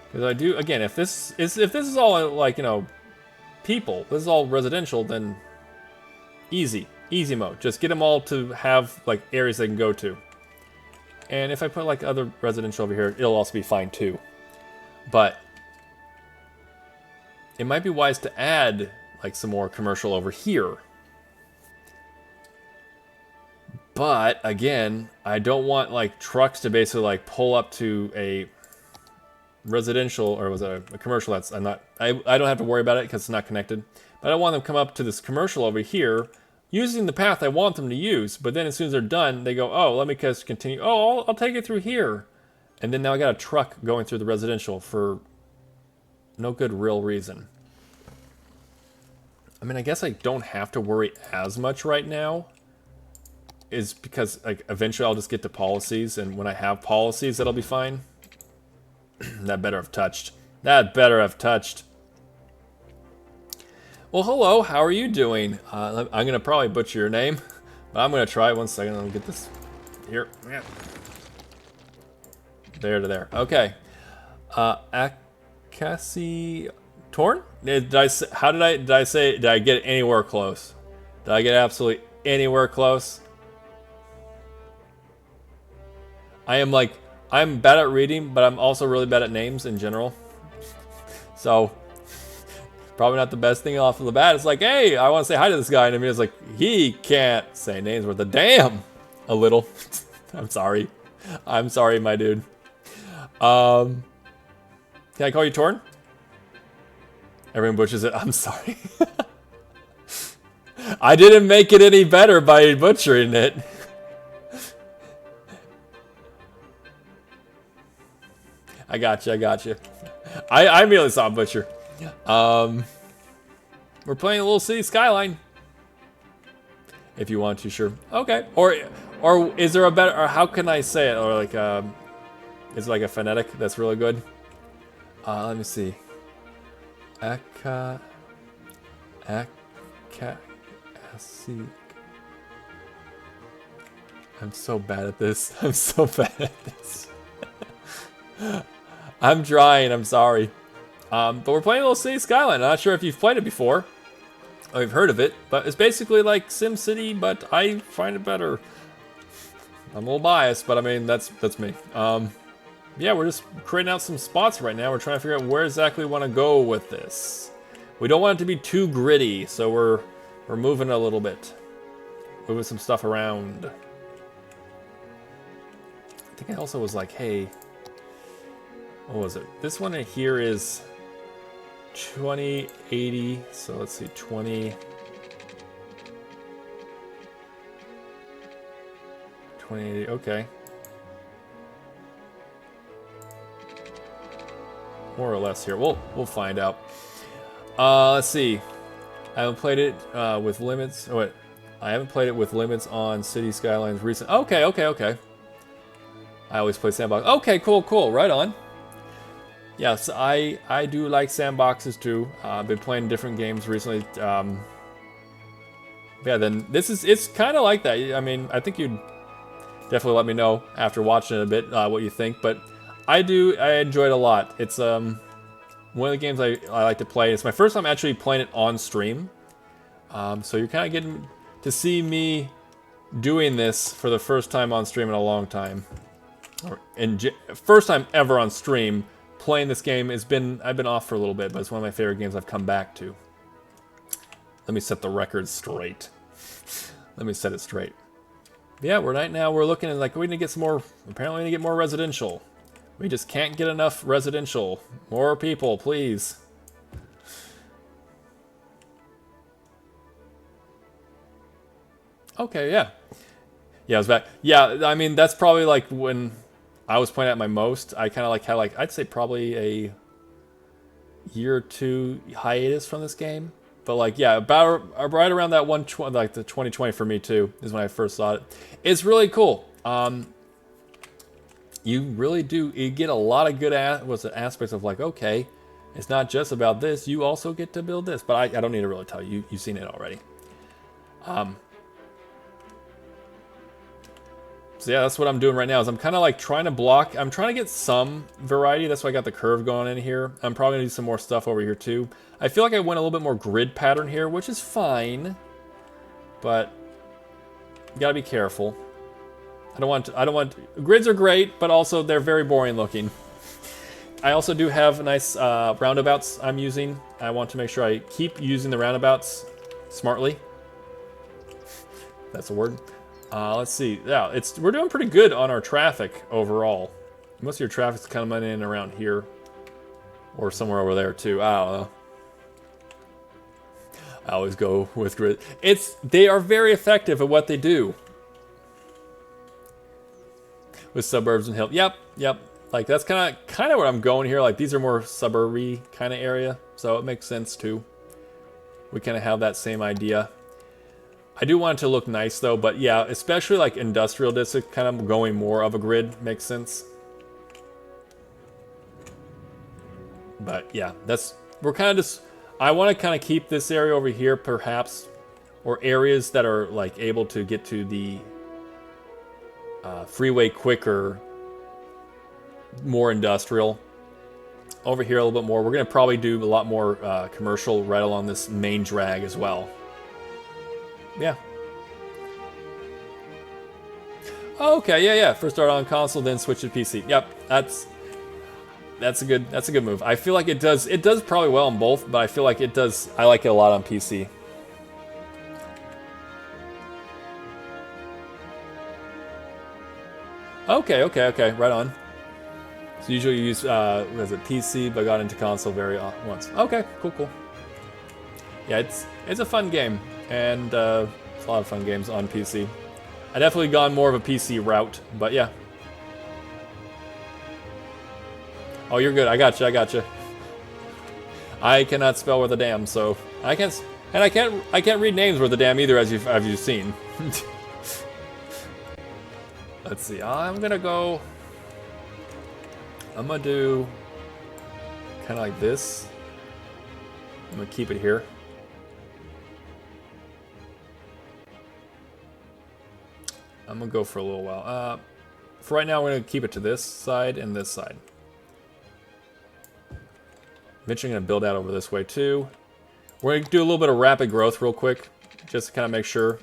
Because I do, again, if this is all, like, you know, people, this is all residential, then easy mode. Just get them all to have, like, areas they can go to. And if I put, like, other residential over here, it'll also be fine, too. But it might be wise to add, like, some more commercial over here. But, again, I don't want, like, trucks to basically, like, pull up to a residential, or was it a commercial that's, I don't have to worry about it because it's not connected. But I don't want them to come up to this commercial over here, using the path I want them to use, but then as soon as they're done, they go, oh, let me just continue. Oh, I'll take it through here. And then now I got a truck going through the residential for no good real reason. I mean, I guess I don't have to worry as much right now, is because, like, eventually I'll just get to policies, and when I have policies, that'll be fine. That better have touched. That better have touched. Well, hello, how are you doing? I'm going to probably butcher your name, but I'm going to try. 1 second, let me get this here. There to there. Okay. Akasi Torn? Did I say, how did I say, did I get anywhere close? Did I get absolutely anywhere close? I'm bad at reading, but I'm also really bad at names in general. So, probably not the best thing off of the bat. It's like, hey, I want to say hi to this guy. And I mean, it's like, he can't say names worth a damn. A little. I'm sorry. I'm sorry, my dude. Can I call you Torn? Everyone butchers it. I'm sorry. I didn't make it any better by butchering it. I got you. I immediately saw butcher. We're playing a little City Skyline. If you want to, sure. Okay. Or is there a better, or how can I say it? Or like, is it like a phonetic that's really good? Let me see. I'm so bad at this. I'm so bad at this. I'm trying, I'm sorry. But we're playing a little City Skyline. I'm not sure if you've played it before. Or you've heard of it. But it's basically like SimCity, but I find it better. I'm a little biased, but I mean, that's me. Yeah, we're just creating out some spots right now. We're trying to figure out where exactly we want to go with this. We don't want it to be too gritty, so we're moving a little bit. Moving some stuff around. I think I also was like, hey, what was it? This one in here is 2080, so let's see, 2080, okay. More or less here. We'll find out. Let's see. I haven't played it with limits. Oh wait, I haven't played it with limits on City Skylines recent. Okay. I always play sandbox. Okay, cool. Right on. Yes, I do like sandboxes too. I've been playing different games recently. Yeah, then it's kind of like that. I mean, I think you'd definitely let me know after watching it a bit what you think, but I enjoy it a lot. It's one of the games I like to play. It's my first time actually playing it on stream. So you're kind of getting to see me doing this for the first time on stream in a long time. First time ever on stream playing this game. I've been off for a little bit, but it's one of my favorite games I've come back to. Let me set the record straight. Let me set it straight. Yeah, right now we're looking at like we need to get some more. Apparently, we need to get more residential. We just can't get enough residential. More people, please. Okay, yeah. Yeah, I was back. Yeah, I mean, that's probably like when I was playing at my most. I kind of like had like, I'd say probably a year or two hiatus from this game. But like, yeah, about right around that 120, like the 2020 for me too, is when I first saw it. It's really cool. You really do. You get a lot of good aspects of like, okay, it's not just about this. You also get to build this. But I don't need to really tell you. You've seen it already. So yeah, that's what I'm doing right now. Is I'm kind of like trying to block. I'm trying to get some variety. That's why I got the curve going in here. I'm probably gonna do some more stuff over here too. I feel like I went a little bit more grid pattern here, which is fine, but you gotta be careful. I don't want. Grids are great, but also they're very boring looking. I also do have nice roundabouts I'm using. I want to make sure I keep using the roundabouts smartly. That's a word. Let's see. Yeah, we're doing pretty good on our traffic overall. Most of your traffic's coming in and around here, or somewhere over there too. I don't know. I always go with grid. They are very effective at what they do. With suburbs and hill. Yep. Like that's kind of where I'm going here. Like these are more suburby kind of area, so it makes sense too. We kind of have that same idea. I do want it to look nice though, but yeah, especially like industrial district, kind of going more of a grid makes sense. But yeah, we're kind of just, I want to kind of keep this area over here perhaps, or areas that are like able to get to the freeway quicker, more industrial. Over here a little bit more. We're going to probably do a lot more commercial right along this main drag as well. Yeah. Okay, yeah. First start on console, then switch to PC. Yep, that's a good move. I feel like it does probably well on both, but I feel like I like it a lot on PC. Okay, right on. So usually you use what is it, PC, but got into console very once. Okay, cool. Yeah, it's a fun game. And it's a lot of fun games on PC. I definitely gone more of a PC route, but yeah. Oh, you're good. I got you. I cannot spell worth a damn, so I can't read names worth a damn either, as you've seen. Let's see. I'm gonna do kind of like this. I'm gonna keep it here. I'm gonna go for a little while. For right now, we're gonna keep it to this side and this side. Eventually, gonna build out over this way too. We're gonna do a little bit of rapid growth real quick, just to kind of make sure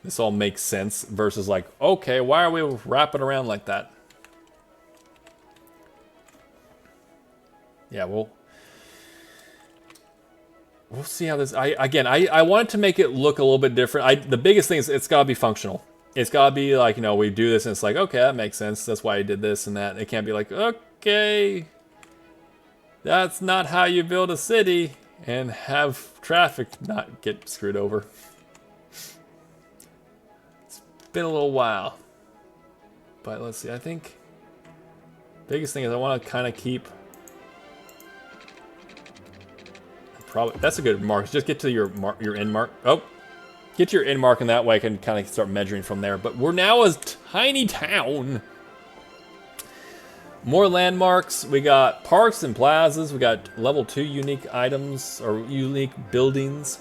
this all makes sense. Versus like, okay, why are we wrapping around like that? Yeah, we'll see how this. I wanted to make it look a little bit different. The biggest thing is it's gotta be functional. It's gotta be like, we do this and it's like, okay, that makes sense. That's why I did this and that. It can't be like, okay, that's not how you build a city and have traffic not get screwed over. It's been a little while. But let's see, I think biggest thing is I want to kind of keep. That's a good mark. Just get to your end mark. Oh. Get your end mark, and that way I can kind of start measuring from there. But we're now a tiny town. More landmarks. We got parks and plazas. We got level 2 unique items, or unique buildings.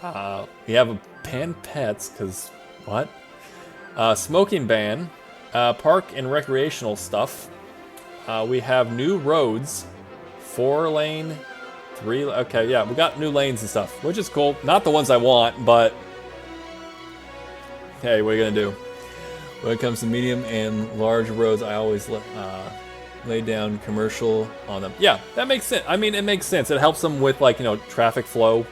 We have a ban pets, because what? Smoking ban. Park and recreational stuff. We have new roads. 4-lane, 3... Okay, yeah, we got new lanes and stuff, which is cool. Not the ones I want, but... Hey, what are you gonna do? When it comes to medium and large roads, I always lay down commercial on them. Yeah, that makes sense. I mean, it makes sense. It helps them with like, traffic flow.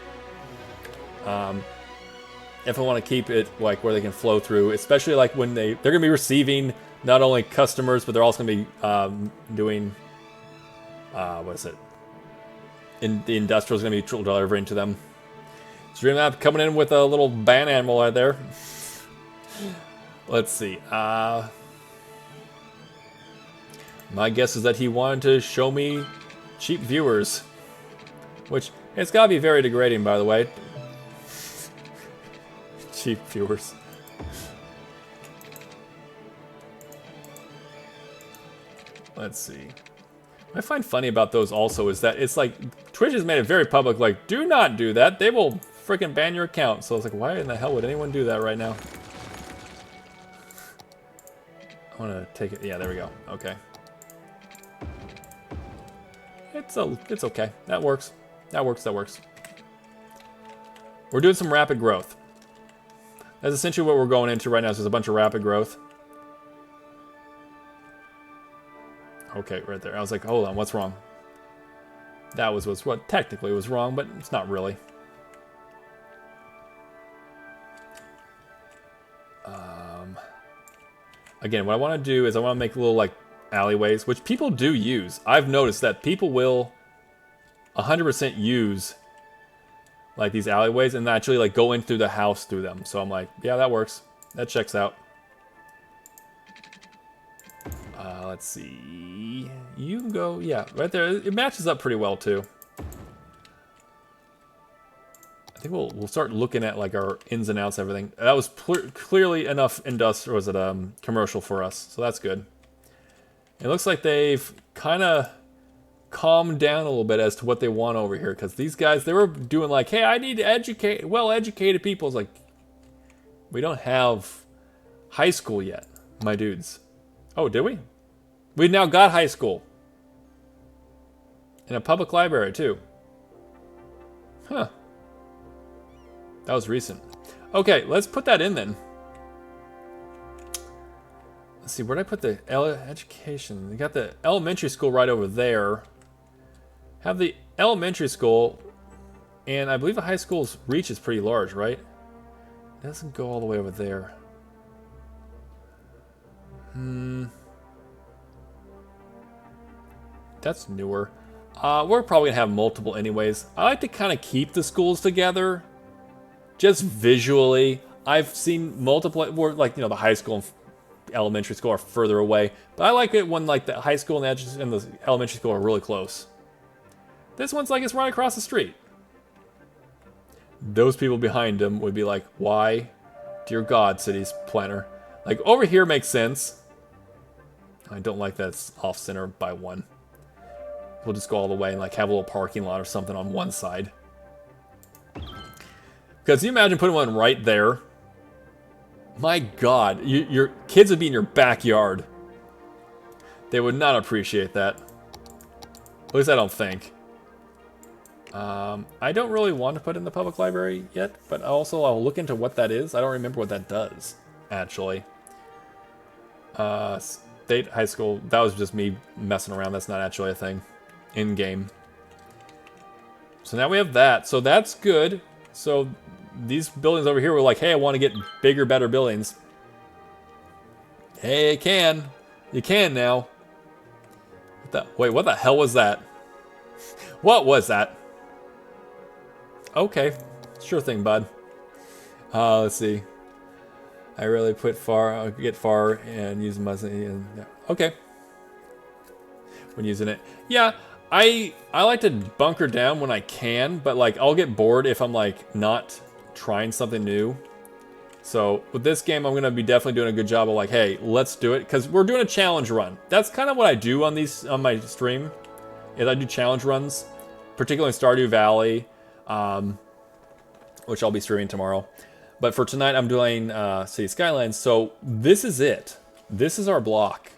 If I want to keep it like where they can flow through, especially like when they're gonna be receiving not only customers, but they're also gonna be doing what is it? The industrial is gonna be delivering to them. Stream app coming in with a little ban animal right there. Let's see. My guess is that he wanted to show me cheap viewers. Which, it's gotta be very degrading, by the way. Cheap viewers. Let's see. What I find funny about those also is that it's like, Twitch has made it very public, like, do not do that. They will freaking ban your account. So it's like, why in the hell would anyone do that right now? I want to take it. Yeah, there we go. Okay. It's okay. That works. That works. We're doing some rapid growth. That's essentially what we're going into right now. So there's a bunch of rapid growth. Okay, right there. I was like, hold on, what's wrong? That was what technically was wrong, but it's not really. Again, what I want to do is I want to make little like alleyways, which people do use. I've noticed that people will 100% use like these alleyways and actually like go in through the house through them. So I'm like, yeah, that works. That checks out. Let's see. You can go, yeah, right there. It matches up pretty well too. I think we'll start looking at like our ins and outs, everything. That was clearly enough industrial, was it commercial for us, so that's good. It looks like they've kind of calmed down a little bit as to what they want over here, because these guys, they were doing like, hey, I need to educate well-educated people. It's like, we don't have high school yet, my dudes. Oh, did we? We now got high school. In a public library, too. Huh. That was recent. Okay, let's put that in then. Let's see, where did I put the education? We got the elementary school right over there. Have the elementary school, and I believe the high school's reach is pretty large, right? It doesn't go all the way over there. That's newer. We're probably gonna have multiple anyways. I like to kind of keep the schools together, just visually. I've seen multiple, where like, you know, the high school and elementary school are further away, but I like it when like the high school and the elementary school are really close. This one's like it's right across the street. Those people behind him would be like, why, dear God, cities planner? Like over here makes sense. I don't like that it's off center by one. We'll just go all the way and like have a little parking lot or something on one side. Because you imagine putting one right there. My God, your kids would be in your backyard. They would not appreciate that. At least I don't think. I don't really want to put in the public library yet, but also I'll look into what that is. I don't remember what that does, actually. State high school, that was just me messing around. That's not actually a thing in-game. So now we have that. So that's good. So these buildings over here were like, hey, I want to get bigger, better buildings. Hey, you can. You can now. Wait, what the hell was that? What was that? Okay, sure thing, bud. Let's see. I really put far, I'll get far and use my, okay. When using it. Yeah, I like to bunker down when I can, but like I'll get bored if I'm like not trying something new. So with this game, I'm gonna be definitely doing a good job of like, hey, let's do it, because we're doing a challenge run. That's kind of what I do on these on my stream, is I do challenge runs, particularly in Stardew Valley, which I'll be streaming tomorrow. But for tonight, I'm doing City Skylines. So this is it. This is our block.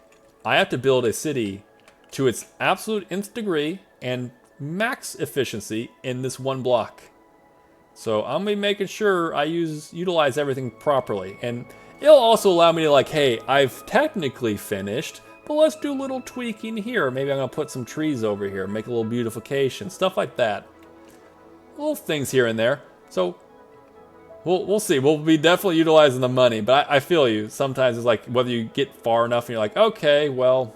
I have to build a city to its absolute nth degree and max efficiency in this one block. So I'm gonna be making sure I utilize everything properly. And it'll also allow me to like, hey, I've technically finished, but let's do a little tweaking here. Maybe I'm gonna put some trees over here, make a little beautification, stuff like that. Little things here and there. So we'll see. We'll be definitely utilizing the money, but I feel you. Sometimes it's like whether you get far enough and you're like, okay, well.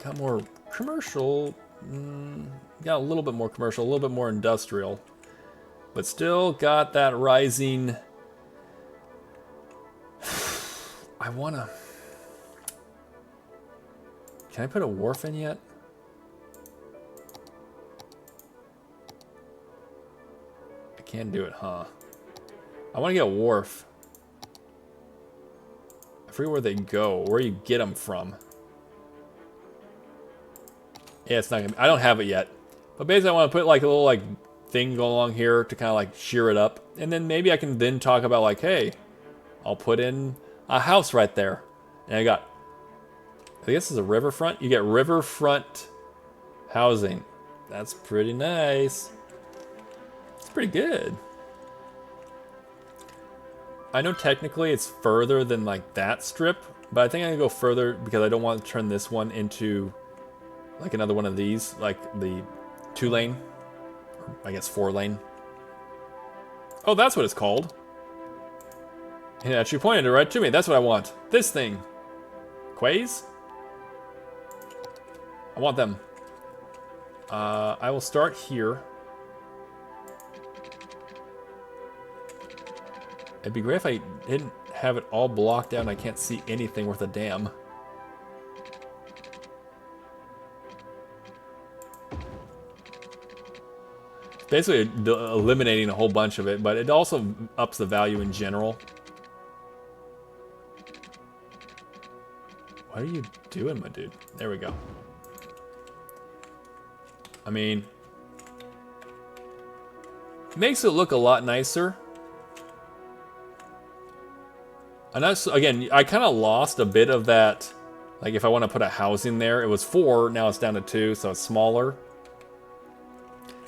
Got more commercial. Got a little bit more commercial, a little bit more industrial. But still got that rising... I wanna... Can I put a wharf in yet? I can't do it, huh? I wanna get a wharf. I forget where they go, where you get them from. Yeah, it's not gonna be, I don't have it yet. But basically I want to put like a little like thing go along here to kind of like shear it up. And then maybe I can then talk about like, hey, I'll put in a house right there. And I got, I guess it's a riverfront. You get riverfront housing. That's pretty nice. It's pretty good. I know technically it's further than like that strip, but I think I can go further because I don't want to turn this one into like another one of these, like the 2-lane, or I guess 4-lane. Oh, that's what it's called. Yeah, she pointed it right to me. That's what I want. This thing. Quays? I want them. I will start here. It'd be great if I didn't have it all blocked out and I can't see anything worth a damn. Basically eliminating a whole bunch of it, but it also ups the value in general. What are you doing, my dude? There we go. I mean, it makes it look a lot nicer. And that's, again, I kind of lost a bit of that. Like if I want to put a house in there, it was 4, now it's down to 2, so it's smaller.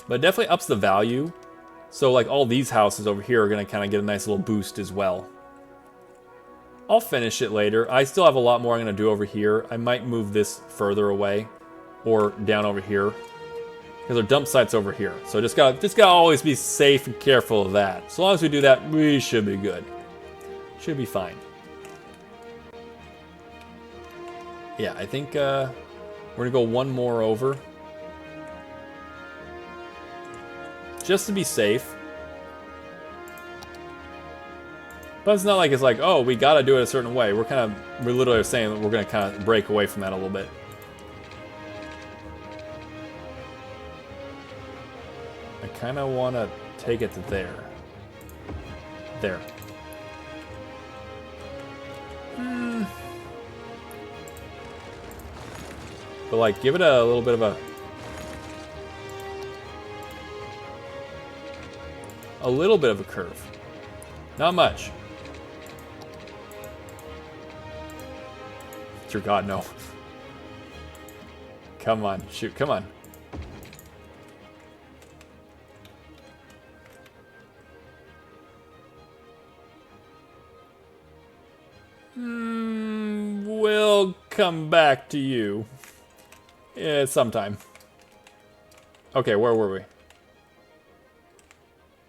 But it definitely ups the value. So like all these houses over here are going to kind of get a nice little boost as well. I'll finish it later. I still have a lot more I'm going to do over here. I might move this further away or down over here. Because our dump site's over here. So just gotta always be safe and careful of that. So long as we do that, we should be good. Should be fine. Yeah, I think we're going to go one more over. Just to be safe. But it's not like it's like, oh, we gotta do it a certain way. We're literally saying that we're gonna kind of break away from that a little bit. I kind of want to take it to there. There. But like, give it a little bit of a little bit of a curve. Not much. Dear God, no. Come on, shoot, come on. We'll come back to you. Yeah, sometime. Okay, where were we?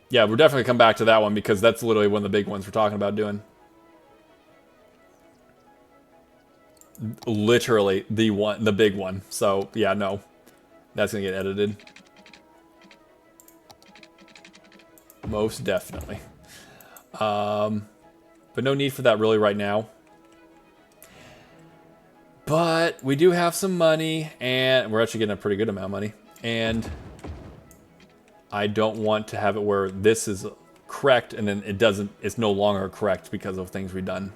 Yeah, we're definitely come back to that one because that's literally one of the big ones we're talking about doing. Literally the big one. So yeah, no, that's gonna get edited. Most definitely. But no need for that really right now. But we do have some money, and we're actually getting a pretty good amount of money. And I don't want to have it where this is correct and then it's no longer correct because of things we've done.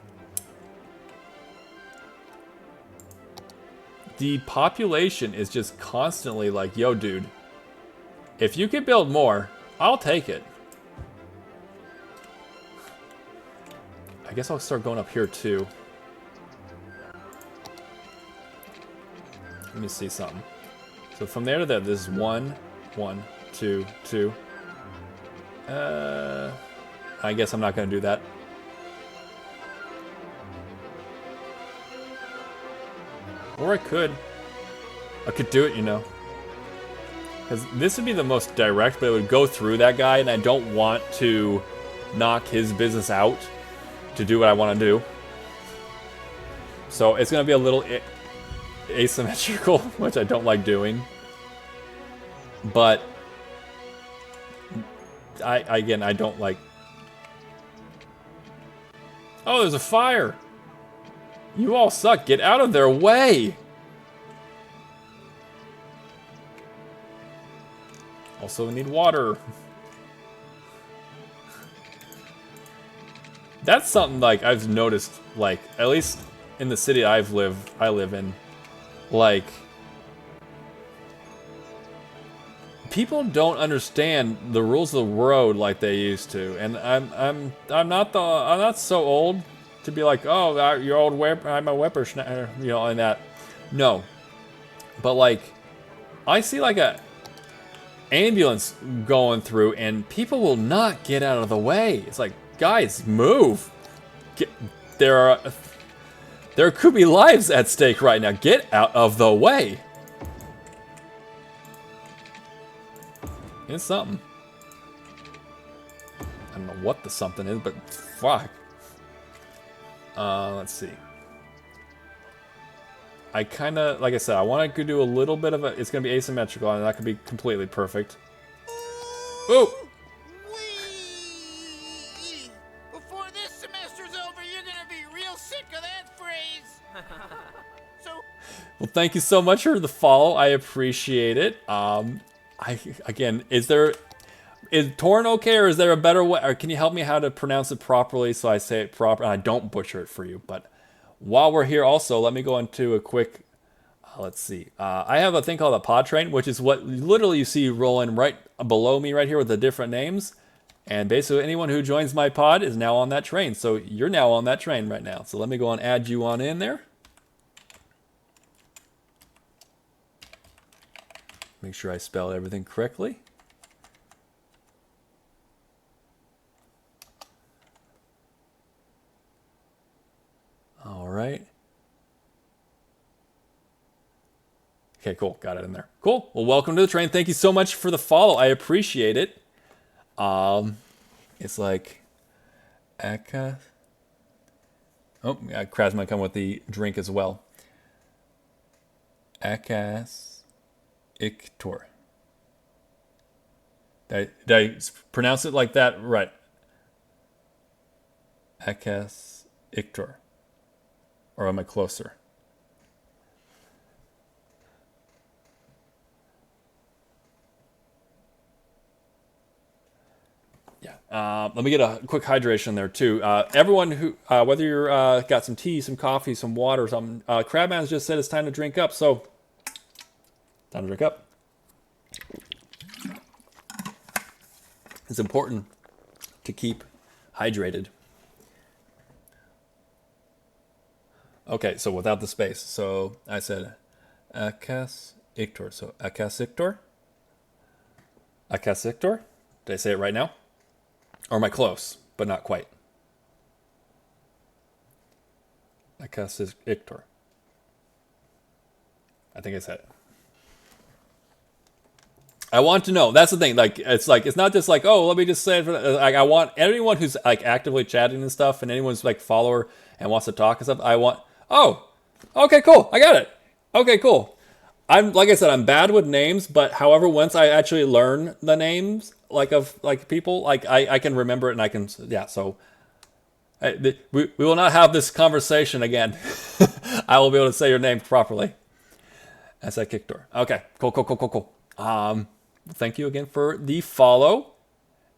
The population is just constantly like, yo, dude, if you could build more, I'll take it. I guess I'll start going up here too. Let me see something. So from there to there, this is 1, 1, 2, 2. I guess I'm not going to do that. Or I could. I could do it, you know. Because this would be the most direct, but it would go through that guy, and I don't want to knock his business out to do what I want to do. So it's going to be a little... asymmetrical, which I don't like doing. But again, I don't like... Oh, there's a fire! You all suck. Get out of their way! Also, we need water. That's something like I've noticed, like at least in the city I live in, like people don't understand the rules of the road like they used to, and I'm not so old to be like, oh, you're old I'm a whippersnapper, you know, and that. No, but like I see like a ambulance going through, and people will not get out of the way. It's like, guys, move. There could be lives at stake right now. Get out of the way. It's something. I don't know what the something is, but fuck. Let's see. I kind of, like I said, I want to do a little bit of a, it's going to be asymmetrical, and that could be completely perfect. Ooh! Before this semester's over, you're going to be real sick of that phrase. Well, thank you so much for the follow. I appreciate it. Again, is Torn okay, or is there a better way? Or can you help me how to pronounce it properly so I say it proper and I don't butcher it for you? But while we're here, also let me go into a quick. Let's see. I have a thing called a pod train, which is what literally you see rolling right below me right here with the different names. And basically, anyone who joins my pod is now on that train. So you're now on that train right now. So let me go and add you on in there. Make sure I spell everything correctly. All right. Okay, cool. Got it in there. Cool. Well, welcome to the train. Thank you so much for the follow. I appreciate it. It's like Eka. Oh, Kraz might come with the drink as well. Akas Ictor. Did I pronounce it like that? Right. Akas Ictor. Or am I closer? Yeah. Let me get a quick hydration there too. Everyone who, whether you're got some tea, some coffee, some water, or something, Crabman's just said it's time to drink up. So, time to drink up. It's important to keep hydrated. Okay, so without the space. So I said Akas Ictor. So Akas Ictor? Akas Ictor? Did I say it right now? Or am I close, but not quite? Akas Ictor. I think I said it. I want to know. That's the thing. Like it's not just like, oh, let me just say it. Like I want anyone who's like actively chatting and stuff, and anyone's like follower and wants to talk and stuff. I want. Oh, okay, cool. I got it. Okay, cool. I'm like I said, I'm bad with names, but however, once I actually learn the names like of like people, like I can remember it and I can So we will not have this conversation again. I will be able to say your name properly. That's that kick door. Okay, cool. Thank you again for the follow,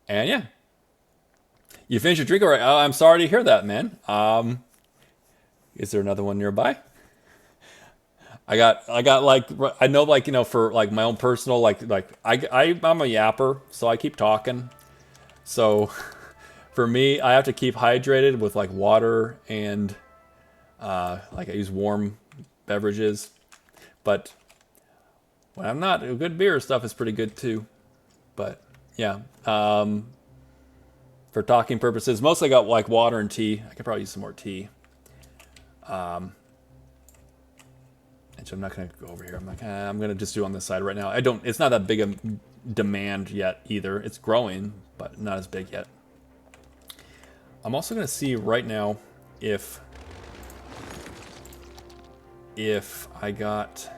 and yeah, you finished your drink already. I'm sorry to hear that, man. Is there another one nearby? I got like, I know, like, you know, for like my own personal, like I'm a yapper, so I keep talking. So for me, I have to keep hydrated with like water and like I use warm beverages. But when I'm not, good beer stuff is pretty good too. But yeah, for talking purposes, mostly I got like water and tea. I could probably use some more tea. And so I'm not going to go over here. I'm like, I'm going to just do on this side right now. It's not that big a demand yet either. It's growing, but not as big yet. I'm also going to see right now if if I got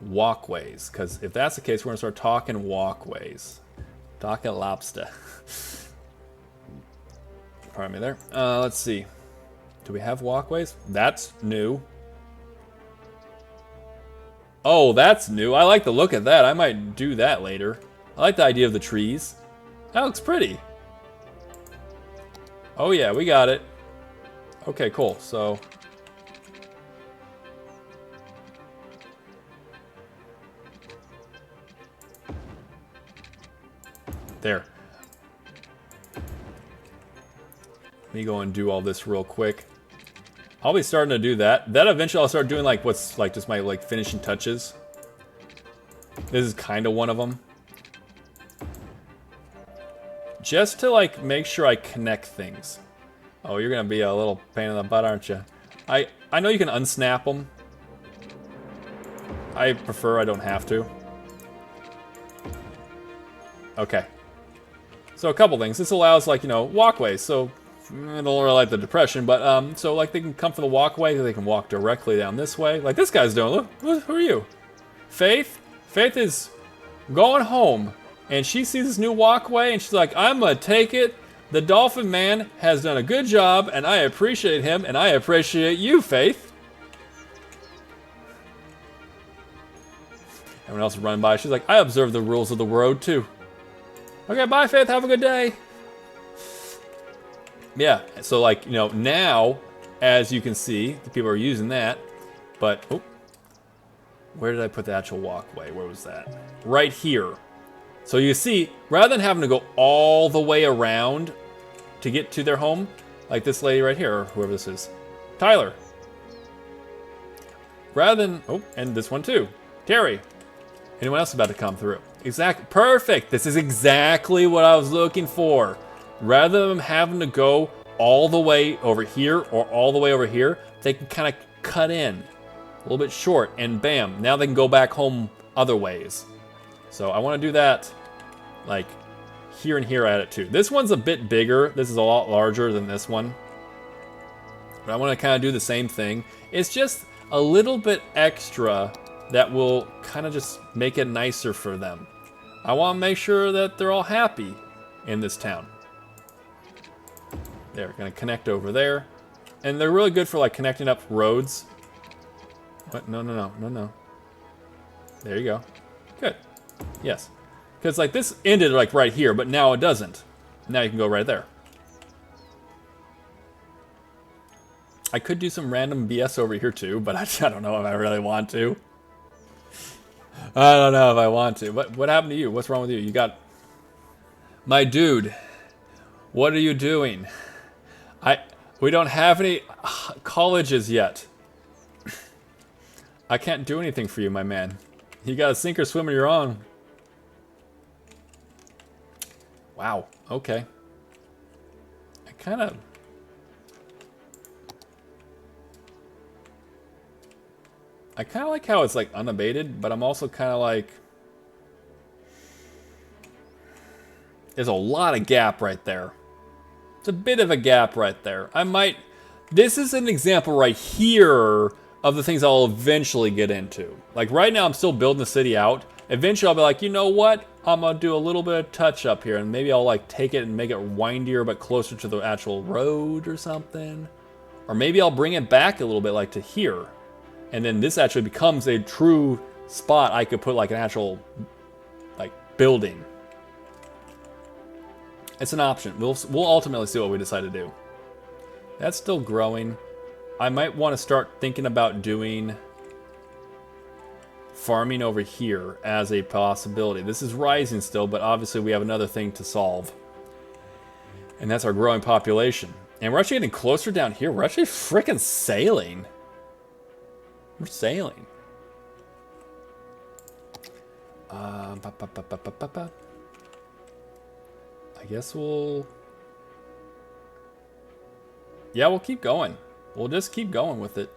walkways, because if that's the case, we're gonna start talking walkways. Talking lobster. Pardon me there. Let's see. Do we have walkways? That's new. Oh, that's new. I like the look of that. I might do that later. I like the idea of the trees. That looks pretty. Oh yeah, we got it. Okay, cool. So there. Let me go and do all this real quick. I'll be starting to do that. Then eventually I'll start doing like what's like just my like finishing touches. This is kind of one of them. Just to like make sure I connect things. Oh, you're gonna be a little pain in the butt, aren't you? I know you can unsnap them. I prefer I don't have to. Okay. So a couple things. This allows like, you know, walkways. So I don't really like the depression, but so like they can come from the walkway, they can walk directly down this way. Like this guy's doing. Look, who are you? Faith? Faith is going home, and she sees this new walkway, and she's like, I'm gonna take it. The Dolphin Man has done a good job, and I appreciate him, and I appreciate you, Faith. Everyone else is running by. She's like, I observe the rules of the road too. Okay, bye, Faith. Have a good day. Yeah, so like, you know, now, as you can see, the people are using that, but, oh, where did I put the actual walkway? Where was that? Right here. So you see, rather than having to go all the way around to get to their home, like this lady right here, or whoever this is, Tyler. Rather than, oh, and this one too, Terry. Anyone else about to come through? Exactly, perfect. This is exactly what I was looking for. Rather than having to go all the way over here or all the way over here, they can kind of cut in a little bit short, and bam, now they can go back home other ways. So I want to do that like here and here at it too. This one's a bit bigger. This is a lot larger than this one. But I want to kind of do the same thing. It's just a little bit extra that will kind of just make it nicer for them. I want to make sure that they're all happy in this town. They're going to connect over there. And they're really good for like connecting up roads. What? No. There you go. Good. Yes. Because like this ended like right here, but now it doesn't. Now you can go right there. I could do some random BS over here too, but I don't know if I really want to. I don't know if I want to. What happened to you? What's wrong with you? You got... My dude, what are you doing? We don't have any colleges yet. I can't do anything for you, my man. You gotta sink or swim on your own. Wow, okay. I kind of like how it's like unabated, but I'm also kind of like, there's a lot of gap right there. It's a bit of a gap right there. This is an example right here of the things I'll eventually get into. Like right now I'm still building the city out. Eventually I'll be like, you know what? I'm gonna do a little bit of touch up here, and maybe I'll like take it and make it windier but closer to the actual road or something. Or maybe I'll bring it back a little bit like to here. And then this actually becomes a true spot I could put like an actual like building. It's an option. We'll ultimately see what we decide to do. That's still growing. I might want to start thinking about doing farming over here as a possibility. This is rising still, but obviously we have another thing to solve. And that's our growing population. And we're actually getting closer down here. We're actually freaking sailing. We're sailing. I guess we'll... Yeah, we'll keep going. We'll just keep going with it.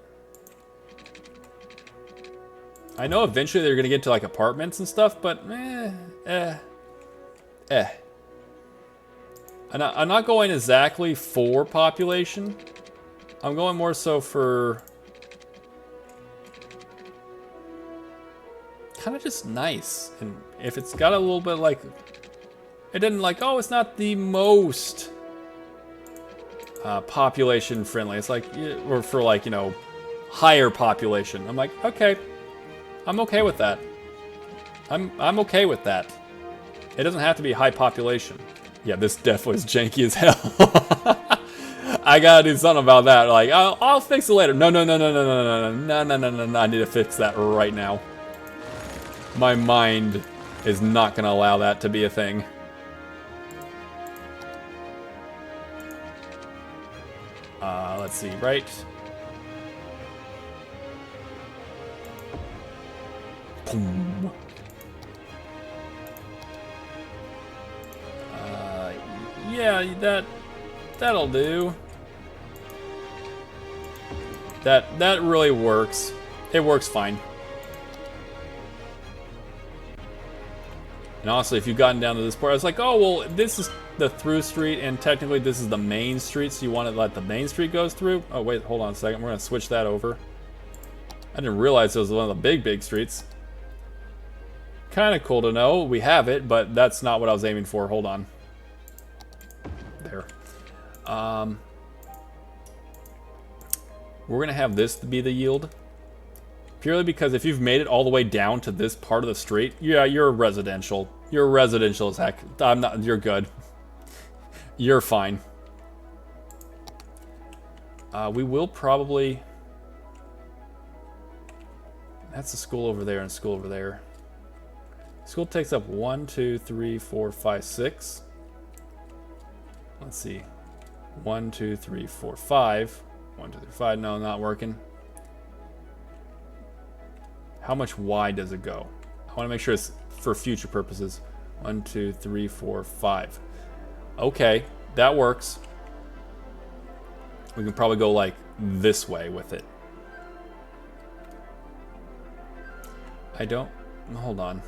I know eventually they're gonna get to like apartments and stuff, but I'm not going exactly for population. I'm going more so for kind of just nice. And if it's got a little bit like, it didn't like, oh, it's not the most population friendly. It's like, or for like, you know, higher population. I'm like, okay, I'm okay with that. I'm okay with that. It doesn't have to be high population. Yeah, this definitely is janky as hell. I gotta do something about that. Like, I'll fix it later. No, no, no, no, no, no, no, no, no, no, no, no. I need to fix that right now. My mind is not gonna allow that to be a thing. Let's see, right? Boom. Yeah, that'll do. That really works. It works fine. And honestly, if you've gotten down to this part, I was like, oh, well, this is the through street, and technically this is the main street, so you want to let the main street goes through? Oh, wait, hold on a second. We're going to switch that over. I didn't realize it was one of the big streets. Kind of cool to know. We have it, but that's not what I was aiming for. Hold on. There. We're going to have this to be the yield. Purely because if you've made it all the way down to this part of the street, yeah, you're residential. You're residential as heck. I'm not, you're good. You're fine. We will probably... That's a school over there and a school over there. School takes up 1, 2, 3, 4, 5, 6. Let's see. 1, 2, 3, 4, 5. 1, 2, 3, 5. No, not working. How much wide does it go? I want to make sure it's for future purposes. 1, 2, 3, 4, 5. Okay, that works. We can probably go like this way with it. I don't... Hold on.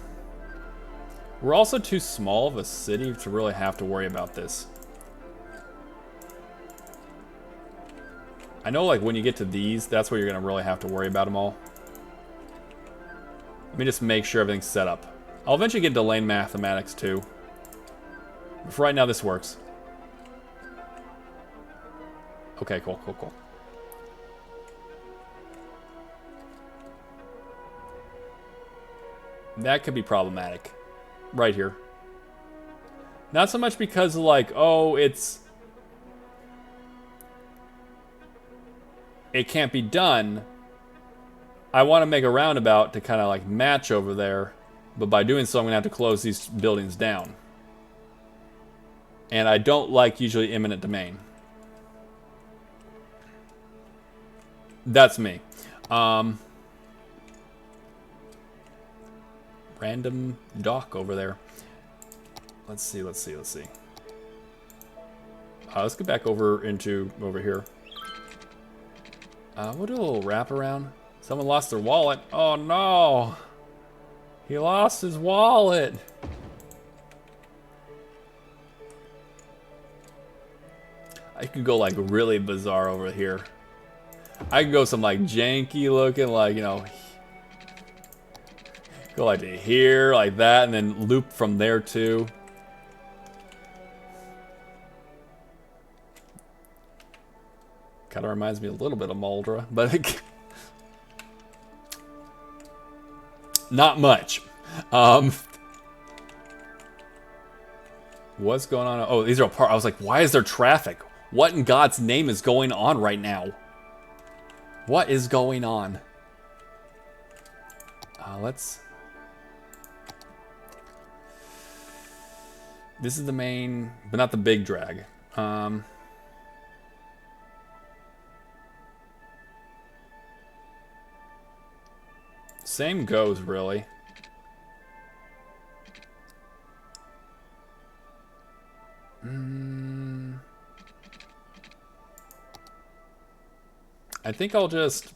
We're also too small of a city to really have to worry about this. I know like when you get to these, that's where you're going to really have to worry about them all. Let me just make sure everything's set up. I'll eventually get into lane mathematics too. But for right now, this works. Okay, cool, cool, cool. That could be problematic. Right here. Not so much because like, oh, it can't be done. I want to make a roundabout to kind of like match over there, but by doing so I'm going to have to close these buildings down. And I don't like usually eminent domain. That's me. Random dock over there. Let's see, let's see, let's see. Let's get back over here. We'll do a little wraparound. Someone lost their wallet. Oh no! He lost his wallet! I could go like really bizarre over here. I could go some like janky looking, like, you know, go like to here, like that, and then loop from there too. Kind of reminds me a little bit of Moldra, but not much. What's going on? Oh, these are I was like, why is there traffic? What in God's name is going on right now? What is going on? This is the main, but not the big drag. Same goes, really. I think I'll just...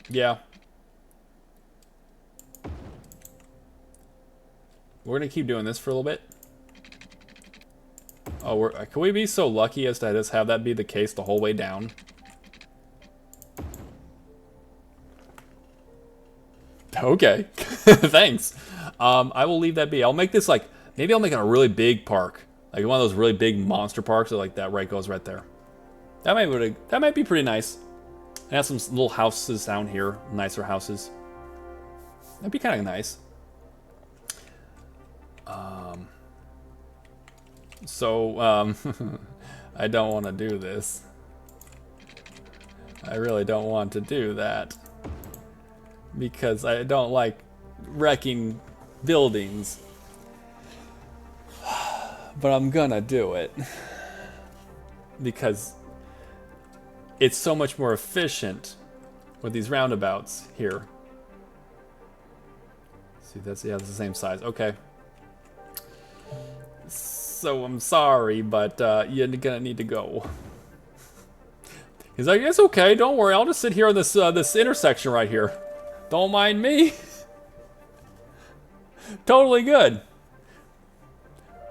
Yeah. We're gonna keep doing this for a little bit. Oh, can we be so lucky as to just have that be the case the whole way down? Okay. Thanks. I will leave that be. I'll make this like, maybe I'll make it a really big park. Like one of those really big monster parks that like that right goes right there. That might be pretty nice. And have some little houses down here, nicer houses. That'd be kind of nice. I don't want to do this. I really don't want to do that. Because I don't like wrecking buildings. But I'm gonna do it. Because it's so much more efficient with these roundabouts here. See, that's the same size. Okay. So I'm sorry, but you're gonna need to go. He's like, it's okay, don't worry. I'll just sit here on this this intersection right here. Don't mind me. Totally good.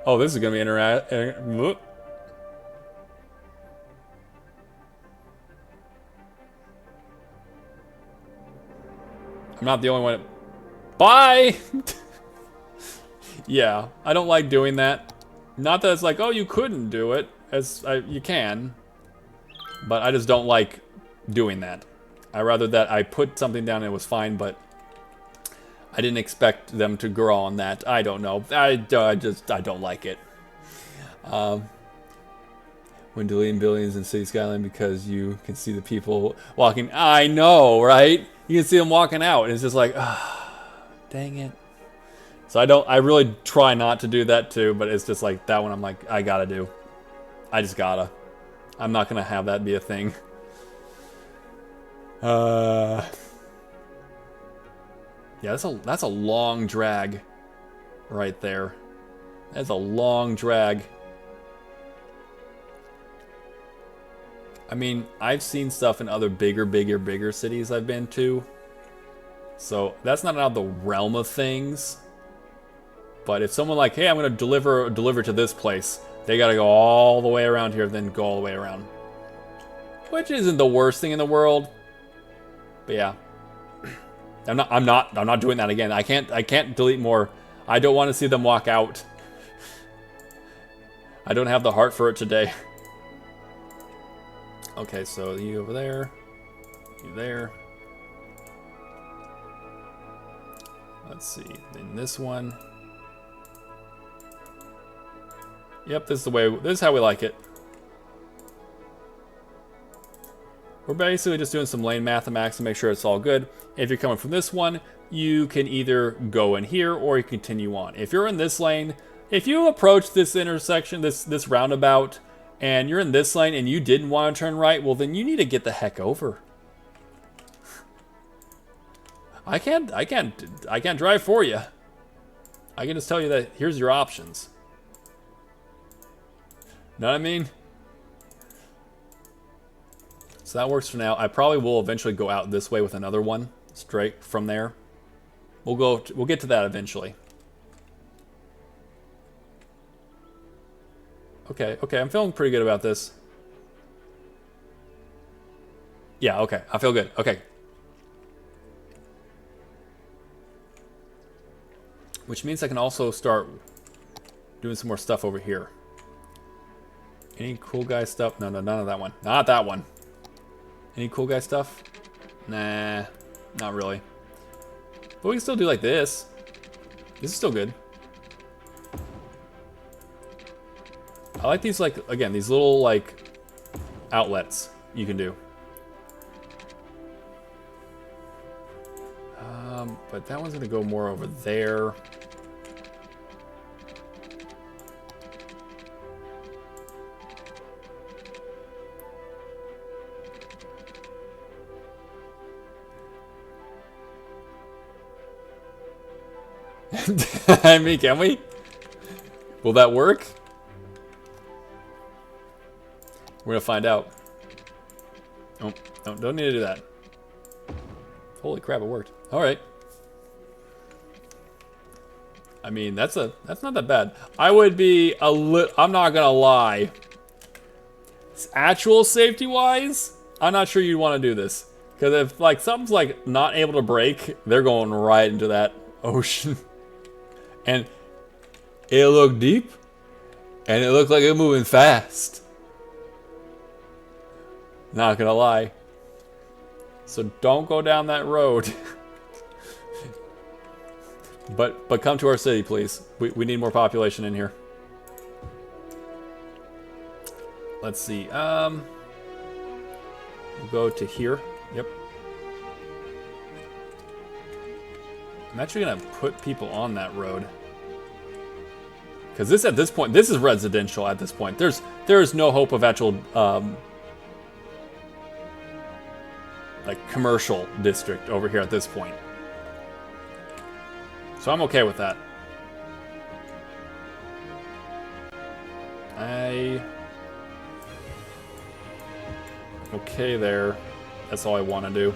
Oh, this is gonna be I'm not the only one. Bye! Yeah, I don't like doing that. Not that it's like, oh, you couldn't do it. You can. But I just don't like doing that. I rather that I put something down and it was fine, but I didn't expect them to grow on that. I don't know. I don't like it. When deleting buildings in City Skyline because you can see the people walking. I know, right? You can see them walking out, and it's just like, dang it. So I really try not to do that too, but it's just like that one I'm like, I gotta do. I just gotta. I'm not gonna have that be a thing. Yeah, that's a long drag right there. That's a long drag. I mean, I've seen stuff in other bigger cities I've been to. So that's not out of the realm of things. But if someone like, hey, I'm gonna deliver to this place, they gotta go all the way around here, then go all the way around. Which isn't the worst thing in the world. But yeah. I'm not doing that again. I can't delete more. I don't want to see them walk out. I don't have the heart for it today. Okay, so you over there. You there. Let's see. In this one. Yep, this is how we like it. We're basically just doing some lane mathematics to make sure it's all good. If you're coming from this one, you can either go in here or you continue on. If you're in this lane, if you approach this intersection, this roundabout, and you're in this lane and you didn't want to turn right, well then you need to get the heck over. I can't drive for you. I can just tell you that here's your options. Know what I mean? So that works for now. I probably will eventually go out this way with another one straight from there. We'll get to that eventually. Okay, I'm feeling pretty good about this. Yeah, okay, I feel good. Okay. Which means I can also start doing some more stuff over here. Any cool guy stuff? No, none of that one. Not that one. Any cool guy stuff? Nah, not really. But we can still do like this. This is still good. I like these, like, again, these little, like, outlets you can do. But that one's gonna go more over there. I mean, can we? Will that work? We're gonna find out. Oh, no, don't need to do that. Holy crap, it worked. All right. I mean, that's not that bad. I would be I'm not gonna lie. Actual safety-wise, I'm not sure you'd want to do this. Because if like something's like not able to break, they're going right into that ocean. And it looked deep, and it looked like it was moving fast. Not gonna lie. So don't go down that road. but come to our city, please. We need more population in here. Let's see. We'll go to here. Yep. I'm actually gonna put people on that road. Because this, at this point, this is residential at this point. There is no hope of actual like commercial district over here at this point. So I'm okay with that. Okay there. That's all I want to do.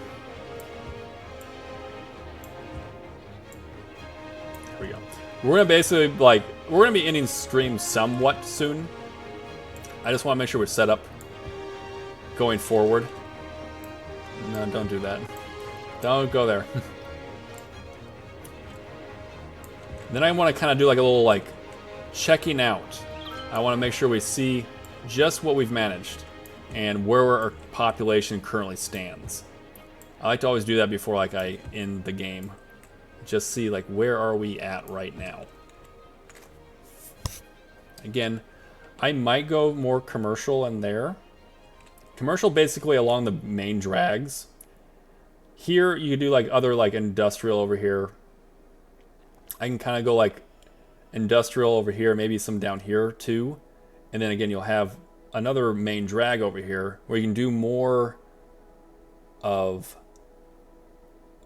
Here we go. We're gonna basically like we're gonna be ending stream somewhat soon. I just want to make sure we're set up going forward. No, don't do that. Don't go there. Then I want to kind of do like a little like checking out. I want to make sure we see just what we've managed and where our population currently stands. I like to always do that before like I end the game. Just see like where are we at right now. Again, I might go more commercial in there. Commercial basically along the main drags. Here you could do like other like industrial over here. I can kind of go like industrial over here, maybe some down here too. And then again, you'll have another main drag over here where you can do more of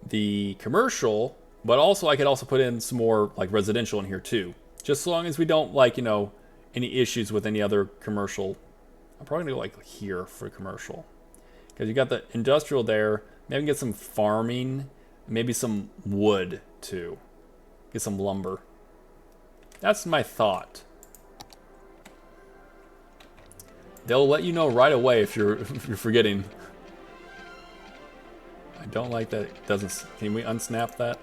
the commercial, but also I could also put in some more like residential in here too. Just as long as we don't like, you know, any issues with any other commercial. I'm probably gonna go like here for commercial. Because you got the industrial there. Maybe I can get some farming, maybe some wood too. Get some lumber. That's my thought. They'll let you know right away if you're forgetting. I don't like that it doesn't. Can we unsnap that?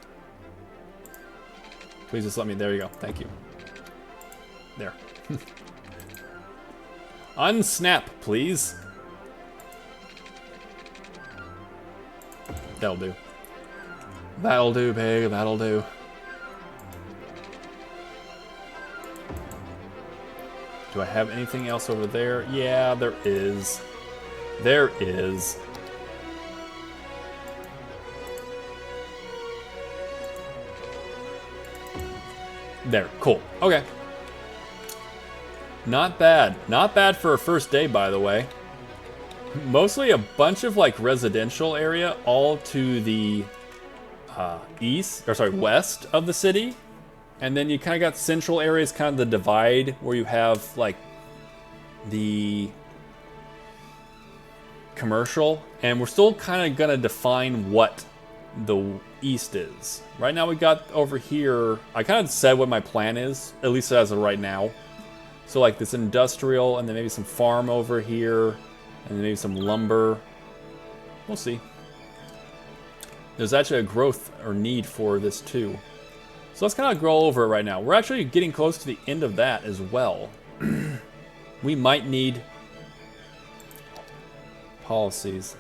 Please just let me. There you go. Thank you. There. Unsnap, please. That'll do. That'll do, pig. That'll do. Do I have anything else over there? Yeah, there is. There is. There, cool. Okay. Not bad. Not bad for a first day, by the way. Mostly a bunch of like residential area all to the west of the city. And then you kind of got central areas, kind of the divide where you have like the commercial. And we're still kind of going to define what the east is. Right now we got over here, I kind of said what my plan is, at least as of right now. So like this industrial and then maybe some farm over here and then maybe some lumber. We'll see. There's actually a growth or need for this too. So let's kind of grow over it right now. We're actually getting close to the end of that as well. We might need policies.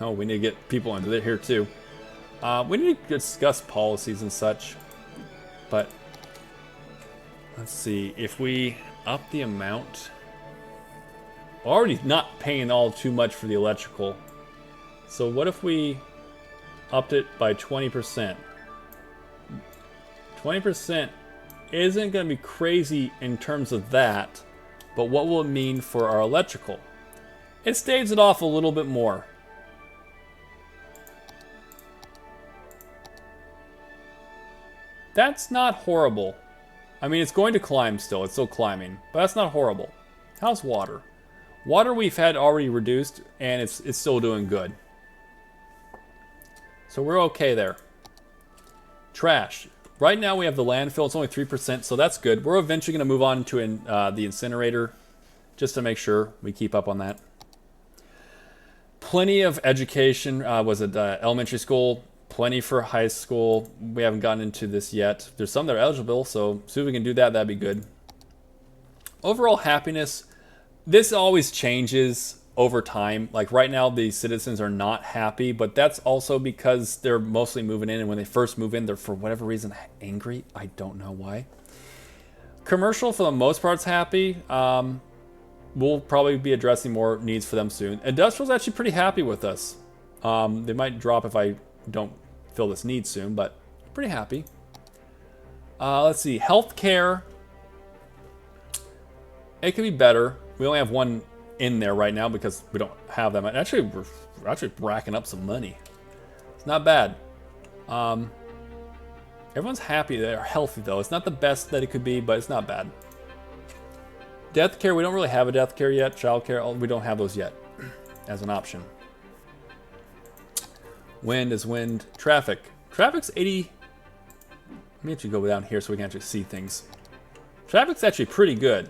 Oh, we need to get people into here too. We need to discuss policies and such. But let's see if we up the amount. We're already not paying all too much for the electrical. So what if we upped it by 20%? 20% isn't going to be crazy in terms of that, but what will it mean for our electrical? It staves it off a little bit more. That's not horrible. I mean, it's going to climb still. It's still climbing, but that's not horrible. How's water? Water we've had already reduced, and it's still doing good. So we're okay there. Trash. Right now we have the landfill. It's only 3%, so that's good. We're eventually going to move on to the incinerator, just to make sure we keep up on that. Plenty of education. Was it elementary school? Plenty for high school. We haven't gotten into this yet. There's some that are eligible, so see if we can do that. That'd be good. Overall happiness. This always changes over time. Like right now, the citizens are not happy, but that's also because they're mostly moving in, and when they first move in, they're for whatever reason angry. I don't know why. Commercial, for the most part, is happy. We'll probably be addressing more needs for them soon. Industrial's actually pretty happy with us. They might drop if I don't fill this need soon, but pretty happy. Let's see, healthcare. It could be better. We only have one in there right now because we don't have that much. Actually, we're actually racking up some money. It's not bad. Everyone's happy. They're healthy, though. It's not the best that it could be, but it's not bad. Death care, we don't really have a death care yet. Child care, we don't have those yet as an option. Wind is wind. Traffic. Traffic's 80. Let me actually go down here so we can actually see things. Traffic's actually pretty good.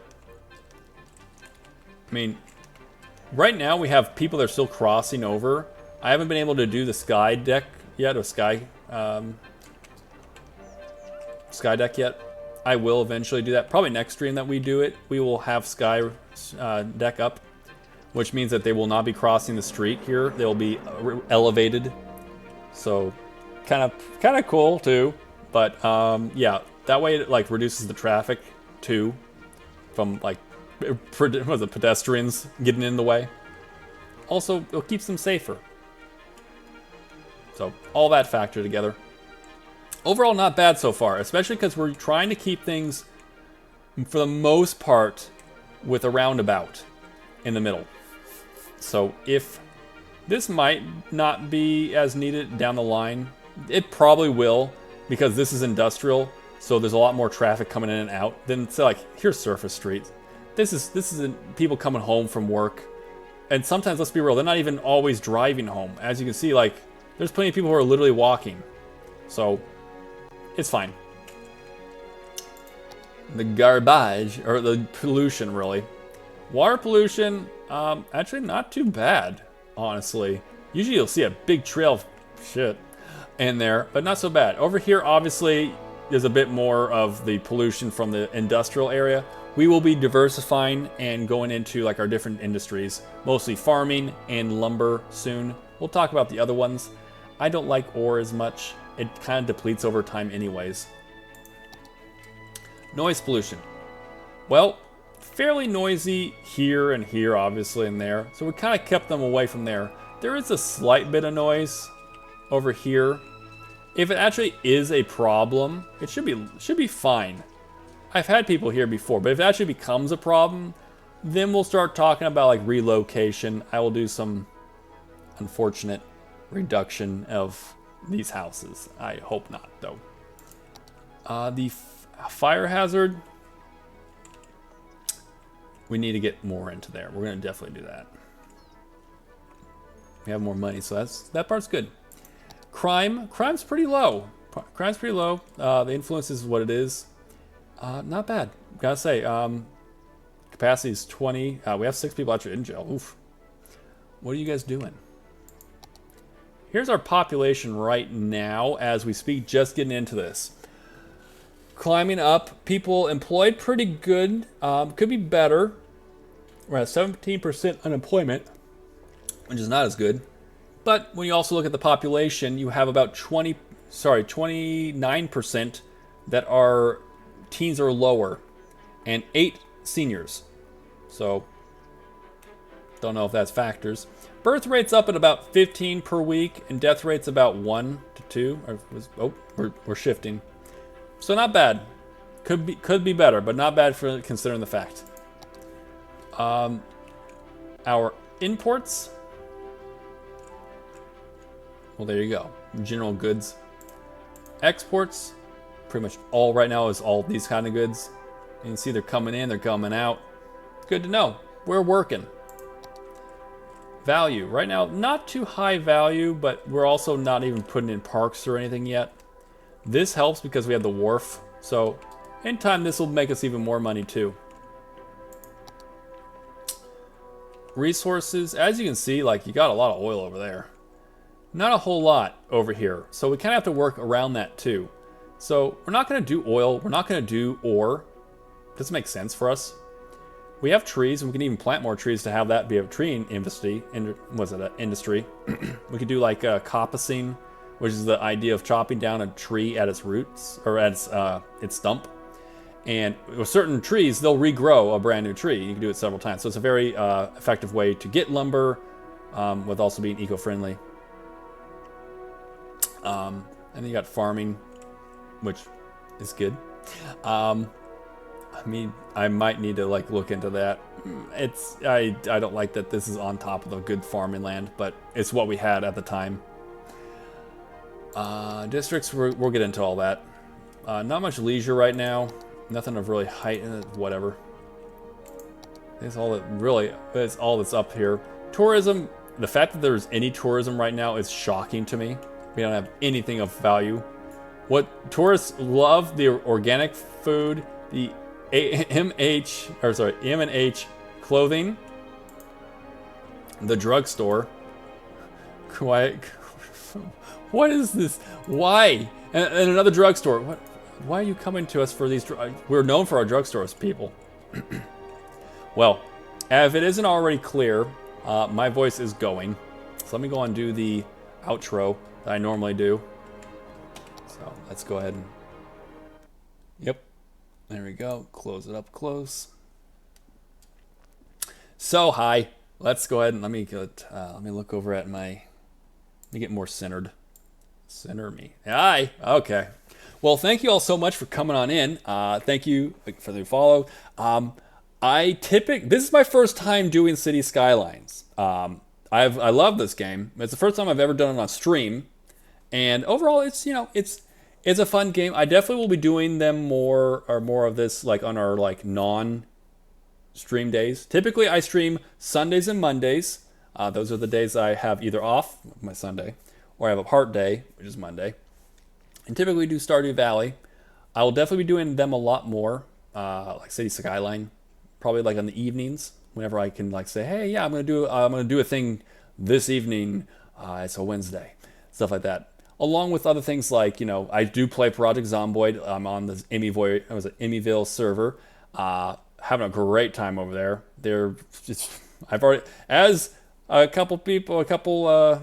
I mean, right now we have people that are still crossing over. I haven't been able to do the sky deck yet, or sky deck yet. I will eventually do that. Probably next stream that we do it, we will have sky deck up, which means that they will not be crossing the street here. They'll be elevated. So, kind of cool too. But yeah, that way it like reduces the traffic too, from like pedestrians getting in the way. Also, it keeps them safer. So all that factor together. Overall, not bad so far, especially because we're trying to keep things, for the most part, with a roundabout in the middle. So if this might not be as needed down the line, it probably will, because this is industrial, so there's a lot more traffic coming in and out than, say, like, here's surface streets. This is people coming home from work, and sometimes, let's be real, they're not even always driving home. As you can see, like, there's plenty of people who are literally walking. So it's fine. The garbage, or the pollution, really. Water pollution, actually not too bad, honestly. Usually you'll see a big trail of shit in there, but not so bad. Over here, obviously, there's a bit more of the pollution from the industrial area. We will be diversifying and going into like our different industries, mostly farming and lumber soon. We'll talk about the other ones. I don't like ore as much. It kind of depletes over time anyways. Noise pollution. Well, fairly noisy here and here, obviously, and there. So we kind of kept them away from there. There is a slight bit of noise over here. If it actually is a problem, it should be fine. I've had people here before, but if it actually becomes a problem, then we'll start talking about like relocation. I will do some unfortunate reduction of these houses. I hope not, though. The fire hazard, we need to get more into there. We're going to definitely do that. We have more money, so that part's good. Crime's pretty low. Crime's pretty low. The influence is what it is. Not bad. Gotta say, capacity is 20. We have 6 people actually in jail. Oof. What are you guys doing? Here's our population right now as we speak, just getting into this. Climbing up. People employed pretty good. Could be better. We're at 17% unemployment, which is not as good. But when you also look at the population, you have about 29% that are teens or lower, and 8 seniors. So, don't know if that's factors. Birth rate's up at about 15 per week, and death rate's about 1 to 2. We're shifting. So not bad. Could be better, but not bad for considering the fact. Our imports. Well, there you go. General goods. Exports. Pretty much all right now is all these kind of goods. You can see they're coming in, they're coming out. Good to know. We're working. Value. Right now, not too high value, but we're also not even putting in parks or anything yet. This helps because we have the wharf. So, in time, this will make us even more money too. resources, as you can see, like you got a lot of oil over there. Not a whole lot over here. So we kind of have to work around that too. So we're not going to do oil. We're not going to do ore. Doesn't make sense for us. We have trees, and we can even plant more trees to have that be a tree industry. Industry? We could do like coppicing, which is the idea of chopping down a tree at its roots or at its stump. And with certain trees, they'll regrow a brand new tree. You can do it several times. So it's a very effective way to get lumber, with also being eco-friendly. And then you got farming, which is good. I mean, I might need to like look into that. I don't like that this is on top of the good farming land, but it's what we had at the time. Districts, we'll get into all that. Not much leisure right now. Nothing of really height, whatever. That's all that really, that's all that's up here. Tourism, the fact that there's any tourism right now is shocking to me. We don't have anything of value. What tourists love, the organic food, the M&H clothing, the drugstore. What is this? Why? And another drugstore. What? Why are you coming to us for these? We're known for our drugstores, people. Well, if it isn't already clear, my voice is going. So let me go and do the outro that I normally do. So let's go ahead and... Yep. There we go. Close it up close. So, hi. Let's go ahead and let me look over at my... Let me get more centered. Center me. Hi. Okay. Well, thank you all so much for coming on in. Thank you for the follow. This is my first time doing City Skylines. I love this game. It's the first time I've ever done it on stream, and overall, it's a fun game. I definitely will be doing them more of this like on our like non-stream days. Typically, I stream Sundays and Mondays. Those are the days I have either off, my Sunday, or I have a part day, which is Monday. And typically do Stardew Valley. I will definitely be doing them a lot more, like City Skyline, probably like on the evenings, whenever I can like say, hey, yeah, I'm gonna do a thing this evening. It's a Wednesday, stuff like that. Along with other things like I do play Project Zomboid. I'm on the Emmyville server, having a great time over there. A couple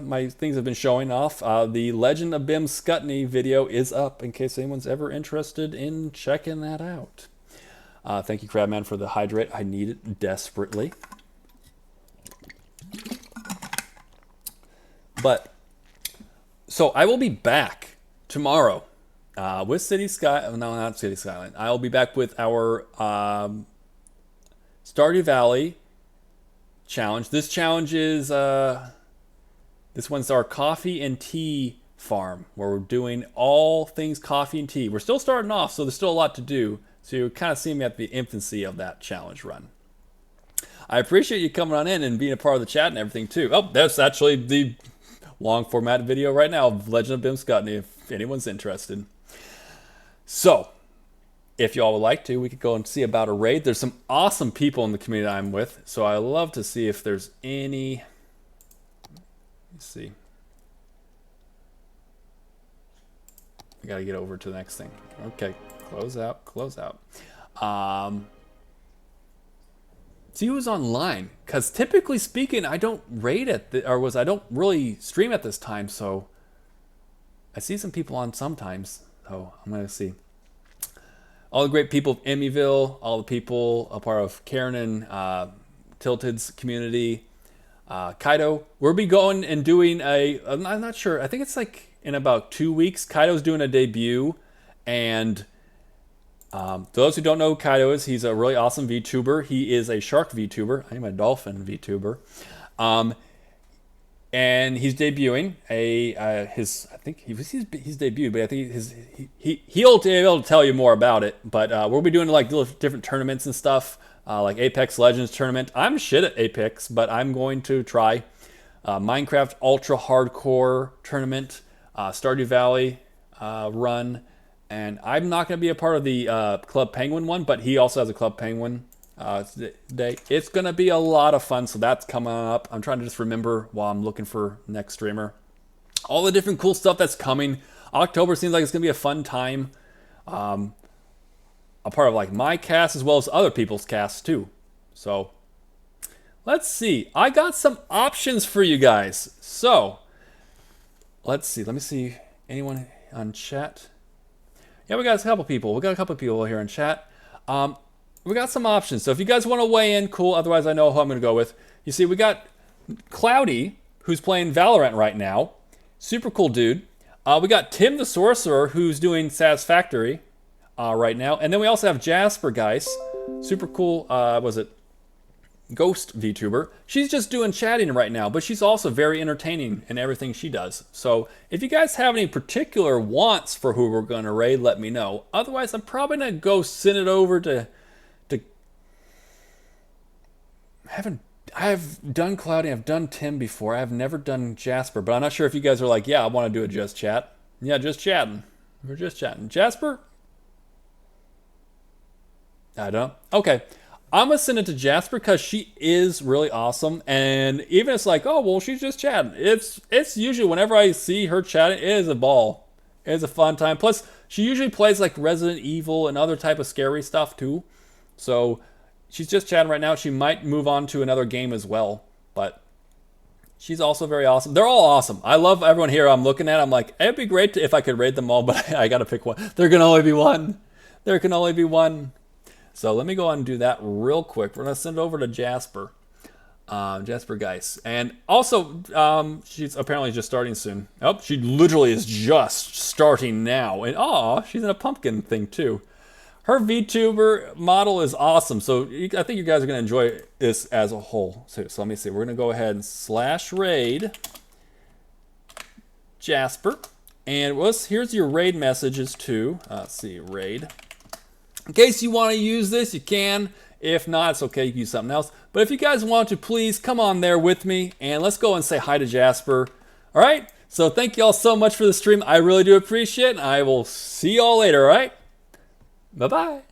my things have been showing off. The Legend of Bim Scutney video is up in case anyone's ever interested in checking that out. Thank you, Crabman, for the hydrate. I need it desperately. But, so I will be back tomorrow with City Sky. No, not City Skyline. I will be back with our Stardew Valley challenge. This challenge is this one's our coffee and tea farm, where we're doing all things coffee and tea. We're still starting off, so there's still a lot to do. So you're kind of seeing me at the infancy of that challenge run. I appreciate you coming on in and being a part of the chat and everything too. Oh, that's actually the long format video right now of Legend of Bim Scutney, if anyone's interested. So, if y'all would like to, we could go and see about a raid. There's some awesome people in the community I'm with, so I love to see if there's any... Let's see. I gotta get over to the next thing. Okay, close out, close out. See who's online, because typically speaking, I don't raid I don't really stream at this time, so I see some people on sometimes, so I'm gonna see. All the great people of Emmyville, all the people a part of Karen and Tilted's community. Kaido, we'll be going and doing I'm not sure, I think it's like in about 2 weeks, Kaido's doing a debut. And those who don't know who Kaido is, he's a really awesome VTuber. He is a shark VTuber. I am a dolphin VTuber. And he's debuting I think he's debuted, but I think he'll be able to tell you more about it. But we'll be doing like different tournaments and stuff, like Apex Legends tournament. I'm shit at Apex, but I'm going to try. Minecraft Ultra Hardcore tournament, Stardew Valley run, and I'm not going to be a part of the Club Penguin one, but he also has a Club Penguin Today. It's going to be a lot of fun, so that's coming up. I'm trying to just remember while I'm looking for next streamer. All the different cool stuff that's coming. October seems like it's going to be a fun time. A part of like my cast as well as other people's casts too. So let's see. I got some options for you guys. So let's see. Let me see. Anyone on chat? Yeah, we got a couple people. We got a couple people here in chat. We got some options. So if you guys want to weigh in, cool. Otherwise, I know who I'm going to go with. You see, we got Cloudy, who's playing Valorant right now. Super cool dude. We got Tim the Sorcerer, who's doing Satisfactory right now. And then we also have Jasper, guys. Super cool, was it Ghost VTuber. She's just doing chatting right now, but she's also very entertaining in everything she does. So if you guys have any particular wants for who we're going to raid, let me know. Otherwise, I'm probably going to go send it over to I've done Cloudy, I've done Tim before. I've never done Jasper, but I'm not sure if you guys are like, yeah, I want to do a just chat. Yeah, just chatting. We're just chatting. Jasper? I don't. Okay. I'm going to send it to Jasper because she is really awesome. And even it's like, oh, well, she's just chatting. It's usually whenever I see her chatting, it is a ball. It is a fun time. Plus, she usually plays like Resident Evil and other type of scary stuff too. So she's just chatting right now. She might move on to another game as well. But she's also very awesome. They're all awesome. I love everyone here I'm looking at. I'm like, it'd be great if I could raid them all, but I got to pick one. There can only be one. There can only be one. So let me go on and do that real quick. We're going to send it over to Jasper. Jasper Geis. And also, she's apparently just starting soon. Oh, she literally is just starting now. And she's in a pumpkin thing too. Her VTuber model is awesome. So I think you guys are going to enjoy this as a whole. So let me see. We're going to go ahead and /raid Jasper. And here's your raid messages too. Let's see, raid. In case you want to use this, you can. If not, it's okay. You can use something else. But if you guys want to, please come on there with me. And let's go and say hi to Jasper. All right? So thank you all so much for the stream. I really do appreciate it. I will see you all later, all right? Bye-bye.